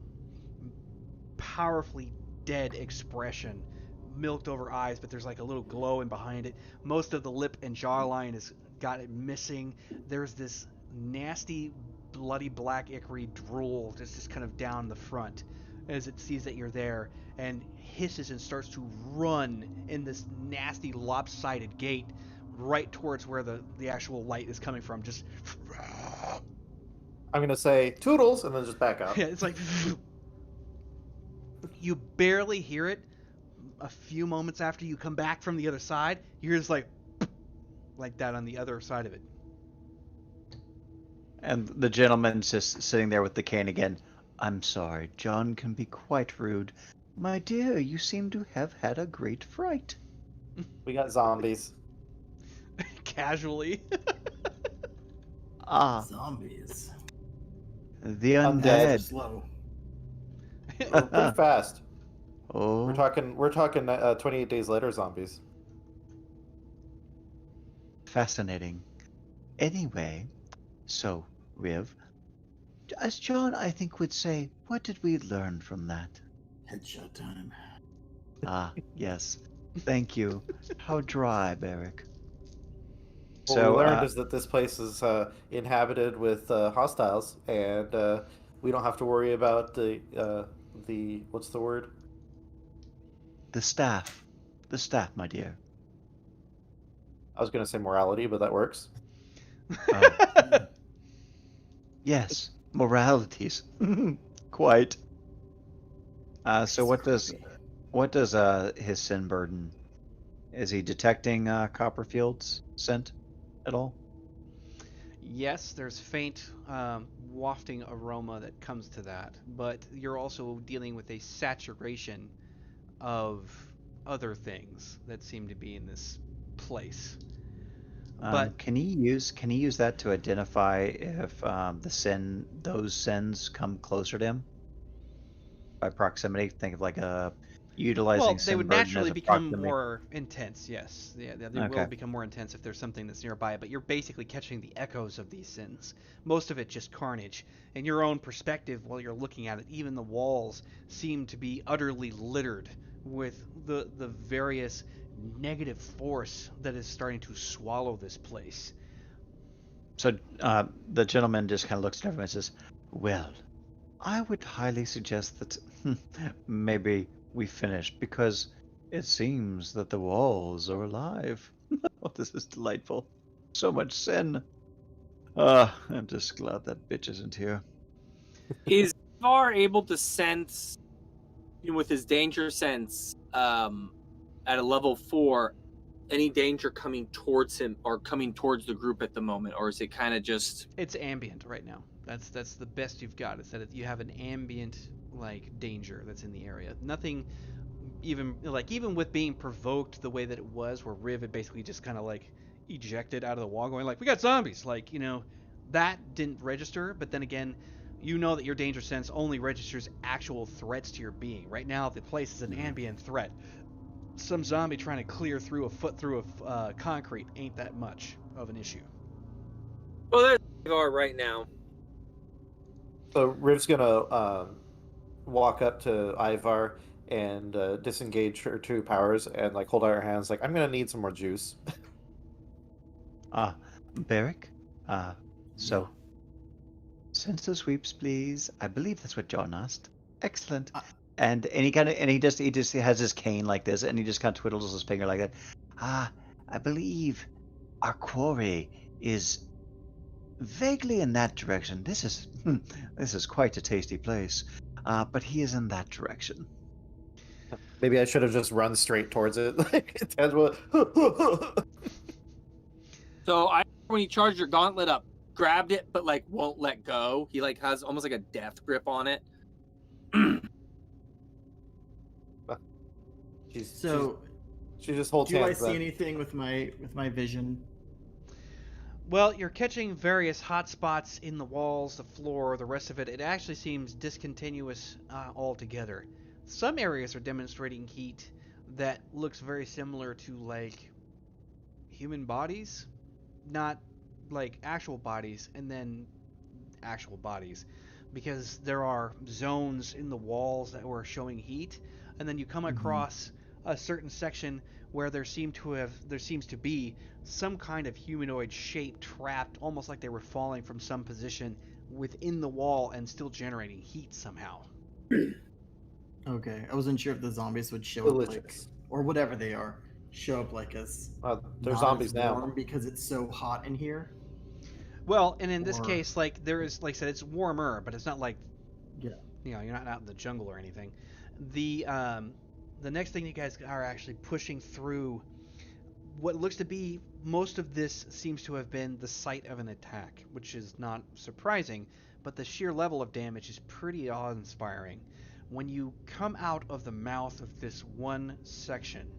powerfully dead expression, milked over eyes, but there's like a little glow in behind it. Most of the lip and jawline has got it missing. There's this nasty bloody black ichor drool just kind of down the front as it sees that you're there, and hisses and starts to run in this nasty lopsided gait right towards where the actual light is coming from. Just I'm gonna say toodles and then just back up. yeah, it's like you barely hear it. A few moments after you come back from the other side, you're just like like that on the other side of it. And the gentleman's just sitting there with the cane again. I'm sorry, John can be quite rude. My dear, you seem to have had a great fright. We got zombies. Casually. Ah, Zombies. the Undead. They're undead. slow. We're pretty fast. Oh, We're talking 28 days later zombies. fascinating. Anyway, so, Riv, as John, I think, would say, what did we learn from that? Headshot time. Ah, yes. Thank you. How dry, Beric. What So, we learned is that this place is inhabited with hostiles, and we don't have to worry about the what's the word? the staff. The staff, my dear. I was going to say morality, but that works. Oh. Yes, moralities. Quite. So what does his sin burden? Is he detecting Copperfield's scent at all? Yes, there's faint wafting aroma that comes to that, but you're also dealing with a saturation of other things that seem to be in this place. But Can he use that to identify if those sins come closer to him by proximity? Think of like a utilizing well, they sin would burden as naturally a become proximity. more intense. Yes, yeah, they will Okay. become more intense if there's something that's nearby. But you're basically catching the echoes of these sins. Most of it just carnage. In your own perspective, while you're looking at it, even the walls seem to be utterly littered with the various negative force that is starting to swallow this place. So the gentleman just kind of looks at everyone and says, "Well, I would highly suggest that maybe we finish because it seems that the walls are alive." Oh, this is delightful. So much sin. I'm just glad that bitch isn't here. Is Var able to sense, with his danger sense, at a level 4, any danger coming towards him or coming towards the group at the moment, or is it kind of just? It's ambient right now. That's the best you've got. Is that you have an ambient like danger that's in the area. Nothing even with being provoked the way that it was, where Riv had basically just kind of like ejected out of the wall, going like, "We got zombies!" Like that didn't register. But then again, you know that your danger sense only registers actual threats to your being. Right now, the place is an ambient threat. Some zombie trying to clear through a foot through of concrete ain't that much of an issue. Well, there's Var right now. So Riv's gonna walk up to Ivar and disengage her two powers and like hold out her hands like I'm gonna need some more juice. Beric? So, sensor sweeps, please. I believe that's what John asked. Excellent. And he just has his cane like this, and he just kind of twiddles his finger like that. I believe our quarry is vaguely in that direction. This is quite a tasty place. But he is in that direction. Maybe I should have just run straight towards it. Like So when you charged your gauntlet up, grabbed it, but like won't let go. He like has almost like a death grip on it. she just holds do I hands. see anything with my vision? Well, you're catching various hot spots in the walls, the floor, the rest of it. It actually seems discontinuous altogether. Some areas are demonstrating heat that looks very similar to like human bodies, not like actual bodies, and then actual bodies, because there are zones in the walls that were showing heat, and then you come across a certain section where there seems to be some kind of humanoid shape trapped, almost like they were falling from some position within the wall and still generating heat somehow. Okay, I wasn't sure if the zombies would show up like, Delicious. or whatever they are, show up like as They're not zombies as now. warm because it's so hot in here. Well, and in this Or- case, like there is, like I said, it's warmer, but it's not like Yeah. you're not out in the jungle or anything. The next thing you guys are actually pushing through what looks to be most of this seems to have been the site of an attack, which is not surprising, but the sheer level of damage is pretty awe-inspiring. When you come out of the mouth of this one section,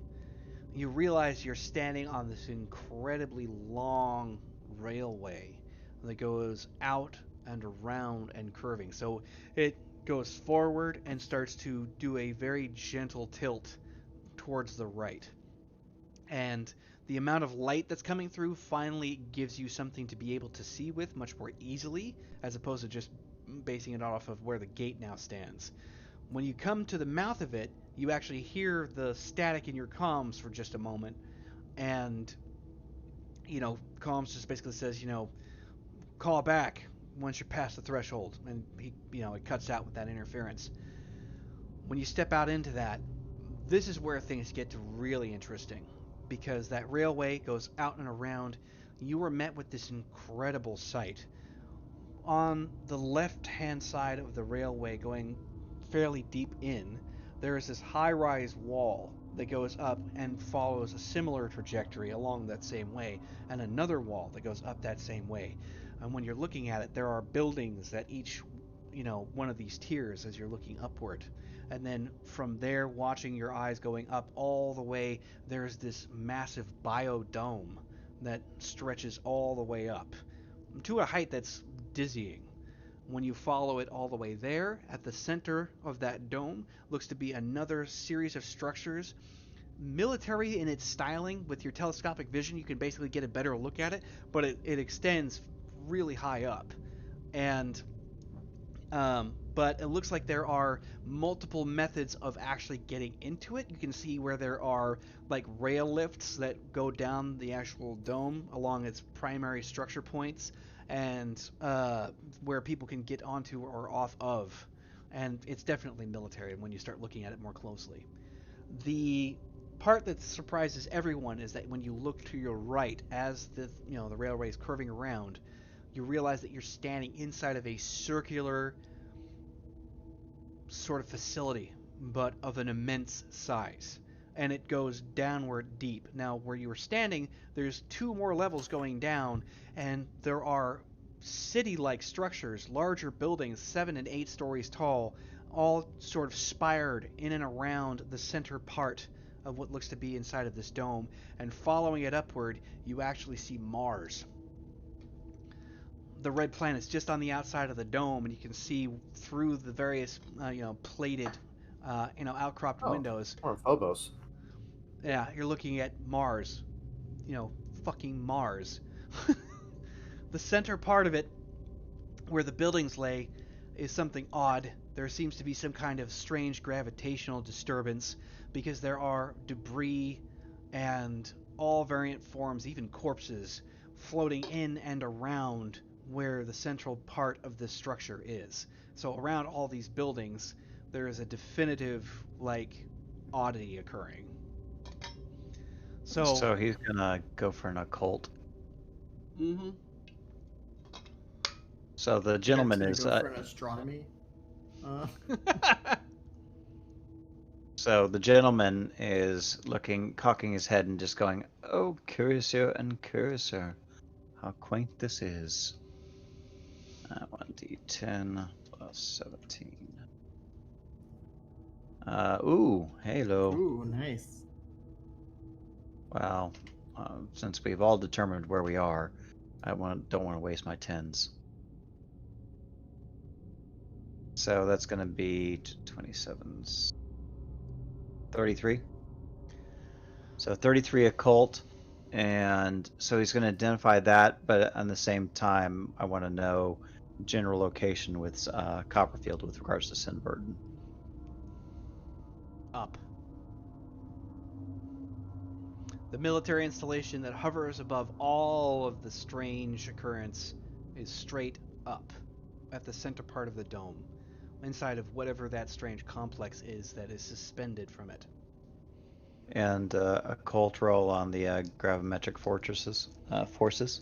you realize you're standing on this incredibly long railway that goes out and around and curving. So it goes forward and starts to do a very gentle tilt towards the right. And the amount of light that's coming through finally gives you something to be able to see with much more easily, as opposed to just basing it off of where the gate now stands. When you come to the mouth of it, you actually hear the static in your comms for just a moment, and comms just basically says, call back once you're past the threshold, and it cuts out with that interference. When you step out into that, this is where things get to really interesting, because that railway goes out and around. You are met with this incredible sight. On the left-hand side of the railway, going fairly deep in, there is this high-rise wall that goes up and follows a similar trajectory along that same way, and another wall that goes up that same way. And when you're looking at it, there are buildings at each, one of these tiers as you're looking upward. And then from there, watching your eyes going up all the way, there's this massive biodome that stretches all the way up to a height that's dizzying. When you follow it all the way there, at the center of that dome looks to be another series of structures. Military in its styling. With your telescopic vision, you can basically get a better look at it, but it extends really high up. And but it looks like there are multiple methods of actually getting into it. You can see where there are like rail lifts that go down the actual dome along its primary structure points, and where people can get onto or off of. And it's definitely military when you start looking at it more closely. The part that surprises everyone is that when you look to your right as the railway is curving around, you realize that you're standing inside of a circular sort of facility, but of an immense size. And it goes downward deep. Now, where you were standing, there's 2 more levels going down, and there are city-like structures, larger buildings, 7 and 8 stories tall, all sort of spired in and around the center part of what looks to be inside of this dome. And following it upward, you actually see Mars. The red planet's just on the outside of the dome, and you can see through the various, plated, outcropped windows. Or Phobos. Yeah, you're looking at Mars. Fucking Mars. The center part of it, where the buildings lay, is something odd. There seems to be some kind of strange gravitational disturbance, because there are debris and all variant forms, even corpses, floating in and around where the central part of this structure is. So around all these buildings, there is a definitive, oddity occurring. So he's gonna go for an occult. Mm-hmm. So the That's gentleman gonna is go for an astronomy. so the gentleman is looking, cocking his head, and just going, "Oh, curiouser and curiouser, how quaint this is." 1d10 plus 17. Ooh, hello. Ooh, nice. Wow. Since we've all determined where we are, I don't want to waste my 10s. So that's going to be 27s. 33. So 33 occult, and so he's going to identify that, but at the same time, I want to know general location with Copperfield with regards to Sinburden. Up. The military installation that hovers above all of the strange occurrence is straight up at the center part of the dome, inside of whatever that strange complex is that is suspended from it. And a cult roll on the gravimetric forces.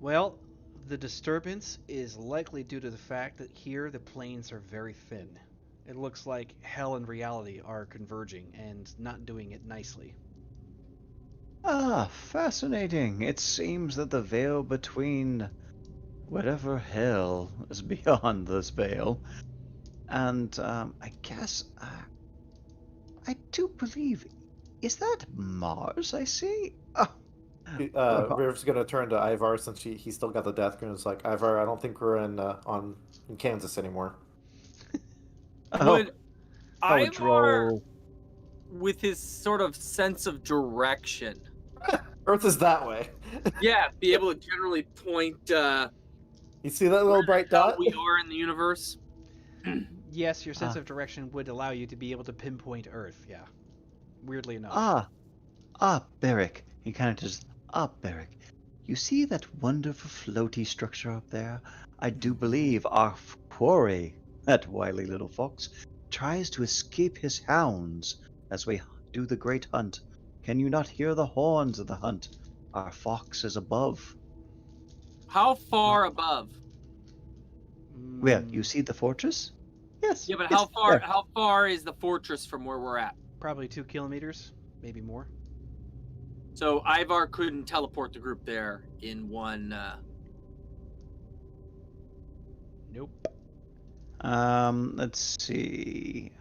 Well, the disturbance is likely due to the fact that here the planes are very thin. It looks like hell and reality are converging and not doing it nicely. Ah, fascinating. It seems that the veil between whatever hell is beyond this veil, and I guess I do believe. Is that Mars I see? Oh, Riv's gonna turn to Ivar since he still got the death grin. It's like, Ivar, I don't think we're in Kansas anymore. oh, Would how Ivar, droll. with his sort of sense of direction, Earth is that way. yeah, be able to generally point You see that little bright how dot? we are in the universe? Yes, your sense Ah. of direction would allow you to be able to pinpoint Earth. Yeah, weirdly enough. Beric. He kind of just, Beric. You see that wonderful floaty structure up there? I do believe our quarry, that wily little fox, tries to escape his hounds as we do the great hunt. Can you not hear the horns of the hunt? Our fox is above. How far above? Where? You Mm, see the fortress? Yes. Yeah, but Yes, there. how far is the fortress from where we're at? probably 2 kilometers, maybe more. So Ivar couldn't teleport the group there in one. Nope. Let's see.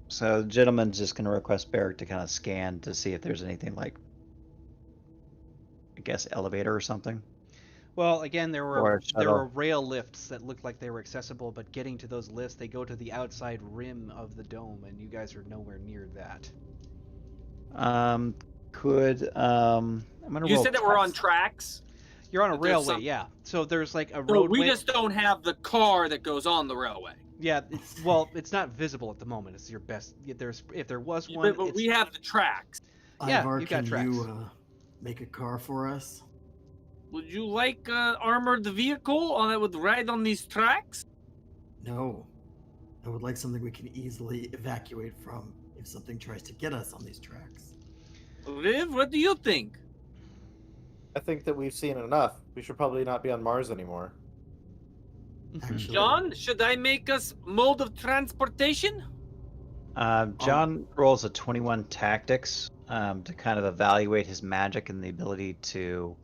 So the gentleman's just gonna request Beric to kind of scan to see if there's anything like, I guess, elevator or something. Well, again, there Or were a shuttle. rail lifts that looked like they were accessible, but getting to those lifts, they go to the outside rim of the dome, and you guys are nowhere near that. I'm gonna You roll said that we're on test. tracks. You're on a But there's railway, some- yeah. So there's like a So roadway. we just don't have the car that goes on the railway. Yeah, well, it's not visible at the moment. It's your best. If there was one, But it's, we have the tracks. Yeah, Ivar, you got can tracks. you make a car for us? Would you like armored vehicle on that would ride on these tracks? No. I would like something we can easily evacuate from if something tries to get us on these tracks. Riv, what do you think? I think that we've seen enough. We should probably not be on Mars anymore. Actually, John, should I make us mode of transportation? John rolls a 21 tactics to kind of evaluate his magic and the ability to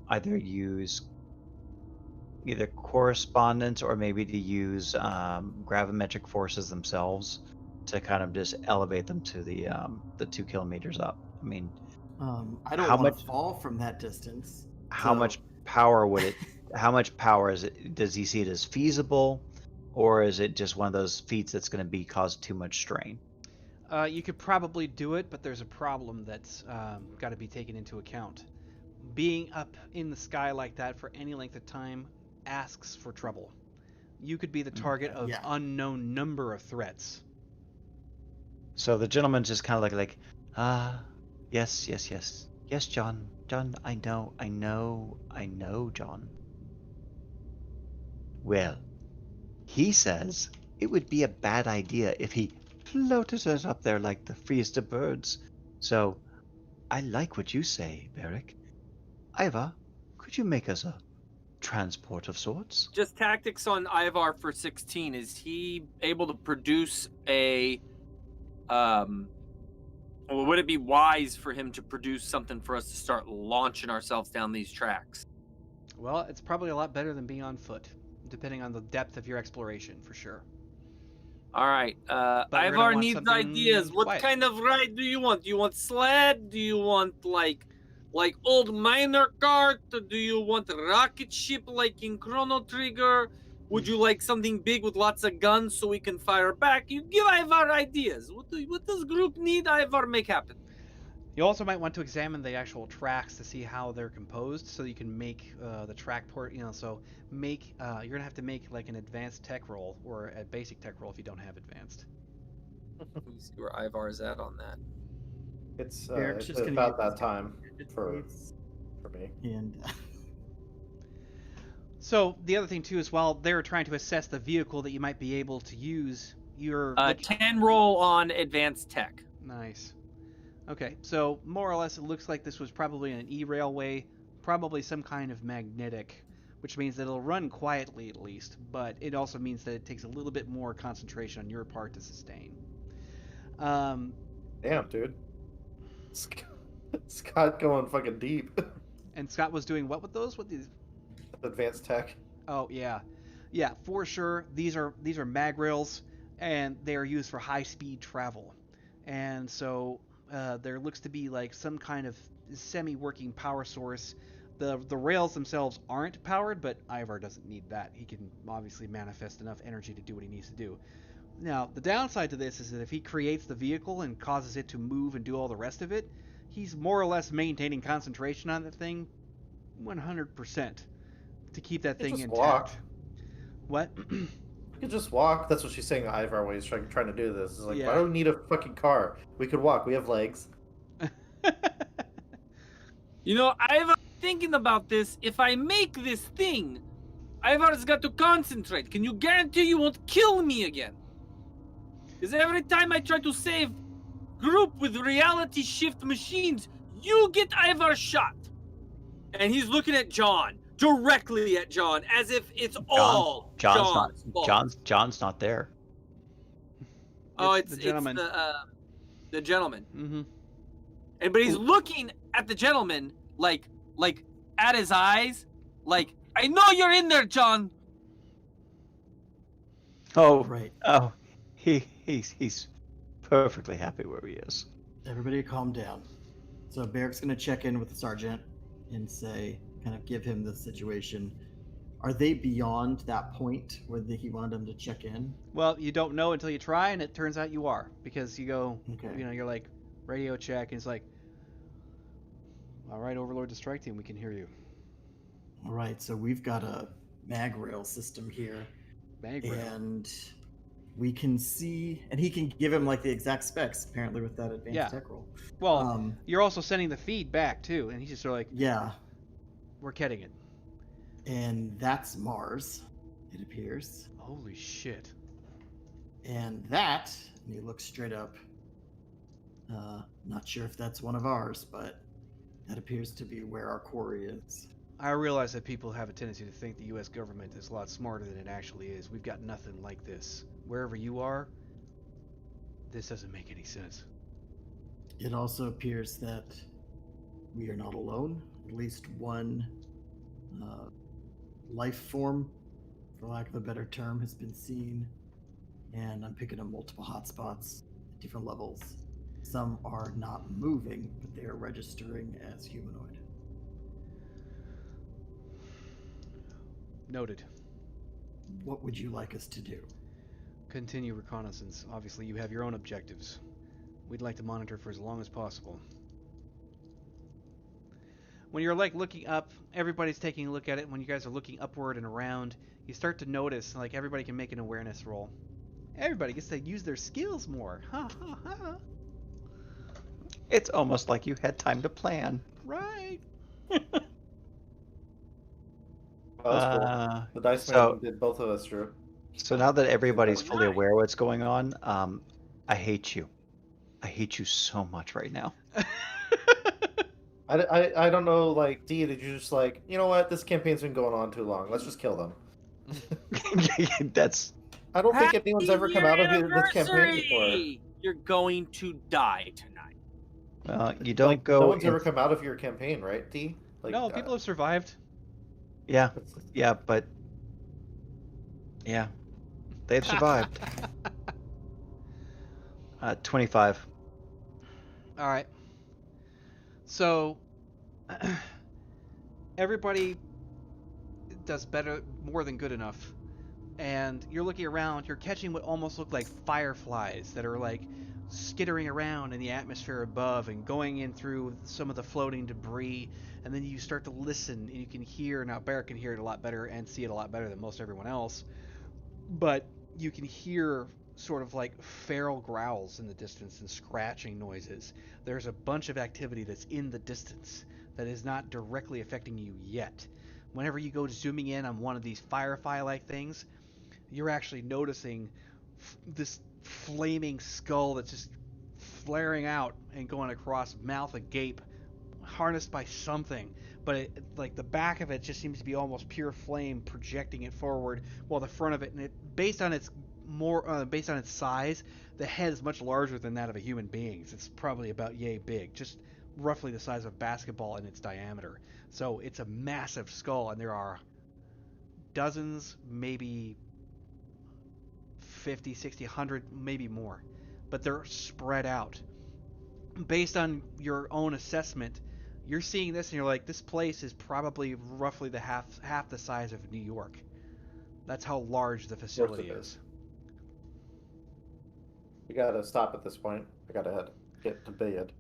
either use either correspondence or maybe to use gravimetric forces themselves to kind of just elevate them to the 2 kilometers up. I mean, I don't How want much- to fall from that distance. how so- much power would it? How much power is it? Does he see it as feasible, or is it just one of those feats that's going to be cause too much strain? You could probably do it, but there's a problem that's got to be taken into account. Being up in the sky like that for any length of time asks for trouble. You could be the target of Yeah. unknown number of threats. So the gentleman's just kind of like, yes, John, I know, John. Well, he says it would be a bad idea if he floated us up there like the freest of birds. So, I like what you say, Beric. Ivar, could you make us a transport of sorts? Just tactics on Ivar for 16. Is he able to produce a or would it be wise for him to produce something for us to start launching ourselves down these tracks? Well, it's probably a lot better than being on foot, depending on the depth of your exploration, for sure. All right. But we're gonna Ivar want needs something ideas. What quiet. kind of ride do you want? Do you want sled? Do you want like old miner cart? Do you want a rocket ship like in Chrono Trigger? Would you like something big with lots of guns so we can fire back? You give Ivar ideas. What does group need? Ivar make happen. You also might want to examine the actual tracks to see how they're composed, so you can make the track port. So make you're gonna have to make like an advanced tech roll or a basic tech roll if you don't have advanced. Let me see where Ivar is at on that. It's, Eric's it's just gonna about use that time gadget for traits, me. and So the other thing too is while they're trying to assess the vehicle that you might be able to use, you're 10 roll on advanced tech. Nice. Okay, so more or less it looks like this was probably an e-railway, probably some kind of magnetic, which means that it'll run quietly at least, but it also means that it takes a little bit more concentration on your part to sustain. Damn, dude. Scott going fucking deep. And Scott was doing what with those? What these? Advanced tech. Oh yeah, yeah, for sure. These are mag rails, and they are used for high speed travel, and so there looks to be like some kind of semi-working power source. The rails themselves aren't powered, but Ivar doesn't need that. He can obviously manifest enough energy to do what he needs to do. Now, the downside to this is that if he creates the vehicle and causes it to move and do all the rest of it, he's more or less maintaining concentration on the thing 100% to keep that You thing just intact. walk. What? You could just walk. That's what she's saying. Ivar when he's trying to do this. It's like, Yeah. why do we need a fucking car? We could walk. We have legs. You know, Ivar, thinking about this, if I make this thing, Ivar's got to concentrate. Can you guarantee you won't kill me again? Because every time I try to save group with reality shift machines, you get Ivar shot. And he's looking at John, directly at John, as if it's all John's fault. John's not there. Oh, It's the gentleman. It's the gentleman. Mm-hmm. But he's looking at the gentleman like at his eyes, like, I know you're in there, John. Oh, Right. oh, he's perfectly happy where he is. Everybody calm down. So Barrick's going to check in with the sergeant and say, kind of give him the situation. Are they beyond that point where he wanted them to check in? Well, you don't know until you try, and it turns out you are, because you go, Okay. you're like, radio check, and it's like, all right, Overlord to strike team, we can hear you. All right, so we've got a mag rail system here, Mag rail. and we can see, and he can give him like the exact specs apparently with that advanced Yeah. tech roll. Well, you're also sending the feed back too, and he's just sort of like, Yeah, we're getting it. and that's Mars, it appears, Holy shit. and that, and he looks straight up. Not sure if that's one of ours, but that appears to be where our quarry is. I realize that people have a tendency to think the U.S. government is a lot smarter than it actually is. We've got nothing like this. Wherever you are, this doesn't make any sense. It also appears that we are not alone. At least one life form, for lack of a better term, has been seen. And I'm picking up multiple hotspots at different levels. Some are not moving, but they are registering as humanoid. Noted. What would you like us to do? Continue reconnaissance. Obviously, you have your own objectives. We'd like to monitor for as long as possible. When you're like looking up, everybody's taking a look at it. When you guys are looking upward and around, you start to notice, like, everybody can make an awareness roll. Everybody gets to use their skills more. Ha ha ha. It's almost like you had time to plan. Right. Oh, that's cool. The dice so- man did both of us, Drew. So now that everybody's fully Right. aware what's going on, I hate you. I hate you so much right now. I don't know, like, D, did you just like, you know what, this campaign's been going on too long. Let's just kill them. That's I don't think Happy anyone's ever come out of this campaign before. anniversary! You're going to die tonight. you don't Like, go. no one's in- ever come out of your campaign, right, D? Like, No, people have survived. Yeah, but yeah, they've survived. 25. All right. So everybody does better, more than good enough. And you're looking around, you're catching what almost look like fireflies that are like skittering around in the atmosphere above and going in through some of the floating debris. And then you start to listen and you can hear, now Barrett can hear it a lot better and see it a lot better than most everyone else. But you can hear sort of like feral growls in the distance and scratching noises. There's a bunch of activity that's in the distance that is not directly affecting you yet. Whenever you go zooming in on one of these firefly-like things, you're actually noticing this flaming skull that's just flaring out and going across, mouth agape, harnessed by something. But it, like the back of it just seems to be almost pure flame projecting it forward, while the front of it, and it, based on its more based on its size, the head is much larger than that of a human being's. It's probably about yay big, just roughly the size of a basketball in its diameter. So it's a massive skull, and there are dozens, maybe 50, 60, 100, maybe more. But they're spread out. Based on your own assessment, you're seeing this and you're like, this place is probably roughly the half the size of New York. That's how large the facility is. We gotta stop at this point. I gotta get to bed.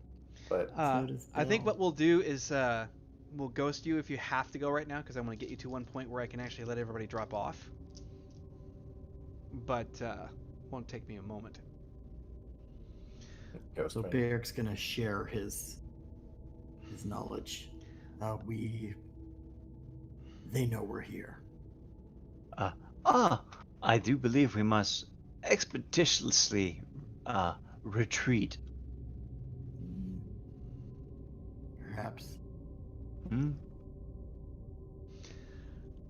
But So does I think Bill. what we'll do is we'll ghost you if you have to go right now, because I want to get you to one point where I can actually let everybody drop off. But won't take me a moment. ghost So me. Beric's gonna share his knowledge. They know we're here. I do believe we must expeditiously retreat. Perhaps. Hmm?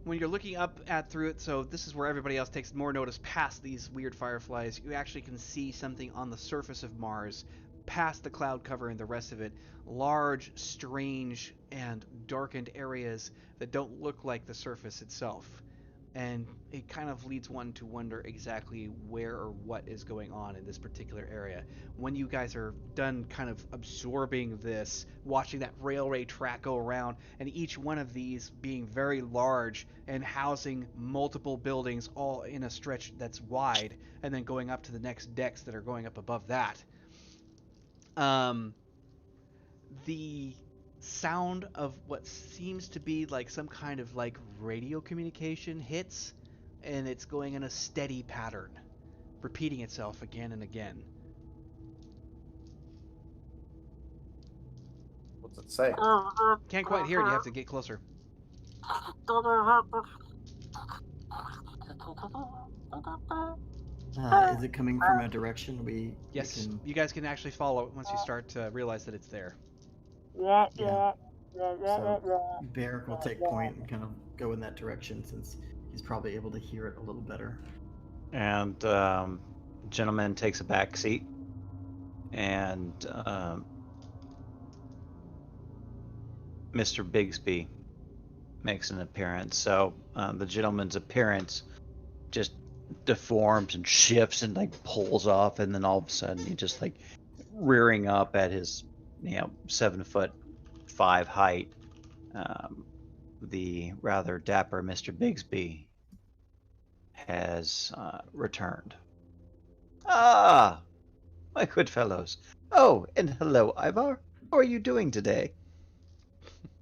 When you're looking up at through it, so this is where everybody else takes more notice past these weird fireflies, you actually can see something on the surface of Mars, past the cloud cover and the rest of it. Large, strange, and darkened areas that don't look like the surface itself. And it kind of leads one to wonder exactly where or what is going on in this particular area. When you guys are done kind of absorbing this, watching that railway track go around, and each one of these being very large and housing multiple buildings all in a stretch that's wide, and then going up to the next decks that are going up above that. The sound of what seems to be like some kind of like radio communication hits, and it's going in a steady pattern, repeating itself again and again. What's it say? Can't quite hear it, you have to get closer. Is it coming from a direction we Yes, can... you guys can actually follow it once you start to realize that it's there. Yeah. So Beric will take point and kind of go in that direction since he's probably able to hear it a little better. And gentleman takes a back seat, and Mr. Bigsby makes an appearance. So the gentleman's appearance just deforms and shifts and like pulls off, and then all of a sudden he just like rearing up at his 7'5" height. The rather dapper Mr. Bigsby has returned. Ah, my good fellows. Oh, and hello, Ivar. How are you doing today?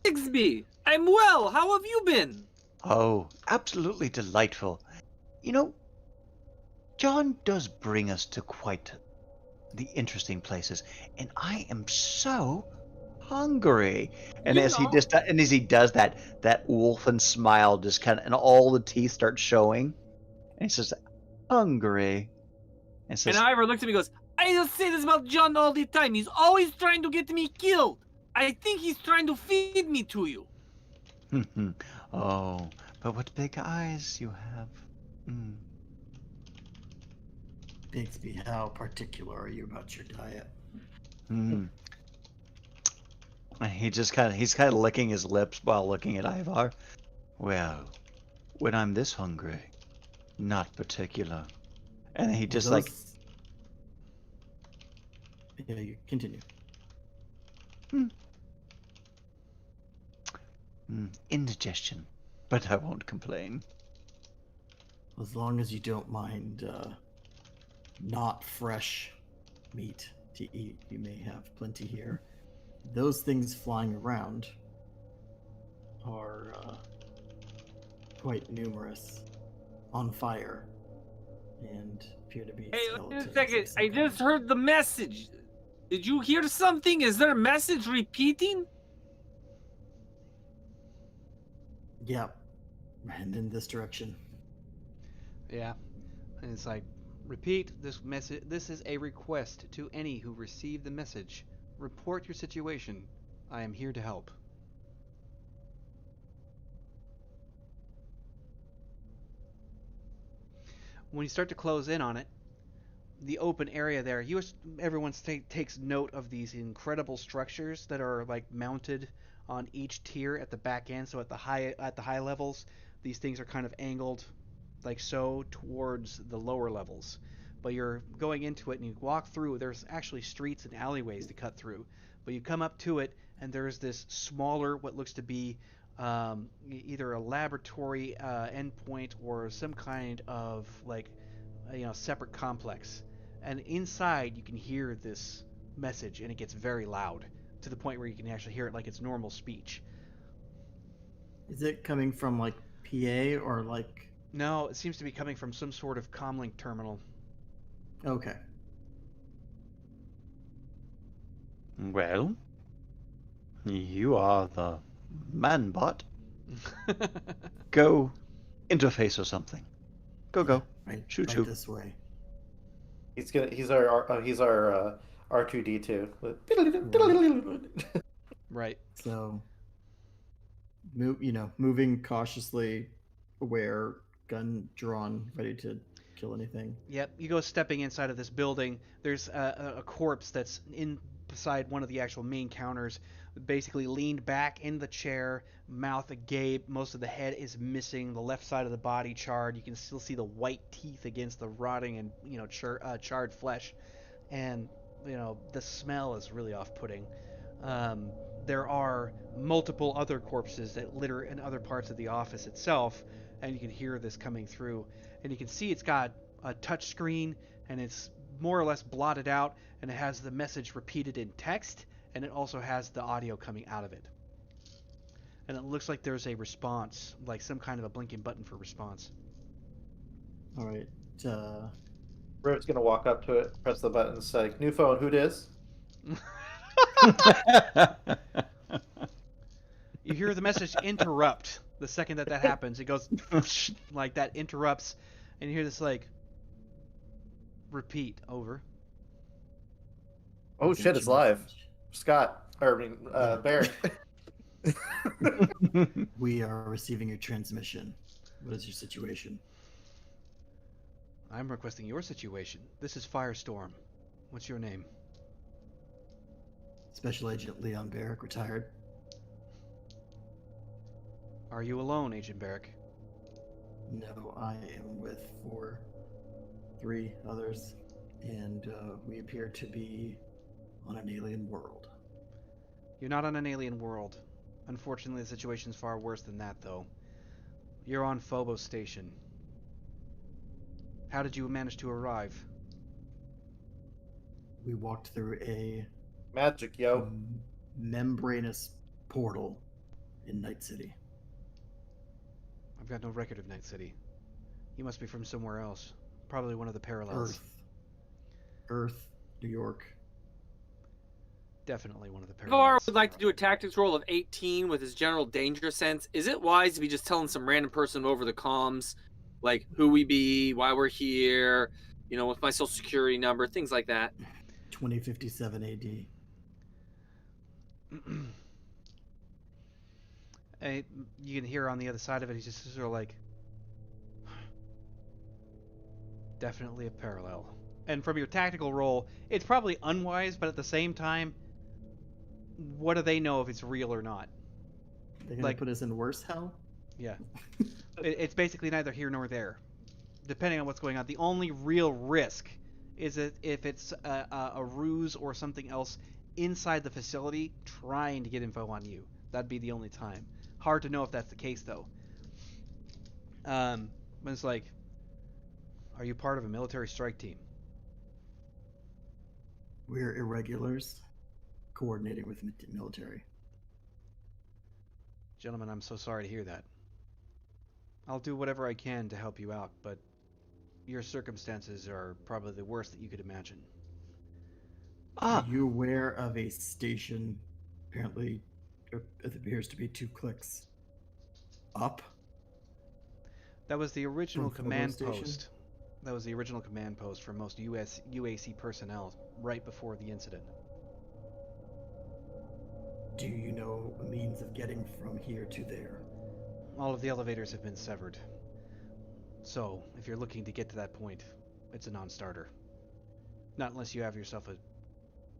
Bixby, I'm well. How have you been? Oh, absolutely delightful. You know, John does bring us to quite the interesting places, and I am so hungry. And You as he know- just and as he does that wolfen smile just kind of, and all the teeth start showing, and he says, "Hungry," and says, And Ivor looks at me and goes, I just say this about John all the time. He's always trying to get me killed. I think he's trying to feed me to you. "Oh, but what big eyes you have." Mm. Bigsby, how particular are you about your diet? Mm. And he's kind of licking his lips while looking at Ivar. Well, when I'm this hungry, not particular. And he just like, Yeah, you continue. indigestion, but I won't complain. As long as you don't mind not fresh meat to eat, you may have plenty here. Those things flying around are quite numerous, on fire, and appear to be Hey, wait skeletons. a second. of some I just kind. heard the message. Did you hear something? Is there a message repeating? Yep, and in this direction. Yeah. And it's like, repeat this message. This is a request to any who receive the message. Report your situation. I am here to help. When you start to close in on it, the open area there, everyone takes note of these incredible structures that are like mounted on each tier at the back end. So at the high levels, these things are kind of angled like so towards the lower levels. But you're going into it and you walk through. There's actually streets and alleyways to cut through. But you come up to it and there's this smaller, what looks to be either a laboratory endpoint or some kind of like separate complex. And inside you can hear this message and it gets very loud to the point where you can actually hear it like it's normal speech. Is it coming from like PA or like? No, it seems to be coming from some sort of comlink terminal. Okay. Well, you are the man bot. Go interface or something. Go. Right, Choo right choo. this way. He's our R2D2. Right. So, moving cautiously, aware, gun drawn, ready to kill anything. Yep, you go stepping inside of this building. There's a corpse that's beside one of the actual main counters, basically leaned back in the chair, mouth agape. Most of the head is missing. The left side of the body charred. You can still see the white teeth against the rotting and charred flesh, and the smell is really off-putting. There are multiple other corpses that litter in other parts of the office itself, and you can hear this coming through. And you can see it's got a touch screen, and it's more or less blotted out, and it has the message repeated in text, and it also has the audio coming out of it. And it looks like there's a response, like some kind of a blinking button for response. All right. Road's gonna walk up to it, press the button, say, "New phone, who dis?" You hear the message interrupt the second that happens. It goes like that, interrupts, and you hear this like repeat over. Oh shit, it's live. Scott, Barry. We are receiving your transmission. What is your situation? I'm requesting your situation. This is Firestorm. What's your name? Special Agent Leon Barrick, retired. Are you alone, Agent Barrick? No, I am with three others, and we appear to be on an alien world. You're not on an alien world. Unfortunately, the situation's far worse than that, though. You're on Phobos Station. How did you manage to arrive? We walked through a Magic, yo. membranous portal in Night City. I've got no record of Night City. You must be from somewhere else. Probably one of the parallels. Earth, New York. Definitely one of the Var parallels. would like to do a tactics roll of 18 with his general danger sense. Is it wise to be just telling some random person over the comms, like who we be, why we're here, with my social security number, things like that? 2057 AD. You can hear on the other side of it, he's just sort of like, definitely a parallel. And from your tactical roll, it's probably unwise, but at the same time, what do they know if it's real or not? They're gonna put us in worse hell? Yeah. It's basically neither here nor there, depending on what's going on. The only real risk is that if it's a ruse or something else inside the facility trying to get info on you. That'd be the only time. Hard to know if that's the case, though. But it's like, are you part of a military strike team? We're irregulars, coordinating with the military. Gentlemen, I'm so sorry to hear that. I'll do whatever I can to help you out, but your circumstances are probably the worst that you could imagine. Are you aware of a station? Apparently, it appears to be 2 clicks up. That was the original From command Phobos Station? post. That was the original command post for most UAC personnel right before the incident. Do you know a means of getting from here to there? All of the elevators have been severed. So, if you're looking to get to that point, it's a non-starter. Not unless you have yourself a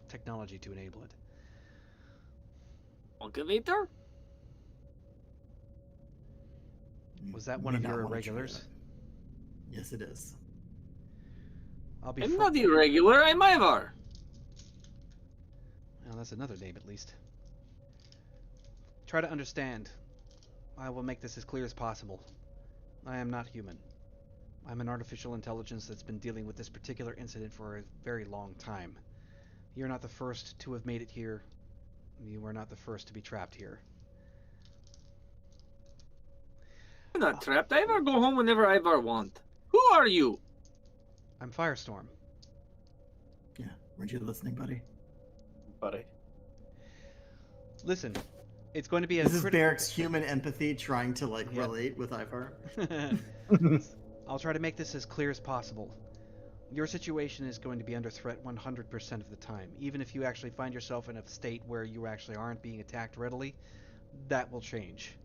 technology to enable it. Cultivator? Was that You one may of not your wanna try irregulars? that. Yes, it is. I'll be I'm fr- not irregular, I'm Ivar. Well, that's another name at least. Try to understand. I will make this as clear as possible. I am not human. I'm an artificial intelligence that's been dealing with this particular incident for a very long time. You're not the first to have made it here. You are not the first to be trapped here. I'm not trapped. Ivar go home whenever Ivar want. Who are you? I'm Firestorm. Yeah. Weren't you listening, buddy? buddy. Listen, it's going to be a This is Barrick's human empathy trying to like Yep. relate with Ivar. I'll try to make this as clear as possible. Your situation is going to be under threat 100% of the time. Even if you actually find yourself in a state where you actually aren't being attacked readily, that will change.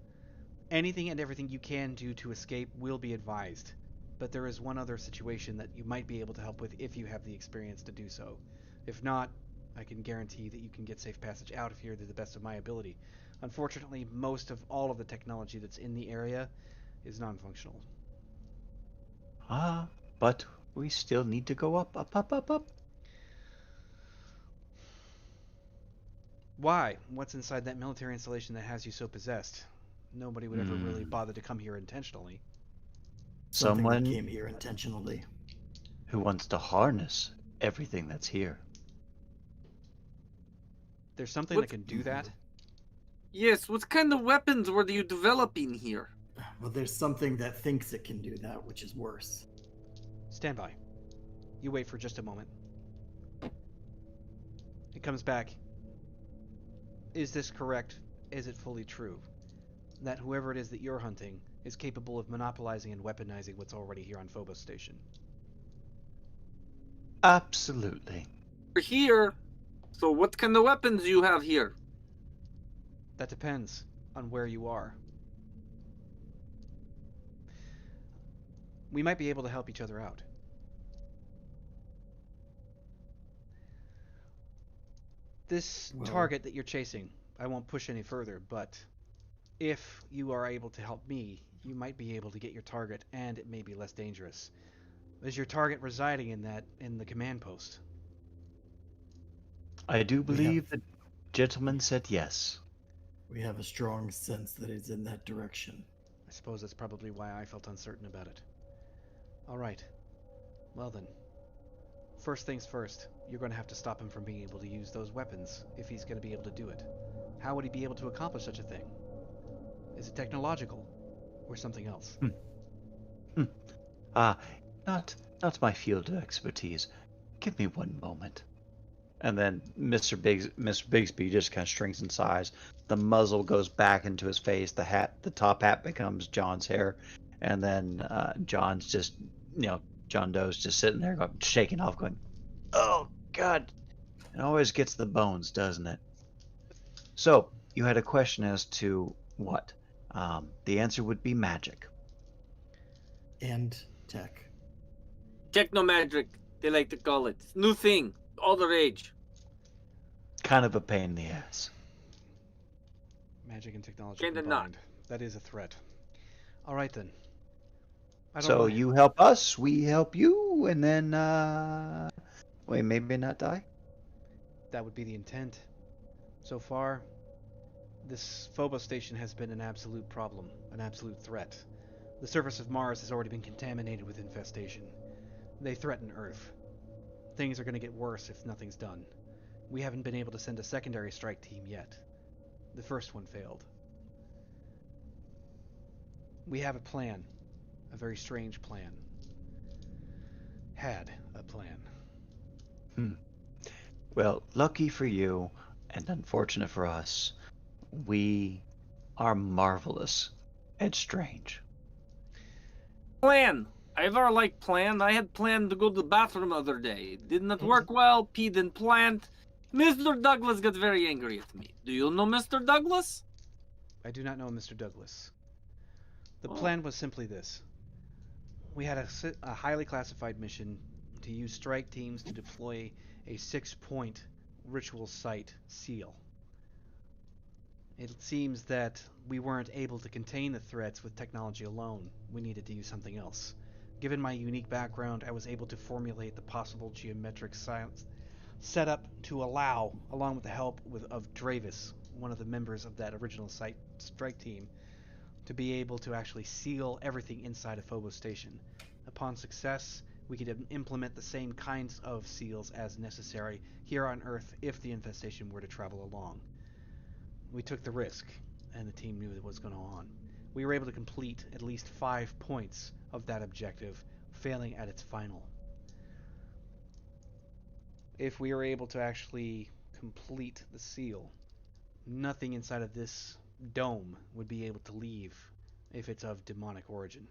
Anything and everything you can do to escape will be advised. But there is one other situation that you might be able to help with if you have the experience to do so. If not, I can guarantee that you can get safe passage out of here to the best of my ability. Unfortunately, most of all of the technology that's in the area is non-functional. But we still need to go up, up, up, up, up. Why? What's inside that military installation that has you so possessed? Nobody would ever really bother to come here intentionally. Something that Someone came here intentionally. who wants to harness everything that's here. There's something What- that can do that? Yes, what kind of weapons were you developing here? Well, there's something that thinks it can do that, which is worse. Stand by. You wait for just a moment. It comes back. Is this correct? Is it fully true? That whoever it is that you're hunting is capable of monopolizing and weaponizing what's already here on Phobos Station. Absolutely. We're here. So what kind of weapons do you have here? That depends on where you are. We might be able to help each other out. This Well- target that you're chasing, I won't push any further, but if you are able to help me, you might be able to get your target, and it may be less dangerous. Is your target residing in the command post? I do We believe have- the gentleman said yes. We have a strong sense that it's in that direction. I suppose that's probably why I felt uncertain about it. Alright. Well then. First things first, you're going to have to stop him from being able to use those weapons, if he's going to be able to do it. How would he be able to accomplish such a thing? Is it technological? Or something else? Not my field of expertise. Give me one moment. And then Mr. Bigsby just kind of shrinks in size. The muzzle goes back into his face. The top hat becomes John's hair, and then John's just, John Doe's just sitting there, shaking off, going, "Oh God!" It always gets the bones, doesn't it? So you had a question as to what? The answer would be magic. And tech. Technomagic, they like to call it. It's new thing. All the rage. Kind of a pain in the ass. Magic and technology Kinda combined. That is a threat. Alright then. I don't So know. you help us, we help you, and then we maybe not die. That would be the intent. So far, this Phobos station has been an absolute problem, an absolute threat. The surface of Mars has already been contaminated with infestation. They threaten Earth. Things are going to get worse if nothing's done. We haven't been able to send a secondary strike team yet. The first one failed. We have a plan. A very strange plan. Had a plan. Well, lucky for you, and unfortunate for us, we are marvelous and strange. Plan. Ivar like plan. I had planned to go to the bathroom the other day. Did not work well. Peed in plant. Mr. Douglas got very angry at me. Do you know Mr. Douglas? I do not know Mr. Douglas. The Oh. plan was simply this. We had a highly classified mission to use strike teams to deploy a 6-point ritual site seal. It seems that we weren't able to contain the threats with technology alone. We needed to use something else. Given my unique background, I was able to formulate the possible geometric science setup to allow, along with the help of Dravis, one of the members of that original site strike team, to be able to actually seal everything inside of Phobos Station. Upon success, we could implement the same kinds of seals as necessary here on Earth if the infestation were to travel along. We took the risk, and the team knew what was going on. We were able to complete at least 5 points of that objective, failing at its final. If we were able to actually complete the seal, nothing inside of this dome would be able to leave if it's of demonic origin.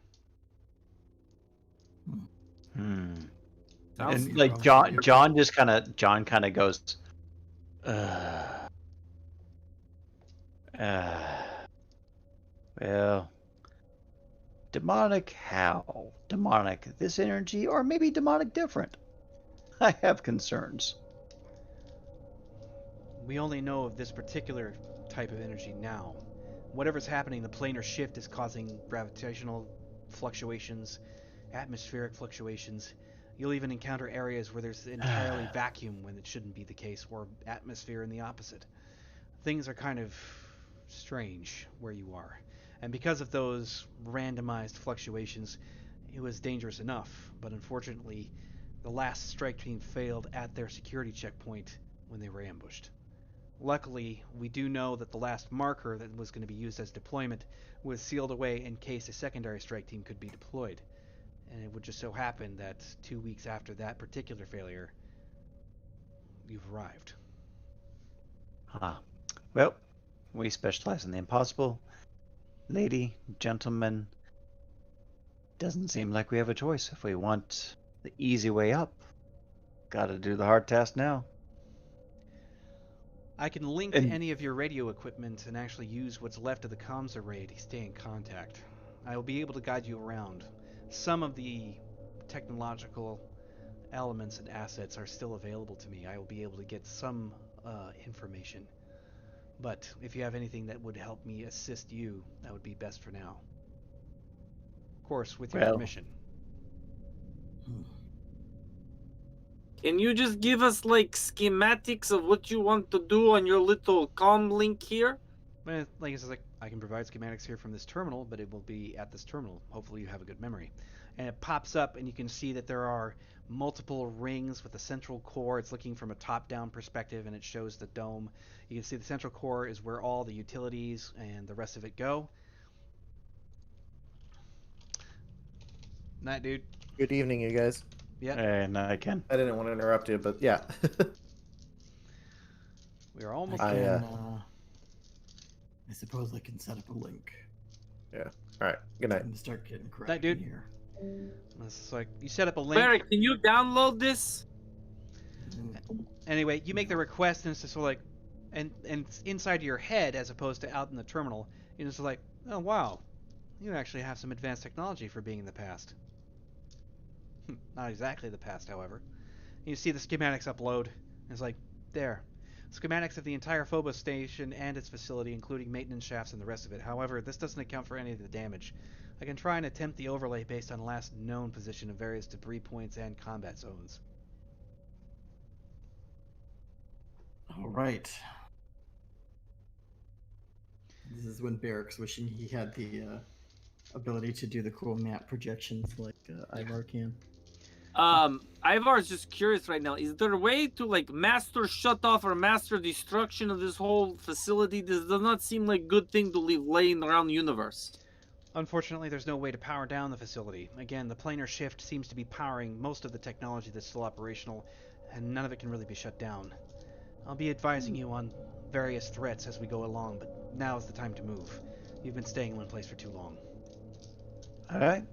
Hmm. Sounds And like John kind of goes, uh, well, demonic how? Demonic this energy, or maybe demonic different? I have concerns. We only know of this particular type of energy now. Whatever's happening, the planar shift is causing gravitational fluctuations, atmospheric fluctuations. You'll even encounter areas where there's entirely vacuum when it shouldn't be the case, or atmosphere in the opposite. Things are kind of strange where you are. And because of those randomized fluctuations, it was dangerous enough, but unfortunately, the last strike team failed at their security checkpoint when they were ambushed. Luckily, we do know that the last marker that was going to be used as deployment was sealed away in case a secondary strike team could be deployed. And it would just so happen that 2 weeks after that particular failure, you've arrived. Ah, well, we specialize in the impossible. Lady, gentleman, doesn't seem like we have a choice. If we want the easy way up, gotta do the hard task now. I can link to any of your radio equipment and actually use what's left of the comms array to stay in contact. I will be able to guide you around. Some of the technological elements and assets are still available to me. I will be able to get some information. But if you have anything that would help me assist you, that would be best for now. Of course, with your Well, permission. Can you just give us like schematics of what you want to do on your little comm link here? Like I said, I can provide schematics here from this terminal, but it will be at this terminal. Hopefully you have a good memory. And it pops up, and you can see that there are multiple rings with a central core. It's looking from a top-down perspective, and it shows the dome. You can see the central core is where all the utilities and the rest of it go. Night, dude. Good evening, you guys. Yep. and I can. I didn't want to interrupt you, but yeah. We are almost I, there. I suppose I can set up a link. Yeah. All right. Good night. And start getting Night, cracking dude. here. It's like you set up a link. Barry, can you download this? Anyway, you make the request, and it's just sort of like, and it's inside your head as opposed to out in the terminal. And it's like, oh wow, you actually have some advanced technology for being in the past. Not exactly the past, however. You see the schematics upload. And it's like, there. Schematics of the entire Phobos station and its facility, including maintenance shafts and the rest of it. However, this doesn't account for any of the damage. I can try and attempt the overlay based on last known position of various debris points and combat zones. All right. This is when Barrick's wishing he had the ability to do the cool map projections like Ivar can. Ivar's just curious right now. Is there a way to like master shut off or master destruction of this whole facility? This does not seem like a good thing to leave laying around the universe. Unfortunately, there's no way to power down the facility. Again, the planar shift seems to be powering most of the technology that's still operational, and none of it can really be shut down. I'll be advising you on various threats as we go along, but now is the time to move. You've been staying in one place for too long. All right.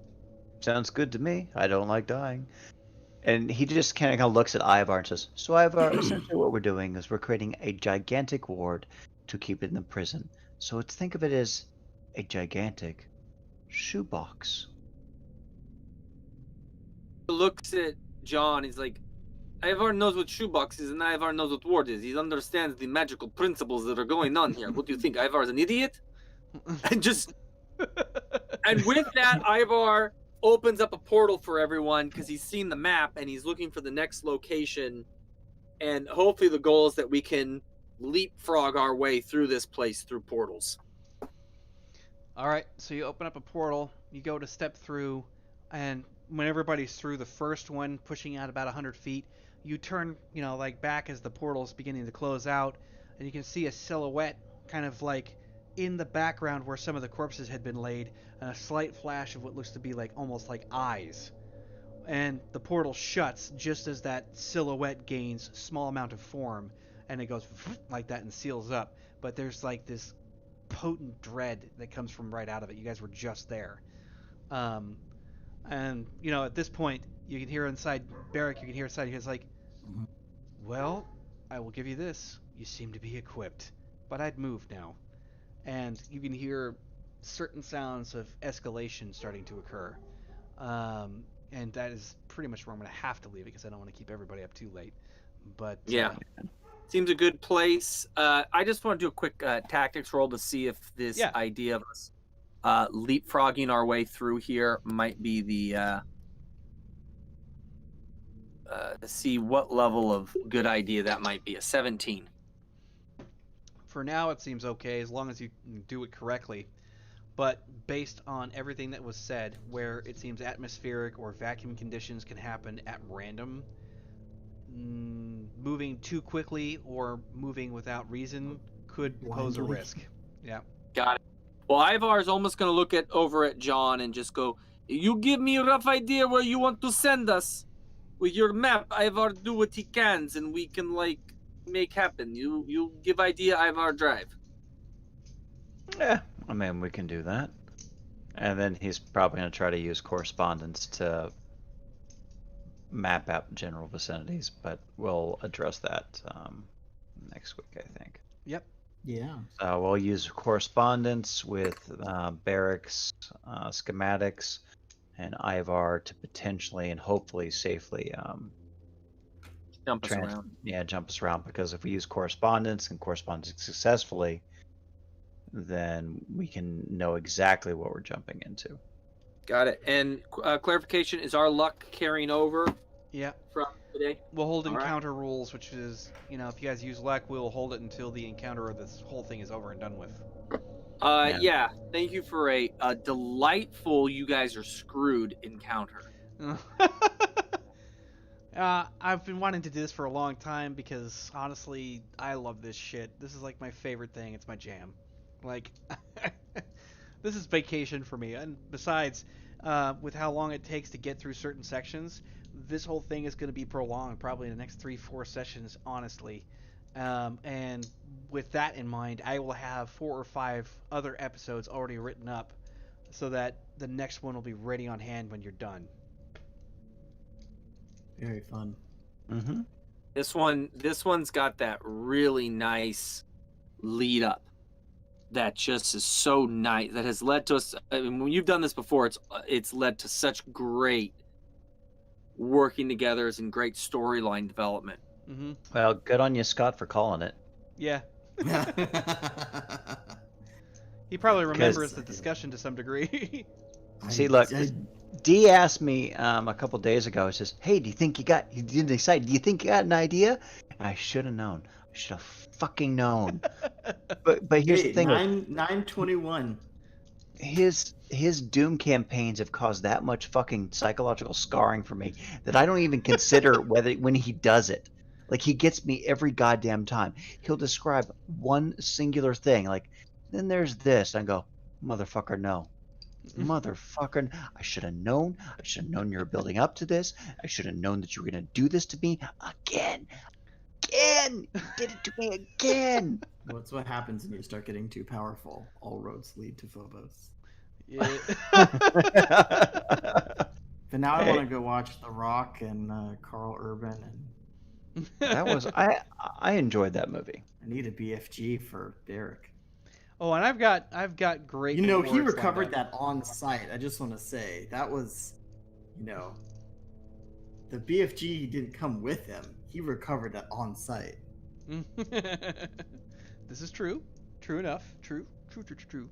Sounds good to me. I don't like dying. And he just kind of looks at Ivar and says, so Ivar, essentially what we're doing is we're creating a gigantic ward to keep it in the prison. So let's think of it as a gigantic shoebox. looks at John. He's like, Ivar knows what shoebox is, and Ivar knows what ward is. He understands the magical principles that are going on here. What do you think? Ivar's an idiot? And with that, Ivar opens up a portal for everyone because he's seen the map and he's looking for the next location. And hopefully the goal is that we can leapfrog our way through this place through portals. All right, so you open up a portal, you go to step through, and when everybody's through the first one, pushing out about 100 feet, you turn, like back as the portal's beginning to close out, and you can see a silhouette kind of like in the background where some of the corpses had been laid, and a slight flash of what looks to be like almost like eyes. And the portal shuts just as that silhouette gains small amount of form, and it goes like that and seals up. But there's like this potent dread that comes from right out of it. You guys were just there. And, at this point, you can hear inside Barrick, you can hear inside, he's like, well, I will give you this. You seem to be equipped, but I'd move now. And you can hear certain sounds of escalation starting to occur. And that is pretty much where I'm going to have to leave it because I don't want to keep everybody up too late. But yeah, seems a good place. I just want to do a quick tactics roll to see if this idea of us leapfrogging our way through here might be the to see what level of good idea that might be. A 17. For now, it seems okay as long as you do it correctly. But based on everything that was said, where it seems atmospheric or vacuum conditions can happen at random, moving too quickly or moving without reason could pose a risk. Yeah. Got it. Well, Ivar's almost going to look over at John and just go, you give me a rough idea where you want to send us. With your map, Ivar do what he can, and we can, make happen. You give idea, Ivar drive. Yeah, I mean, we can do that. And then he's probably going to try to use correspondence to map out general vicinities, but we'll address that next week, I think. Yep. Yeah. We'll use correspondence with Barrick's schematics and Ivar to potentially and hopefully safely jump us around. Yeah, jump us around, because if we use correspondence and correspondence successfully, then we can know exactly what we're jumping into. Got it. And clarification, is our luck carrying over? Yeah. From today? We'll hold encounter rules, which is, if you guys use luck, we'll hold it until the encounter or this whole thing is over and done with. Yeah. Thank you for a delightful you guys are screwed encounter. I've been wanting to do this for a long time because, honestly, I love this shit. This is, my favorite thing. It's my jam. This is vacation for me. And besides, with how long it takes to get through certain sections, this whole thing is going to be prolonged probably in the next 3-4 sessions, honestly. And with that in mind, I will have 4 or 5 other episodes already written up so that the next one will be ready on hand when you're done. Very fun. Mm-hmm. This one's got that really nice lead up that just is so nice, that has led to us. I mean, when you've done this before, it's led to such great working together and great storyline development. Mm-hmm. Well, good on you, Scott, for calling it. Yeah. He probably remembers the discussion to some degree. See, look, Dee asked me a couple days ago. He says, "Hey, do you think you got an idea?" And I should have known. I should have fucking known. But here's the thing. 9/21. His Doom campaigns have caused that much fucking psychological scarring for me that I don't even consider when he does it. Like, he gets me every goddamn time. He'll describe one singular thing, like, then there's this, and I go, motherfucker, no. Motherfucker, I should have known. I should have known you were building up to this. I should have known that you were going to do this to me again. You did it to me again. What's what happens when you start getting too powerful? All roads lead to Phobos. Yeah. But now I want to go watch The Rock and Carl Urban, and that was I enjoyed that movie. I need a BFG for Derek. Oh, and I've got great. He rewards recovered lined up. that on site. I just want to say that was, the BFG didn't come with him. He recovered it on site. This is true. True enough. True. Mhm.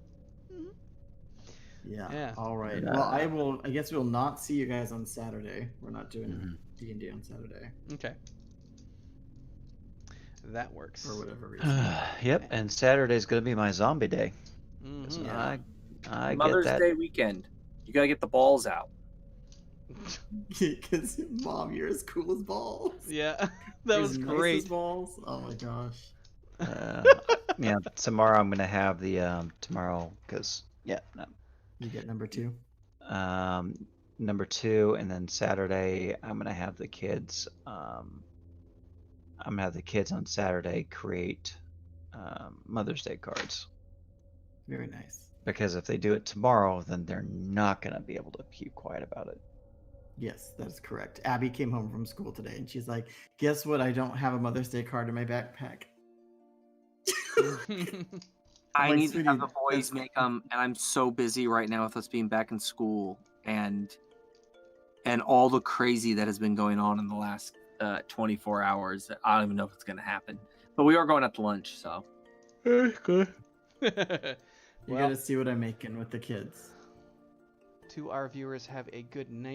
Yeah. Yeah. All right. Yeah. Well, I guess we'll not see you guys on Saturday. We're not doing Mhm. D&D on Saturday Okay. That works. for whatever reason. Yep, and Saturday's gonna be my zombie day. 'Cause Mhm. Yeah. I Mother's get that. Day weekend. You gotta get the balls out. Because Mom, you're as cool as balls. Yeah. You're That as was nice great. as balls. Oh my gosh. Yeah, tomorrow I'm gonna have the tomorrow because You get number 2. number 2, and then Saturday I'm gonna have the kids. I'm gonna have the kids on Saturday create Mother's Day cards, Very nice. because if they do it tomorrow, then they're not gonna be able to keep quiet about it. Yes, that is correct. Abby came home from school today and she's like, guess what? I don't have a Mother's Day card in my backpack. I Like, need to sweetie, have the boys that's- make them, and I'm so busy right now with us being back in school and all the crazy that has been going on in the last 24 hours. That I don't even know if it's going to happen. But we are going out to lunch, so. You Well, gotta see what I'm making with the kids. to our viewers, have a good night.